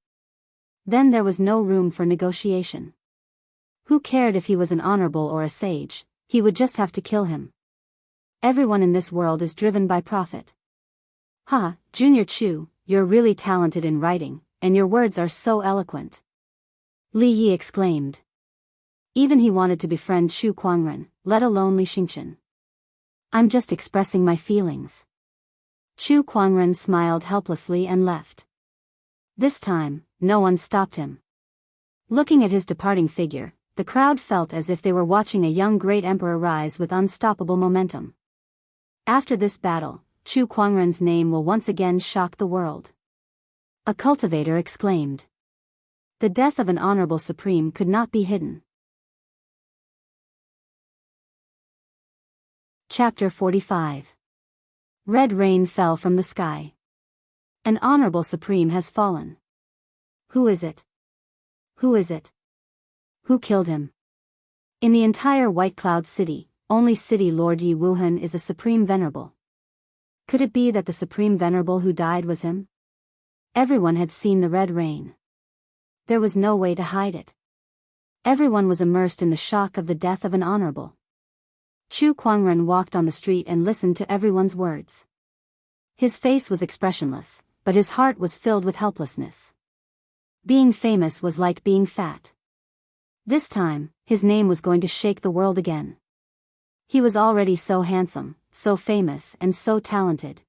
Then there was no room for negotiation. Who cared if he was an honorable or a sage, he would just have to kill him. Everyone in this world is driven by profit. Ha, Junior Chu, you're really talented in writing, and your words are so eloquent. Li Yi exclaimed. Even he wanted to befriend Chu Kuangren, let alone Li Xingchen. I'm just expressing my feelings. Chu Kuangren smiled helplessly and left. This time, no one stopped him. Looking at his departing figure, the crowd felt as if they were watching a young great emperor rise with unstoppable momentum. After this battle, Chu Kuangren's name will once again shock the world. A cultivator exclaimed. The death of an honorable supreme could not be hidden. Chapter 45. Red rain fell from the sky. An honorable supreme has fallen. Who is it? Who is it? Who killed him? In the entire White Cloud City, only City Lord Yi Wuhan is a supreme venerable. Could it be that the supreme venerable who died was him? Everyone had seen the red rain. There was no way to hide it. Everyone was immersed in the shock of the death of an honorable. Chu Kuangren walked on the street and listened to everyone's words. His face was expressionless, but his heart was filled with helplessness. Being famous was like being fat. This time, his name was going to shake the world again. He was already so handsome, so famous and so talented.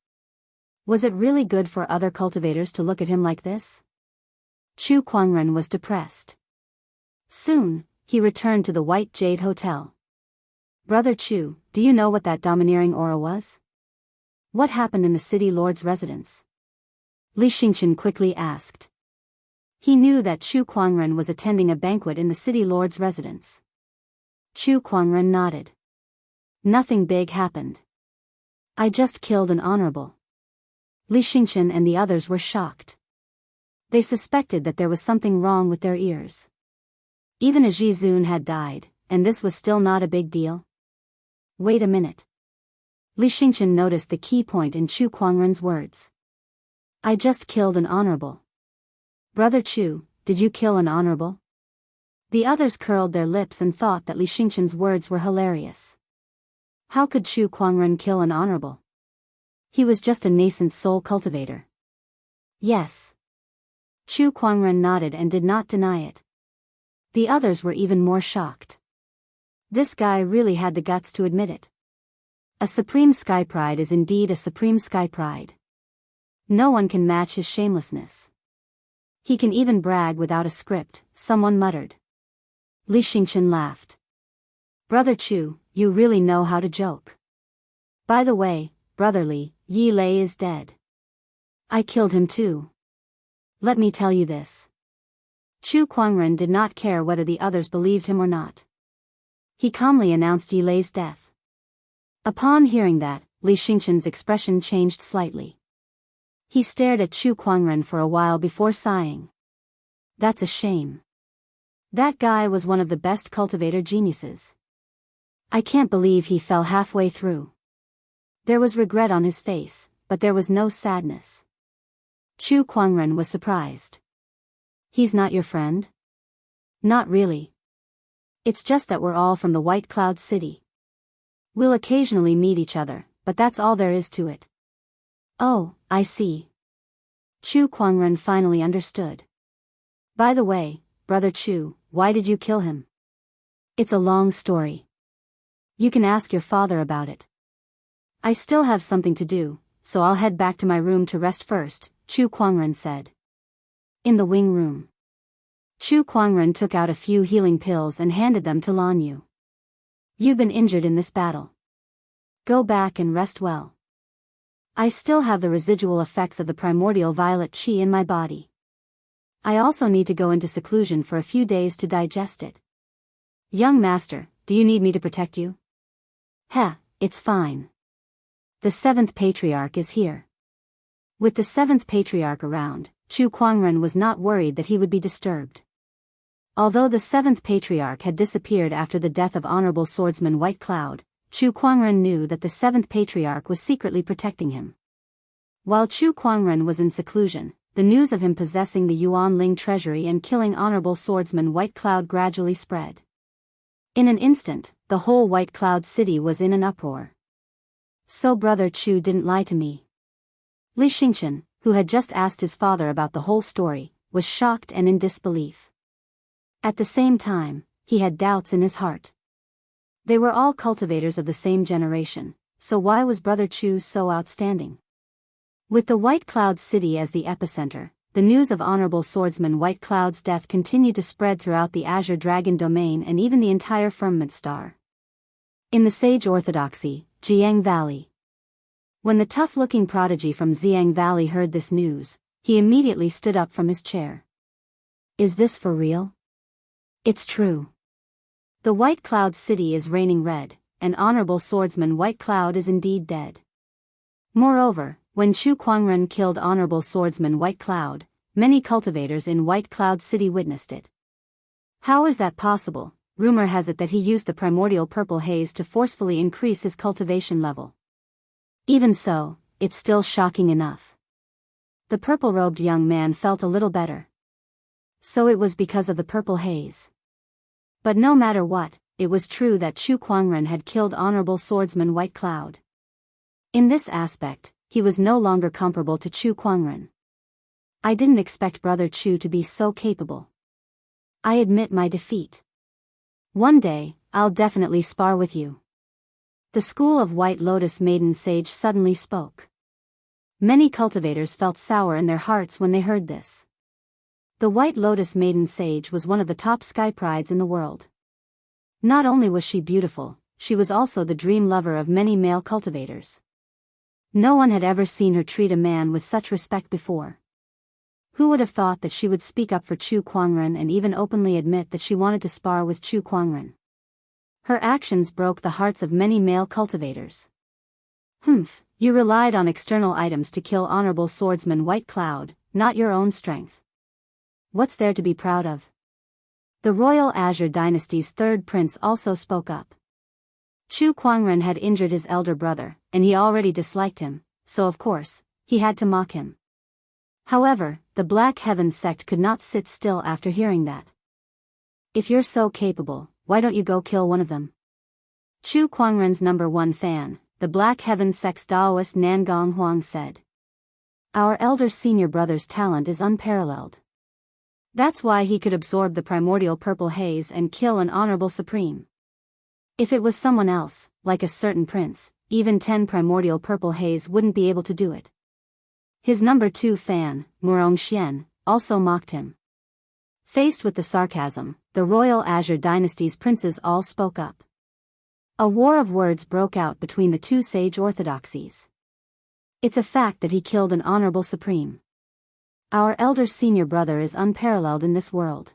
Was it really good for other cultivators to look at him like this? Chu Kuangren was depressed. Soon, he returned to the White Jade Hotel. Brother Chu, do you know what that domineering aura was? What happened in the city lord's residence? Li Xingqian quickly asked. He knew that Chu Kuangren was attending a banquet in the city lord's residence. Chu Kuangren nodded. Nothing big happened. I just killed an honorable. Li Xingqian and the others were shocked. They suspected that there was something wrong with their ears. Even a Jizun had died, and this was still not a big deal. Wait a minute. Li Xingqian noticed the key point in Chu Kuangren's words. I just killed an honorable. Brother Chu, did you kill an honorable? The others curled their lips and thought that Li Xingqian's words were hilarious. How could Chu Kuangren kill an honorable? He was just a nascent soul cultivator. Yes. Chu Kuangren nodded and did not deny it. The others were even more shocked. This guy really had the guts to admit it. A supreme sky pride is indeed a supreme sky pride. No one can match his shamelessness. He can even brag without a script, someone muttered. Li Xingqian laughed. Brother Chu, you really know how to joke. By the way, Brother Li, Yi Lei is dead. I killed him too. Let me tell you this. Chu Kuangren did not care whether the others believed him or not. He calmly announced Yi Lei's death. Upon hearing that, Li Xingqian's expression changed slightly. He stared at Chu Kuangren for a while before sighing. That's a shame. That guy was one of the best cultivator geniuses. I can't believe he fell halfway through. There was regret on his face, but there was no sadness. Chu Kuangren was surprised. He's not your friend? Not really. It's just that we're all from the White Cloud City. We'll occasionally meet each other, but that's all there is to it. Oh, I see. Chu Kuangren finally understood. By the way, Brother Chu, why did you kill him? It's a long story. You can ask your father about it. I still have something to do, so I'll head back to my room to rest first, Chu Kuangren said. In the wing room. Chu Kuangren took out a few healing pills and handed them to Lan Yu. You've been injured in this battle. Go back and rest well. I still have the residual effects of the primordial violet qi in my body. I also need to go into seclusion for a few days to digest it. Young master, do you need me to protect you? Heh, it's fine. The 7th Patriarch is here. With the 7th Patriarch around, Chu Kuangren was not worried that he would be disturbed. Although the 7th Patriarch had disappeared after the death of Honorable Swordsman White Cloud, Chu Kuangren knew that the 7th Patriarch was secretly protecting him. While Chu Kuangren was in seclusion, the news of him possessing the Yuan Ling treasury and killing Honorable Swordsman White Cloud gradually spread. In an instant, the whole White Cloud city was in an uproar. So Brother Chu didn't lie to me. Li Xingqian, who had just asked his father about the whole story, was shocked and in disbelief. At the same time, he had doubts in his heart. They were all cultivators of the same generation, so why was Brother Chu so outstanding? With the White Cloud City as the epicenter, the news of Honorable Swordsman White Cloud's death continued to spread throughout the Azure Dragon domain and even the entire firmament star. In the Sage Orthodoxy, Jianghu Valley. When the tough-looking prodigy from Jianghu Valley heard this news, he immediately stood up from his chair. Is this for real? It's true. The White Cloud City is reigning red, and Honorable Swordsman White Cloud is indeed dead. Moreover, when Chu Kuangren killed Honorable Swordsman White Cloud, many cultivators in White Cloud City witnessed it. How is that possible? Rumor has it that he used the primordial purple haze to forcefully increase his cultivation level. Even so, it's still shocking enough. The purple-robed young man felt a little better. So it was because of the purple haze. But no matter what, it was true that Chu Kuangren had killed Honorable Swordsman White Cloud. In this aspect, he was no longer comparable to Chu Kuangren. I didn't expect Brother Chu to be so capable. I admit my defeat. One day, I'll definitely spar with you. The school of White Lotus Maiden Sage suddenly spoke. Many cultivators felt sour in their hearts when they heard this. The White Lotus Maiden Sage was one of the top sky prides in the world. Not only was she beautiful, she was also the dream lover of many male cultivators. No one had ever seen her treat a man with such respect before. Who would have thought that she would speak up for Chu Kuangren and even openly admit that she wanted to spar with Chu Kuangren? Her actions broke the hearts of many male cultivators. Humph, you relied on external items to kill honorable swordsman White Cloud, not your own strength. What's there to be proud of? The Royal Azure Dynasty's third prince also spoke up. Chu Kuangren had injured his elder brother, and he already disliked him, so of course, he had to mock him. However, the Black Heaven sect could not sit still after hearing that. If you're so capable, why don't you go kill one of them? Chu Kuangren's #1 fan, the Black Heaven sect's Daoist Nangong Huang said. Our elder senior brother's talent is unparalleled. That's why he could absorb the primordial purple haze and kill an honorable supreme. If it was someone else, like a certain prince, even 10 primordial purple haze wouldn't be able to do it. His #2 fan, Murong Xian, also mocked him. Faced with the sarcasm, the Royal Azure Dynasty's princes all spoke up. A war of words broke out between the two sage orthodoxies. It's a fact that he killed an honorable supreme. Our elder senior brother is unparalleled in this world.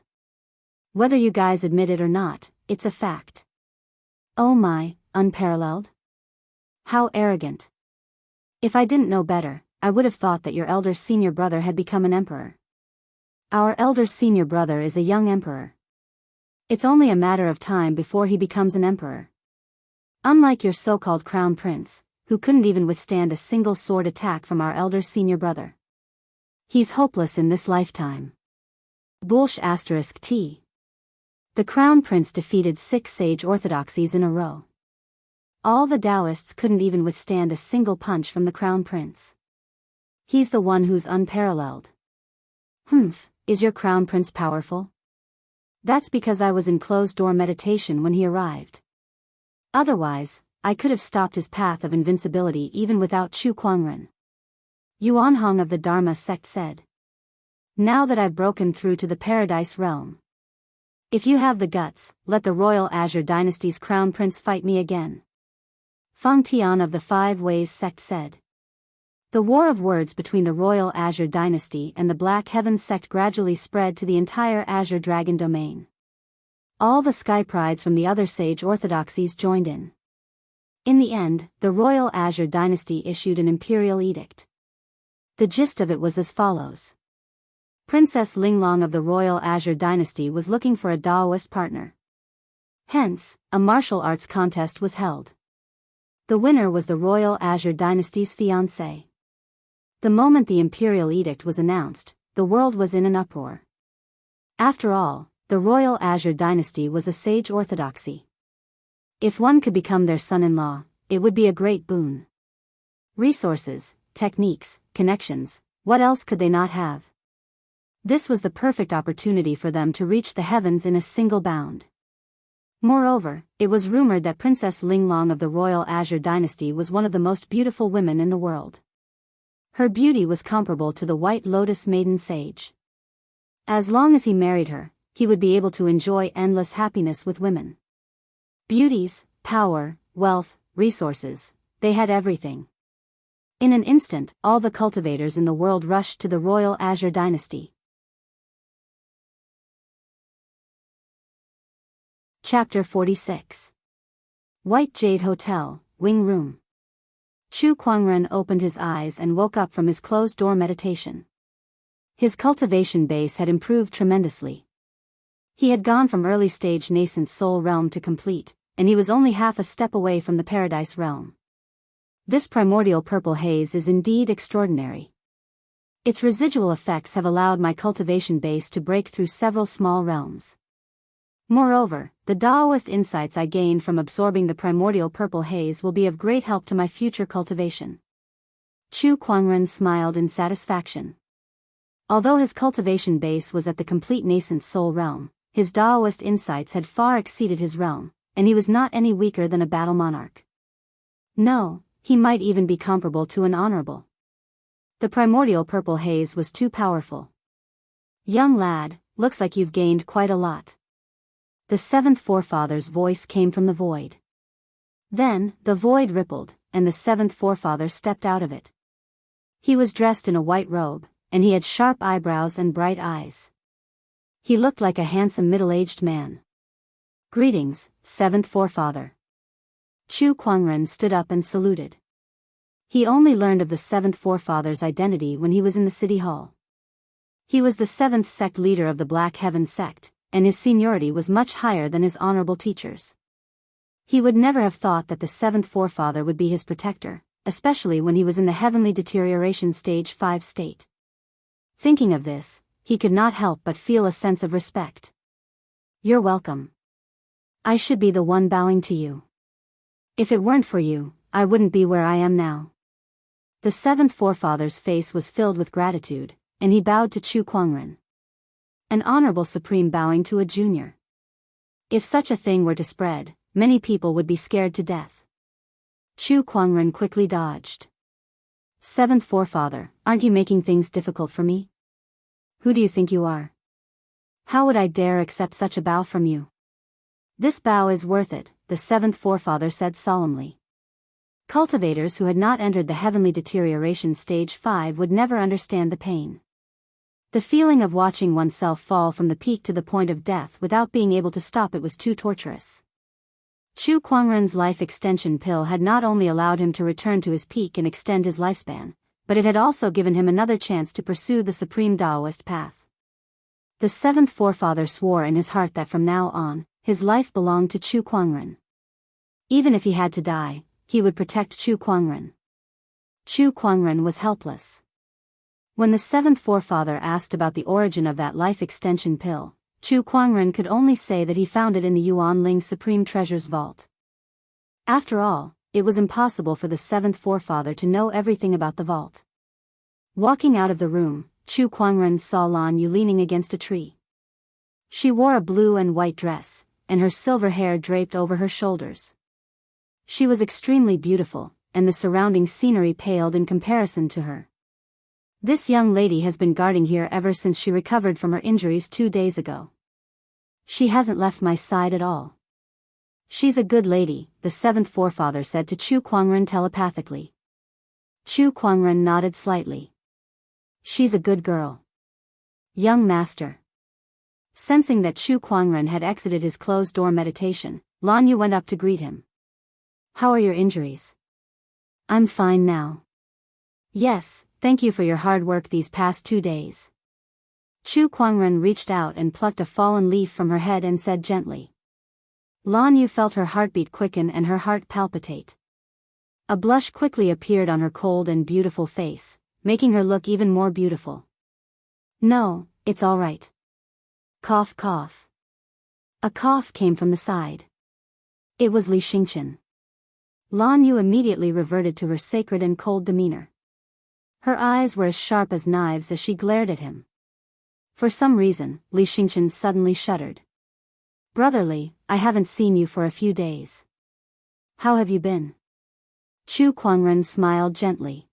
Whether you guys admit it or not, it's a fact. Oh my, unparalleled? How arrogant. If I didn't know better, I would have thought that your elder senior brother had become an emperor. Our elder senior brother is a young emperor. It's only a matter of time before he becomes an emperor. Unlike your so-called crown prince, who couldn't even withstand a single sword attack from our elder senior brother. He's hopeless in this lifetime. Bullsh *T. The crown prince defeated 6 sage orthodoxies in a row. All the Daoists couldn't even withstand a single punch from the crown prince. He's the one who's unparalleled. Humph, is your crown prince powerful? That's because I was in closed-door meditation when he arrived. Otherwise, I could have stopped his path of invincibility even without Chu Kuangren. Yuan Hong of the Dharma sect said. Now that I've broken through to the Paradise realm. If you have the guts, let the Royal Azure Dynasty's crown prince fight me again. Feng Tian of the Five Ways sect said. The war of words between the Royal Azure Dynasty and the Black Heaven sect gradually spread to the entire Azure Dragon domain. All the sky prides from the other sage orthodoxies joined in. In the end, the Royal Azure Dynasty issued an imperial edict. The gist of it was as follows. Princess Linglong of the Royal Azure Dynasty was looking for a Daoist partner. Hence, a martial arts contest was held. The winner was the Royal Azure Dynasty's fiancé. The moment the imperial edict was announced, the world was in an uproar. After all, the Royal Azure Dynasty was a sage orthodoxy. If one could become their son-in-law, it would be a great boon. Resources, techniques, connections, what else could they not have? This was the perfect opportunity for them to reach the heavens in a single bound. Moreover, it was rumored that Princess Linglong of the Royal Azure Dynasty was one of the most beautiful women in the world. Her beauty was comparable to the White Lotus Maiden Sage. As long as he married her, he would be able to enjoy endless happiness with women. Beauties, power, wealth, resources, they had everything. In an instant, all the cultivators in the world rushed to the Royal Azure Dynasty. Chapter 46. White Jade Hotel, Wing Room. Chu Kuangren opened his eyes and woke up from his closed-door meditation. His cultivation base had improved tremendously. He had gone from early-stage nascent soul realm to complete, and he was only half a step away from the Paradise realm. This primordial purple haze is indeed extraordinary. Its residual effects have allowed my cultivation base to break through several small realms. Moreover, the Daoist insights I gained from absorbing the primordial purple haze will be of great help to my future cultivation. Chu Kuangren smiled in satisfaction. Although his cultivation base was at the complete nascent soul realm, his Daoist insights had far exceeded his realm, and he was not any weaker than a battle monarch. No, he might even be comparable to an honorable. The primordial purple haze was too powerful. Young lad, looks like you've gained quite a lot. The seventh forefather's voice came from the void. Then, the void rippled, and the seventh forefather stepped out of it. He was dressed in a white robe, and he had sharp eyebrows and bright eyes. He looked like a handsome middle-aged man. "Greetings, seventh forefather." Chu Kuangren stood up and saluted. He only learned of the seventh forefather's identity when he was in the city hall. He was the seventh sect leader of the Black Heaven sect, and his seniority was much higher than his honorable teachers. He would never have thought that the seventh forefather would be his protector, especially when he was in the heavenly deterioration stage 5 state. Thinking of this, he could not help but feel a sense of respect. "You're welcome. I should be the one bowing to you. If it weren't for you, I wouldn't be where I am now." The seventh forefather's face was filled with gratitude, and he bowed to Chu Kuangren. An honorable supreme bowing to a junior. If such a thing were to spread, many people would be scared to death. Chu Kuangren quickly dodged. "Seventh forefather, aren't you making things difficult for me? Who do you think you are? How would I dare accept such a bow from you?" "This bow is worth it," the seventh forefather said solemnly. Cultivators who had not entered the heavenly deterioration stage 5 would never understand the pain. The feeling of watching oneself fall from the peak to the point of death without being able to stop it was too torturous. Chu Kuangren's life extension pill had not only allowed him to return to his peak and extend his lifespan, but it had also given him another chance to pursue the supreme Daoist path. The seventh forefather swore in his heart that from now on, his life belonged to Chu Kuangren. Even if he had to die, he would protect Chu Kuangren. Chu Kuangren was helpless. When the seventh forefather asked about the origin of that life extension pill, Chu Kuangren could only say that he found it in the Yuan Ling Supreme Treasure's vault. After all, it was impossible for the seventh forefather to know everything about the vault. Walking out of the room, Chu Kuangren saw Lan Yu leaning against a tree. She wore a blue and white dress, and her silver hair draped over her shoulders. She was extremely beautiful, and the surrounding scenery paled in comparison to her. "This young lady has been guarding here ever since she recovered from her injuries 2 days ago. She hasn't left my side at all. She's a good lady," the seventh forefather said to Chu Kuangren telepathically. Chu Kuangren nodded slightly. "She's a good girl. Young master." Sensing that Chu Kuangren had exited his closed-door meditation, Lan Yu went up to greet him. "How are your injuries?" "I'm fine now." "Yes, thank you for your hard work these past 2 days." Chu Kuangren reached out and plucked a fallen leaf from her head and said gently. Lan Yu felt her heartbeat quicken and her heart palpitate. A blush quickly appeared on her cold and beautiful face, making her look even more beautiful. "No, it's all right." Cough cough. A cough came from the side. It was Li Xingqian. Lan Yu immediately reverted to her sacred and cold demeanor. Her eyes were as sharp as knives as she glared at him. For some reason, Li Xingqian suddenly shuddered. "Brotherly, I haven't seen you for a few days. How have you been?" Chu Kuangren smiled gently.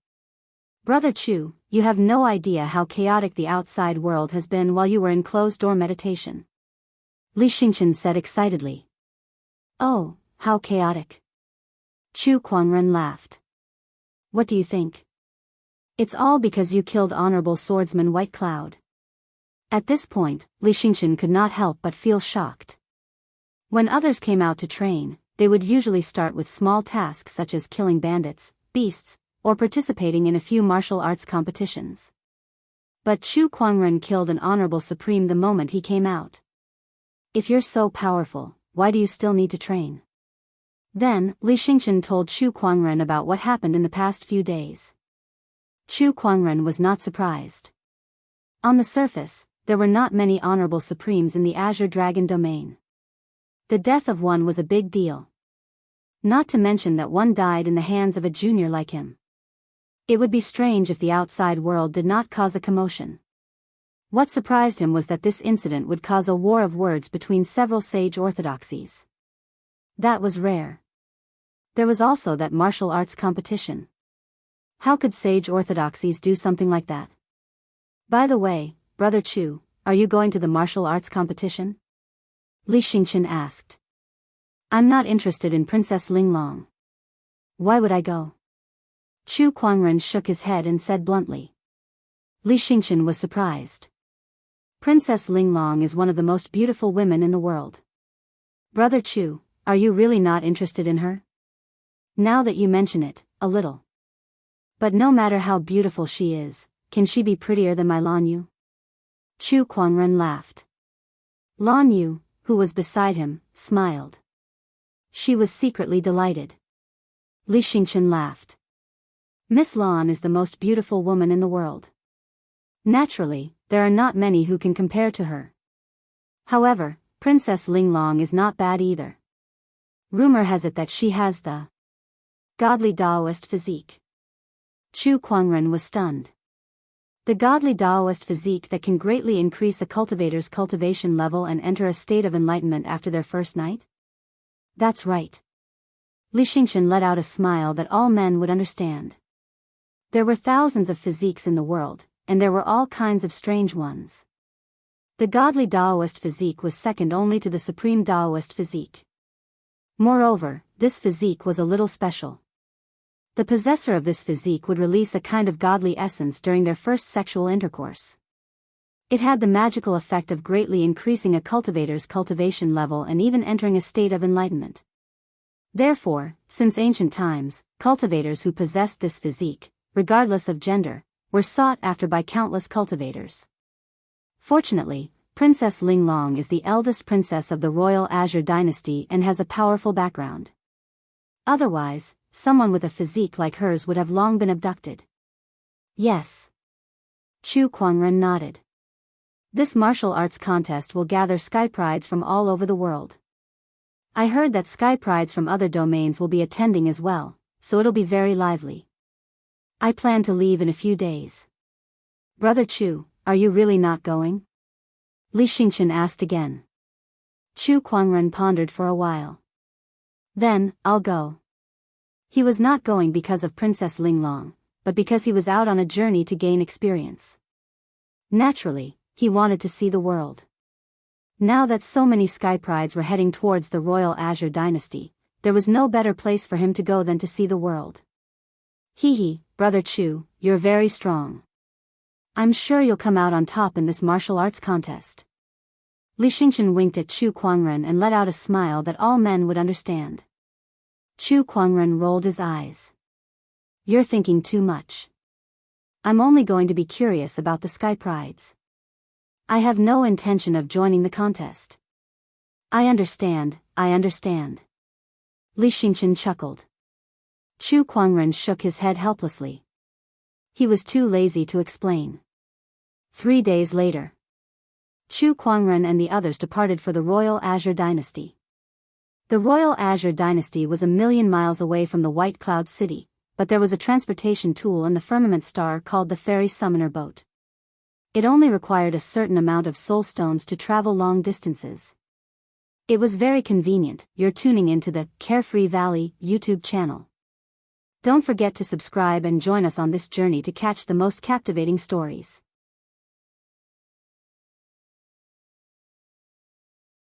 "Brother Chu, you have no idea how chaotic the outside world has been while you were in closed-door meditation," Li Xingqian said excitedly. "Oh, how chaotic." Chu Kuangren laughed. "What do you think? It's all because you killed Honorable Swordsman White Cloud." At this point, Li Xingqian could not help but feel shocked. When others came out to train, they would usually start with small tasks such as killing bandits, beasts, or participating in a few martial arts competitions. But Chu Kuangren killed an Honorable Supreme the moment he came out. "If you're so powerful, why do you still need to train?" Then, Li Xingqian told Chu Kuangren about what happened in the past few days. Chu Kuangren was not surprised. On the surface, there were not many Honorable Supremes in the Azure Dragon domain. The death of one was a big deal. Not to mention that one died in the hands of a junior like him. It would be strange if the outside world did not cause a commotion. What surprised him was that this incident would cause a war of words between several sage orthodoxies. That was rare. There was also that martial arts competition. How could sage orthodoxies do something like that? "By the way, Brother Chu, are you going to the martial arts competition?" Li Xingqian asked. I'm not interested in Princess Linglong. Why would I go? Chu Kuangren shook his head and said bluntly. Li Xingqian was surprised. Princess Linglong is one of the most beautiful women in the world. Brother Chu, are you really not interested in her? Now that you mention it, a little. But no matter how beautiful she is, can she be prettier than my Lan Yu? Chu Kuangren laughed. Lan Yu, who was beside him, smiled. She was secretly delighted. Li Xingqian laughed. Miss Lan is the most beautiful woman in the world. Naturally, there are not many who can compare to her. However, Princess Linglong is not bad either. Rumor has it that she has the godly Daoist physique. Chu Kuangren was stunned. The godly Daoist physique that can greatly increase a cultivator's cultivation level and enter a state of enlightenment after their first night? That's right. Li Xingqian let out a smile that all men would understand. There were thousands of physiques in the world, and there were all kinds of strange ones. The godly Daoist physique was second only to the supreme Daoist physique. Moreover, this physique was a little special. The possessor of this physique would release a kind of godly essence during their first sexual intercourse. It had the magical effect of greatly increasing a cultivator's cultivation level and even entering a state of enlightenment. Therefore, since ancient times, cultivators who possessed this physique, regardless of gender, were sought after by countless cultivators. Fortunately, Princess Linglong is the eldest princess of the royal Azure dynasty and has a powerful background. Otherwise, someone with a physique like hers would have long been abducted. Yes. Chu Kuangren nodded. This martial arts contest will gather sky prides from all over the world. I heard that sky prides from other domains will be attending as well, so it'll be very lively. I plan to leave in a few days. Brother Chu, are you really not going? Li Xingqian asked again. Chu Kuangren pondered for a while. Then, I'll go. He was not going because of Princess Linglong, but because he was out on a journey to gain experience. Naturally, he wanted to see the world. Now that so many sky prides were heading towards the royal Azure dynasty, there was no better place for him to go than to see the world. Hee, Brother Chu, you're very strong. I'm sure you'll come out on top in this martial arts contest. Li Xingqian winked at Chu Kuangren and let out a smile that all men would understand. Chu Kuangren rolled his eyes. You're thinking too much. I'm only going to be curious about the sky prides. I have no intention of joining the contest. I understand. Li Xingqian chuckled. Chu Kuangren shook his head helplessly. He was too lazy to explain. 3 days later, Chu Kuangren and the others departed for the royal Azure dynasty. The royal Azure dynasty was 1,000,000 miles away from the White Cloud City, but there was a transportation tool in the firmament star called the Fairy Summoner Boat. It only required a certain amount of soul stones to travel long distances. It was very convenient. You're tuning into the Carefree Valley YouTube channel. Don't forget to subscribe and join us on this journey to catch the most captivating stories.